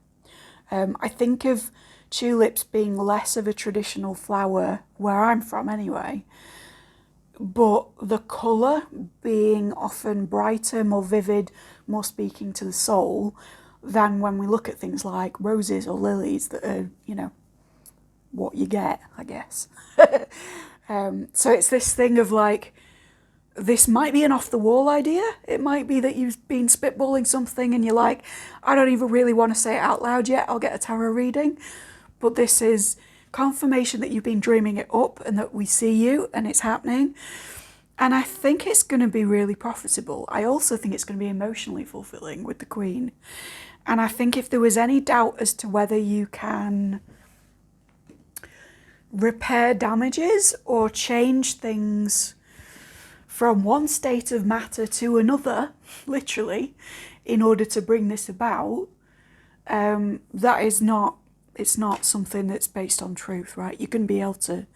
I think of tulips being less of a traditional flower, where I'm from anyway, but the colour being often brighter, more vivid, more speaking to the soul than when we look at things like roses or lilies that are, you know, what you get, I guess. So it's this thing of like, this might be an off-the-wall idea. It might be that you've been spitballing something and you're like, I don't even really want to say it out loud yet, I'll get a tarot reading. But this is confirmation that you've been dreaming it up and that we see you and it's happening. And I think it's going to be really profitable. I also think it's going to be emotionally fulfilling with the Queen. And I think if there was any doubt as to whether you can repair damages or change things from one state of matter to another, literally, in order to bring this about, that is not, it's not something that's based on truth, right? You're going to be able to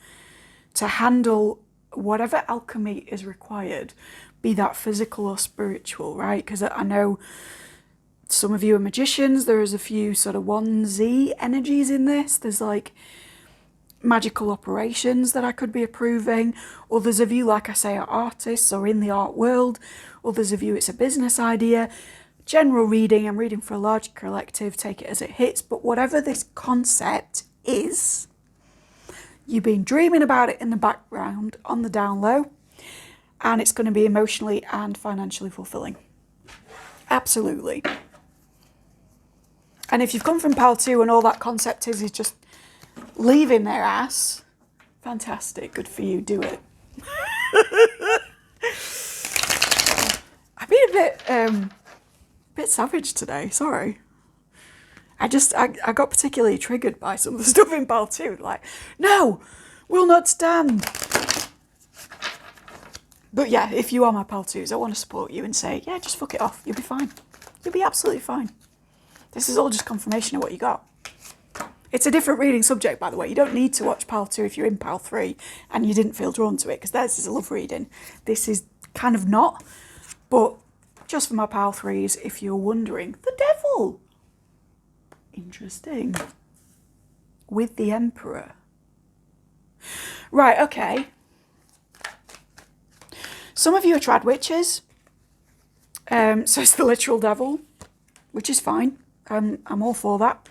handle whatever alchemy is required, be that physical or spiritual, right? Because I know some of you are magicians. There is a few sort of 1Z energies in this. There's like magical operations that I could be approving. Others of you, like I say, are artists or in the art world. Others of you, it's a business idea. General reading, I'm reading for a large collective, take it as it hits. But whatever this concept is, you've been dreaming about it in the background on the down low, and it's going to be emotionally and financially fulfilling. Absolutely. And if you've come from Pal 2 and all that concept is just leaving their ass, fantastic, good for you, do it. I've been a bit savage today, sorry. I got particularly triggered by some of the stuff in Pal 2, like, no, will not stand. But yeah, if you are my Pal 2s, I want to support you and say, yeah, just fuck it off, you'll be fine. You'll be absolutely fine. This is all just confirmation of what you got. It's a different reading subject, by the way. You don't need to watch Pal 2 if you're in Pal 3 and you didn't feel drawn to it, because theirs is a love reading. This is kind of not, but just for my Pal 3s, if you're wondering, the devil. Interesting. With the Emperor. Right, okay. Some of you are trad witches. So it's the literal devil, which is fine. I'm all for that.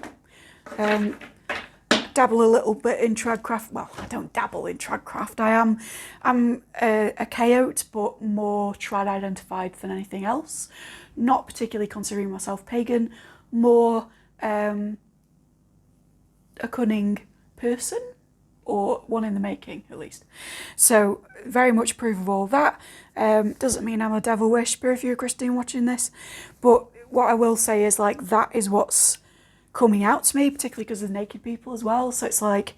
Dabble a little bit in tradcraft. Well, I don't dabble in tradcraft. I'm a chaot, but more trad identified than anything else. Not particularly considering myself pagan, more a cunning person, or one in the making at least. So very much approve of all that. Doesn't mean I'm a devil worshipper if you're a Christian watching this, but what I will say is like that is what's coming out to me, particularly because of the naked people as well. So it's like,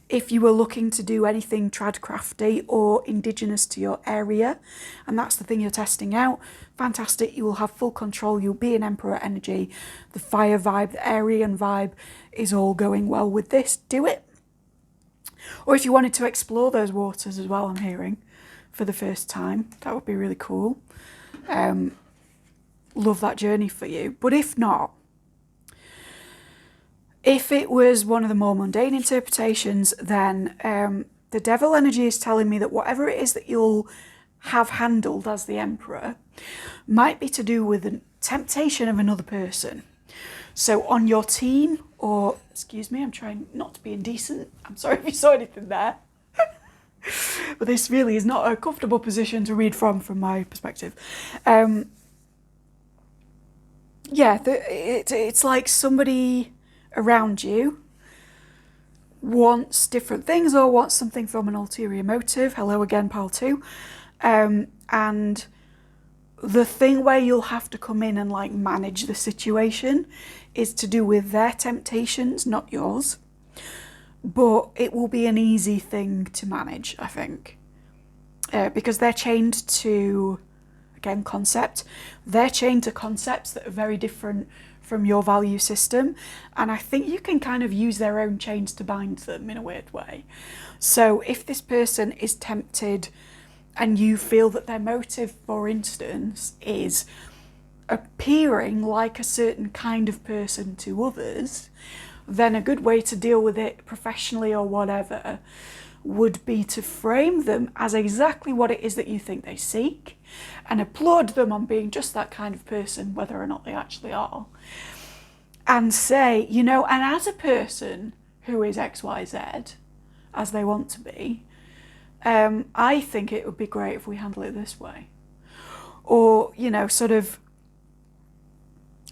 if you were looking to do anything tradcrafty or indigenous to your area, and that's the thing you're testing out, fantastic, you will have full control, you'll be an Emperor energy, the fire vibe, the Aryan vibe is all going well with this, do it. Or if you wanted to explore those waters as well, I'm hearing, for the first time, that would be really cool. Love that journey for you. But if not, if it was one of the more mundane interpretations, then the devil energy is telling me that whatever it is that you'll have handled as the emperor might be to do with the temptation of another person. So on your team, or, excuse me, I'm trying not to be indecent. I'm sorry if you saw anything there. But this really is not a comfortable position to read from my perspective. Yeah, it's like somebody around you wants different things or wants something from an ulterior motive. Hello again, pile 2. And the thing where you'll have to come in and like manage the situation is to do with their temptations, not yours. But it will be an easy thing to manage, I think. Because they're chained to, again, concept. They're chained to concepts that are very different from your value system. And I think you can kind of use their own chains to bind them in a weird way. So if this person is tempted and you feel that their motive, for instance, is appearing like a certain kind of person to others, then a good way to deal with it professionally or whatever would be to frame them as exactly what it is that you think they seek and applaud them on being just that kind of person, whether or not they actually are. And say, you know, and as a person who is XYZ, as they want to be, I think it would be great if we handle it this way. Or, you know, sort of,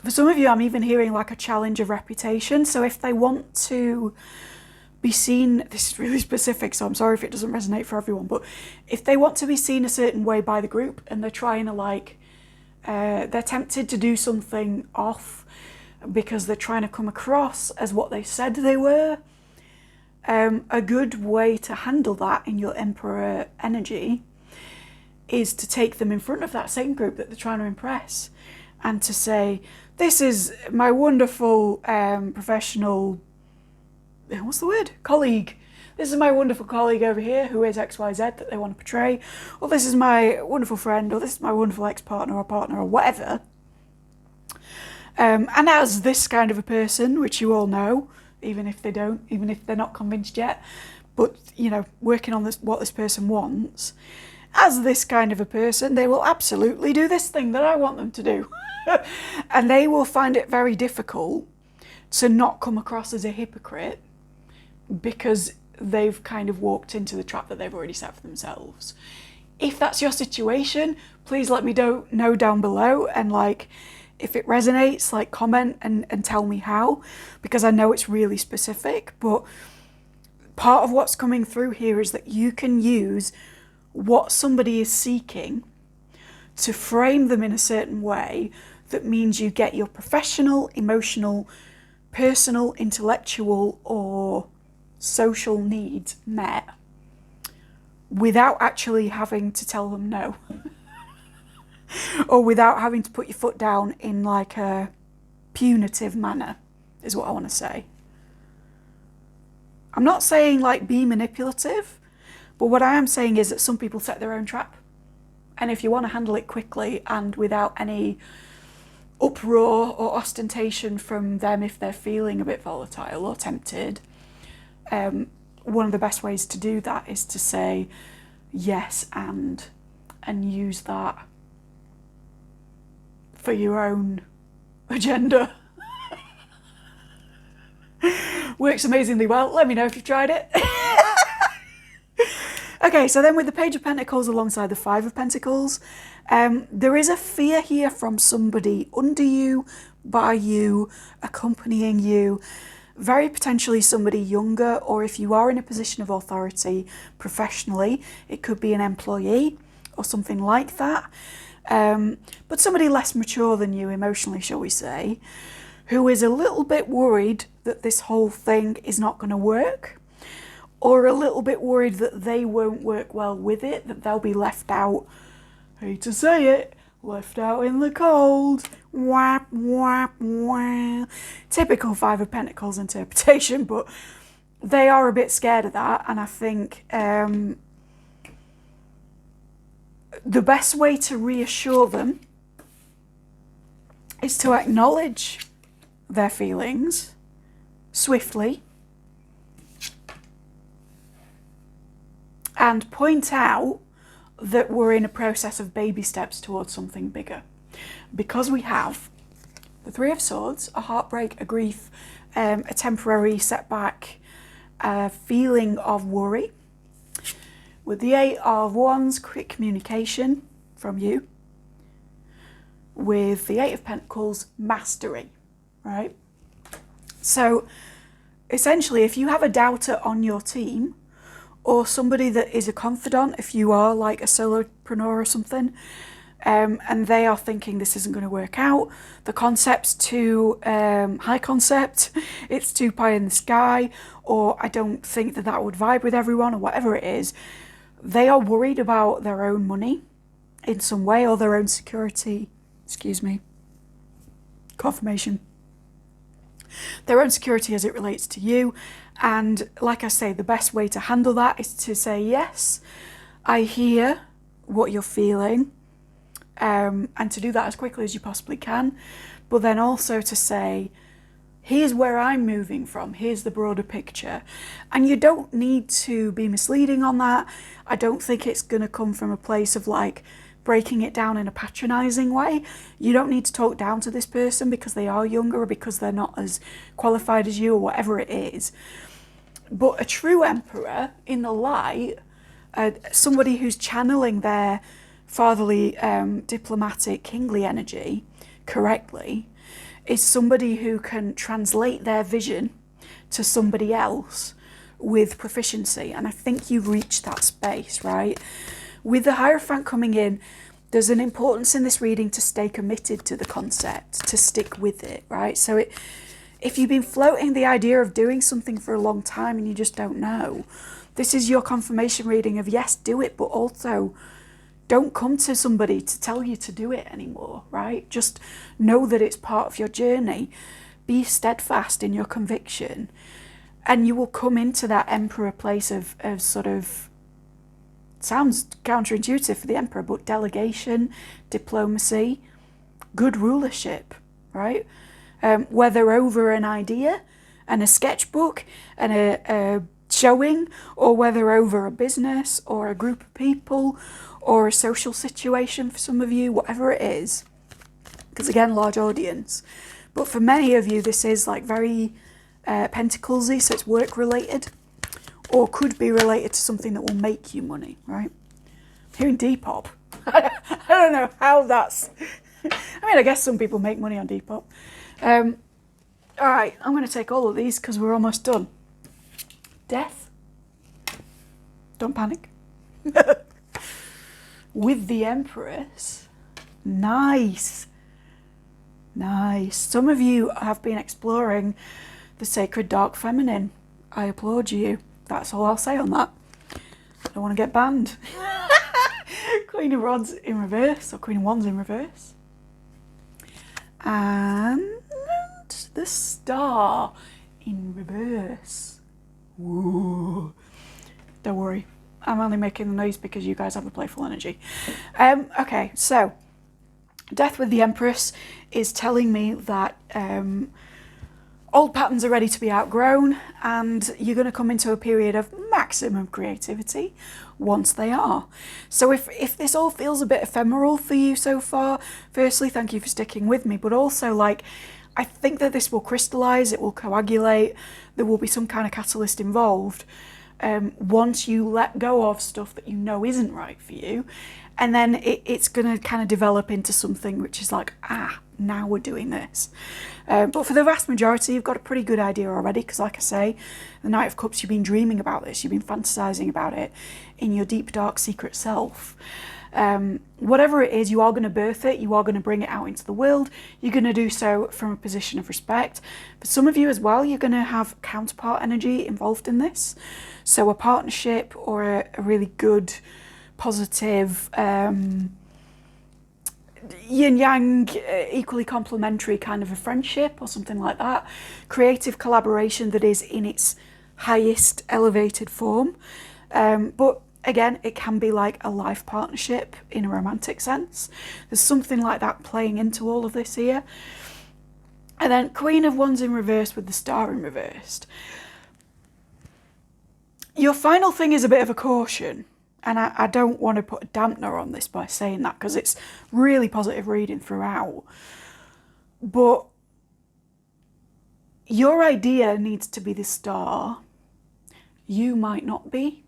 for some of you, I'm even hearing like a challenge of reputation. So if they want to be seen, this is really specific, so I'm sorry if it doesn't resonate for everyone, but if they want to be seen a certain way by the group and they're trying to like, they're tempted to do something off because they're trying to come across as what they said they were, a good way to handle that in your emperor energy is to take them in front of that same group that they're trying to impress and to say, this is my wonderful professional, what's the word? Colleague. This is my wonderful colleague over here who is XYZ that they want to portray. Or this is my wonderful friend, or this is my wonderful ex-partner or partner or whatever. And as this kind of a person, which you all know, even if they don't, even if they're not convinced yet, but, you know, working on this, what this person wants, as this kind of a person, they will absolutely do this thing that I want them to do. And they will find it very difficult to not come across as a hypocrite because they've kind of walked into the trap that they've already set for themselves. If that's your situation, please let me know down below, and like, if it resonates, like comment and tell me how, because I know it's really specific. But part of what's coming through here is that you can use what somebody is seeking to frame them in a certain way that means you get your professional, emotional, personal, intellectual, or social needs met without actually having to tell them no. Or without having to put your foot down in like a punitive manner, is what I want to say. I'm not saying like be manipulative, but what I am saying is that some people set their own trap. And if you want to handle it quickly and without any uproar or ostentation from them if they're feeling a bit volatile or tempted, one of the best ways to do that is to say yes and use that for your own agenda. Works amazingly well. Let me know if you've tried it. Okay, so then with the Page of Pentacles alongside the Five of Pentacles, there is a fear here from somebody under you, by you, accompanying you, very potentially somebody younger, or if you are in a position of authority professionally, it could be an employee or something like that. But somebody less mature than you emotionally, shall we say, who is a little bit worried that this whole thing is not going to work, or a little bit worried that they won't work well with it, that they'll be left out, hate to say it, left out in the cold. Whap, whap, whap. Typical Five of Pentacles interpretation, but they are a bit scared of that, and I think the best way to reassure them is to acknowledge their feelings swiftly and point out that we're in a process of baby steps towards something bigger. Because we have the Three of Swords, a heartbreak, a grief, a temporary setback, a feeling of worry. With the Eight of Wands, quick communication from you. With the Eight of Pentacles, mastery, right? So essentially, if you have a doubter on your team, or somebody that is a confidant, if you are like a solopreneur or something, and they are thinking this isn't going to work out, the concept's too high concept, it's too pie in the sky, or I don't think that that would vibe with everyone, or whatever it is, they are worried about their own money in some way, or their own security, confirmation, their own security as it relates to you. And like I say, the best way to handle that is to say, yes, I hear what you're feeling, and to do that as quickly as you possibly can, but then also to say, here's where I'm moving from, here's the broader picture. And you don't need to be misleading on that. I don't think it's going to come from a place of like breaking it down in a patronizing way. You don't need to talk down to this person because they are younger, or because they're not as qualified as you, or whatever it is. But a true emperor in the light, somebody who's channeling their fatherly, diplomatic, kingly energy correctly, is somebody who can translate their vision to somebody else with proficiency. And I think you've reached that space, right? With the Hierophant coming in, there's an importance in this reading to stay committed to the concept, to stick with it, right? So if you've been floating the idea of doing something for a long time and you just don't know, this is your confirmation reading of yes, do it, but also don't come to somebody to tell you to do it anymore, right? Just know that it's part of your journey. Be steadfast in your conviction, and you will come into that emperor place of sort of, sounds counterintuitive for the emperor, but delegation, diplomacy, good rulership, right? Whether over an idea and a sketchbook and a showing, or whether over a business or a group of people or a social situation for some of you, whatever it is, because again, large audience. But for many of you, this is like very pentaclesy, so it's work related, or could be related to something that will make you money, right? Hearing Depop. I don't know how that's... I mean, I guess some people make money on Depop. All right, I'm going to take all of these because we're almost done. Death. Don't panic. With the Empress. Nice. Nice. Some of you have been exploring the sacred dark feminine. I applaud you. That's all I'll say on that. I don't want to get banned. Queen of Rods in reverse, or Queen of Wands in reverse. And the Star in reverse. Ooh. Don't worry. I'm only making the noise because you guys have a playful energy. Okay, so Death with the Empress is telling me that old patterns are ready to be outgrown, and you're going to come into a period of maximum creativity once they are. So if this all feels a bit ephemeral for you so far, firstly, thank you for sticking with me, but also, like, I think that this will crystallize, it will coagulate, there will be some kind of catalyst involved once you let go of stuff that you know isn't right for you, and then it's going to kind of develop into something which is like, now we're doing this. But for the vast majority, you've got a pretty good idea already, because like I say, the Knight of Cups, you've been dreaming about this, you've been fantasizing about it in your deep, dark, secret self. Whatever it is, you are going to birth it, you are going to bring it out into the world, you're going to do so from a position of respect. For some of you as well, you're going to have counterpart energy involved in this. So a partnership, or a really good, positive, yin-yang, equally complementary kind of a friendship or something like that. Creative collaboration that is in its highest elevated form. But again, it can be like a life partnership in a romantic sense. There's something like that playing into all of this here. And then Queen of Wands in reverse with the Star in reversed. Your final thing is a bit of a caution. and I don't want to put a dampener on this by saying that, because it's really positive reading throughout. But your idea needs to be the star. You might not be.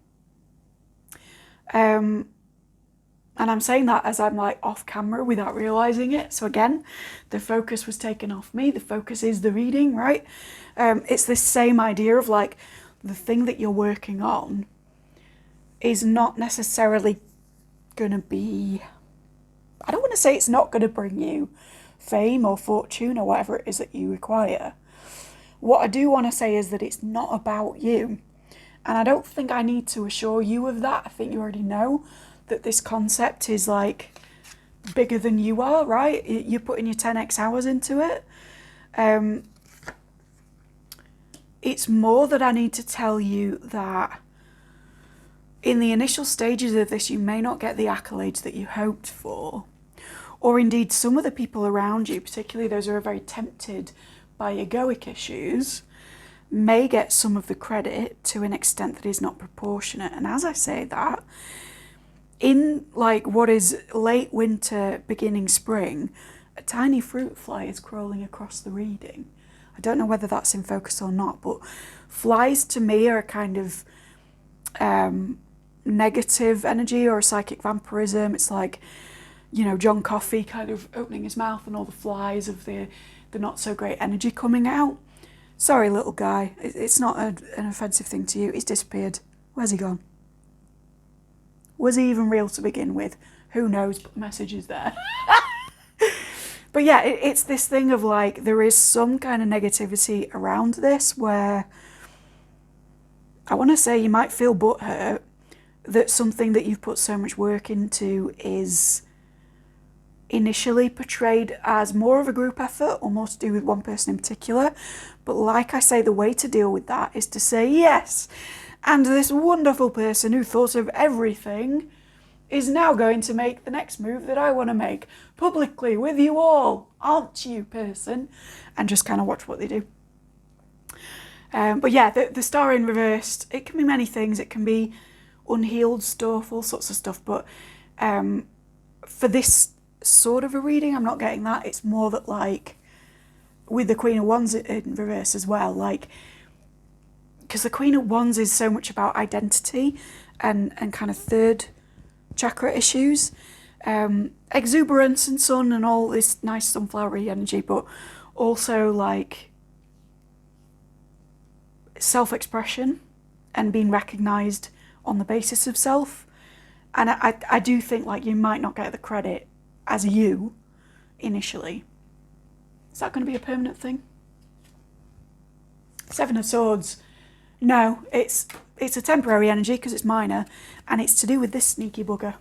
And I'm saying that as I'm like off camera without realizing it. So again, the focus was taken off me. The focus is the reading, right? It's this same idea of like the thing that you're working on is not necessarily going to be, I don't want to say it's not going to bring you fame or fortune or whatever it is that you require. What I do want to say is that it's not about you. And I don't think I need to assure you of that. I think you already know that this concept is like bigger than you are, right? You're putting your 10x hours into it. It's more that I need to tell you that in the initial stages of this, you may not get the accolades that you hoped for, or indeed some of the people around you, particularly those who are very tempted by egoic issues, may get some of the credit to an extent that is not proportionate. And as I say that, in like what is late winter, beginning spring, a tiny fruit fly is crawling across the reading. I don't know whether that's in focus or not, but flies to me are a kind of negative energy or a psychic vampirism. It's like, you know, John Coffey kind of opening his mouth and all the flies of the not so great energy coming out. Sorry, little guy. It's not an offensive thing to you. He's disappeared. Where's he gone? Was he even real to begin with? Who knows, but the message is there. But yeah, it's this thing of like, there is some kind of negativity around this where I want to say you might feel butthurt that something that you've put so much work into is initially portrayed as more of a group effort or more to do with one person in particular. But like I say, the way to deal with that is to say yes. And this wonderful person who thought of everything is now going to make the next move that I want to make publicly with you all, aren't you, person? And just kind of watch what they do. But yeah, the star in reversed, it can be many things. It can be unhealed stuff, all sorts of stuff. But for this sort of a reading, I'm not getting that. It's more that like with the Queen of Wands in reverse as well, like, because the Queen of Wands is so much about identity and kind of third chakra issues, exuberance and sun and all this nice sunflowery energy, but also like self-expression and being recognised on the basis of self. And I do think like you might not get the credit as you initially. Is that going to be a permanent thing? Seven of Swords. No, it's a temporary energy because it's minor, and it's to do with this sneaky bugger.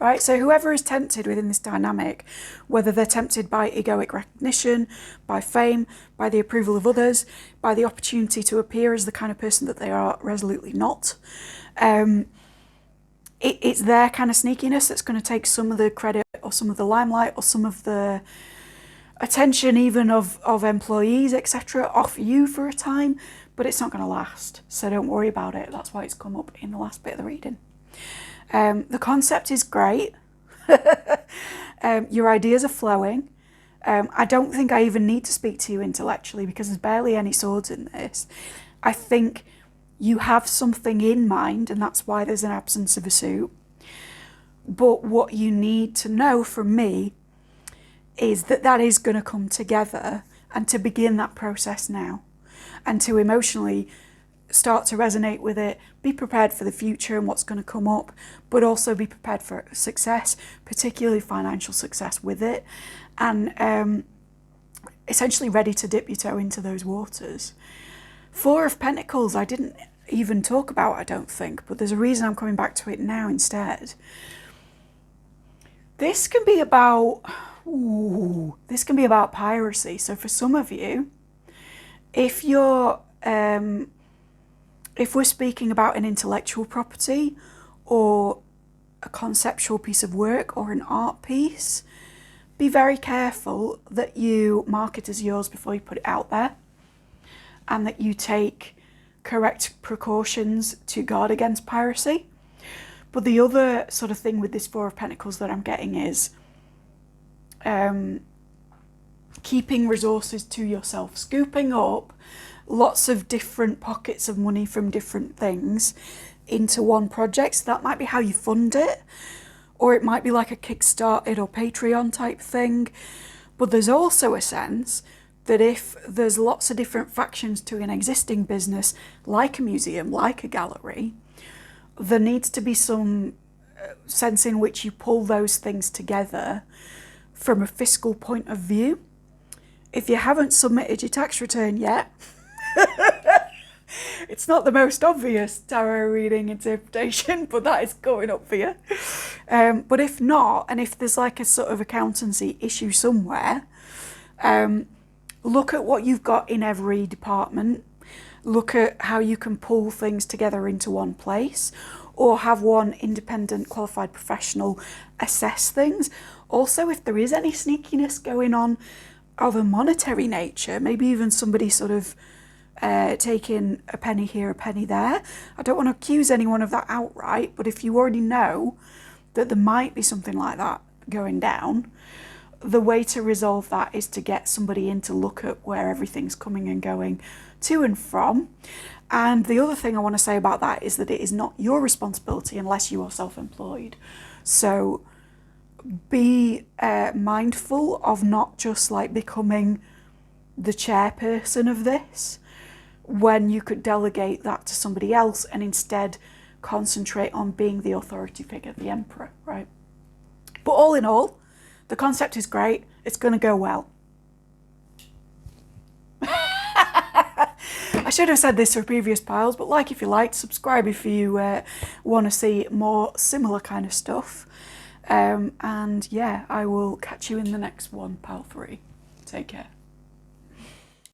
Right, so whoever is tempted within this dynamic, whether they're tempted by egoic recognition, by fame, by the approval of others, by the opportunity to appear as the kind of person that they are resolutely not, it's their kind of sneakiness that's going to take some of the credit or some of the limelight or some of the attention even of employees, etc., off you for a time, but it's not going to last. So don't worry about it. That's why it's come up in the last bit of the reading. The concept is great. Your ideas are flowing. I don't think I even need to speak to you intellectually because there's barely any swords in this. I think you have something in mind, and that's why there's an absence of a suit. But what you need to know from me is that that is going to come together, and to begin that process now, and to emotionally start to resonate with it, be prepared for the future and what's going to come up, but also be prepared for success, particularly financial success with it, and essentially ready to dip your toe into those waters. Four of Pentacles, I didn't even talk about, I don't think, but there's a reason I'm coming back to it now instead. This can be about, this can be about piracy. So for some of you, if you're, if we're speaking about an intellectual property or a conceptual piece of work or an art piece, be very careful that you mark it as yours before you put it out there, and that you take correct precautions to guard against piracy. But the other sort of thing with this Four of Pentacles that I'm getting is keeping resources to yourself, scooping up lots of different pockets of money from different things into one project. So that might be how you fund it, or it might be like a Kickstarted or Patreon type thing. But there's also a sense that if there's lots of different factions to an existing business, like a museum, like a gallery, there needs to be some sense in which you pull those things together from a fiscal point of view. If you haven't submitted your tax return yet, it's not the most obvious tarot reading interpretation, but that is going up for you. But if not, and if there's like a sort of accountancy issue somewhere, look at what you've got in every department. Look at how you can pull things together into one place, or have one independent qualified professional assess things. Also, if there is any sneakiness going on of a monetary nature, maybe even somebody sort of taking a penny here, a penny there. I don't want to accuse anyone of that outright, but if you already know that there might be something like that going down, the way to resolve that is to get somebody in to look at where everything's coming and going to and from. And the other thing I want to say about that is that it is not your responsibility unless you are self-employed. So be mindful of not just like becoming the chairperson of this, when you could delegate that to somebody else and instead concentrate on being the authority figure, the emperor, right? But all in all, the concept is great. It's going to go well. I should have said this for previous piles, but like if you like, subscribe if you want to see more similar kind of stuff. And yeah, I will catch you in the next one, pile 3. Take care.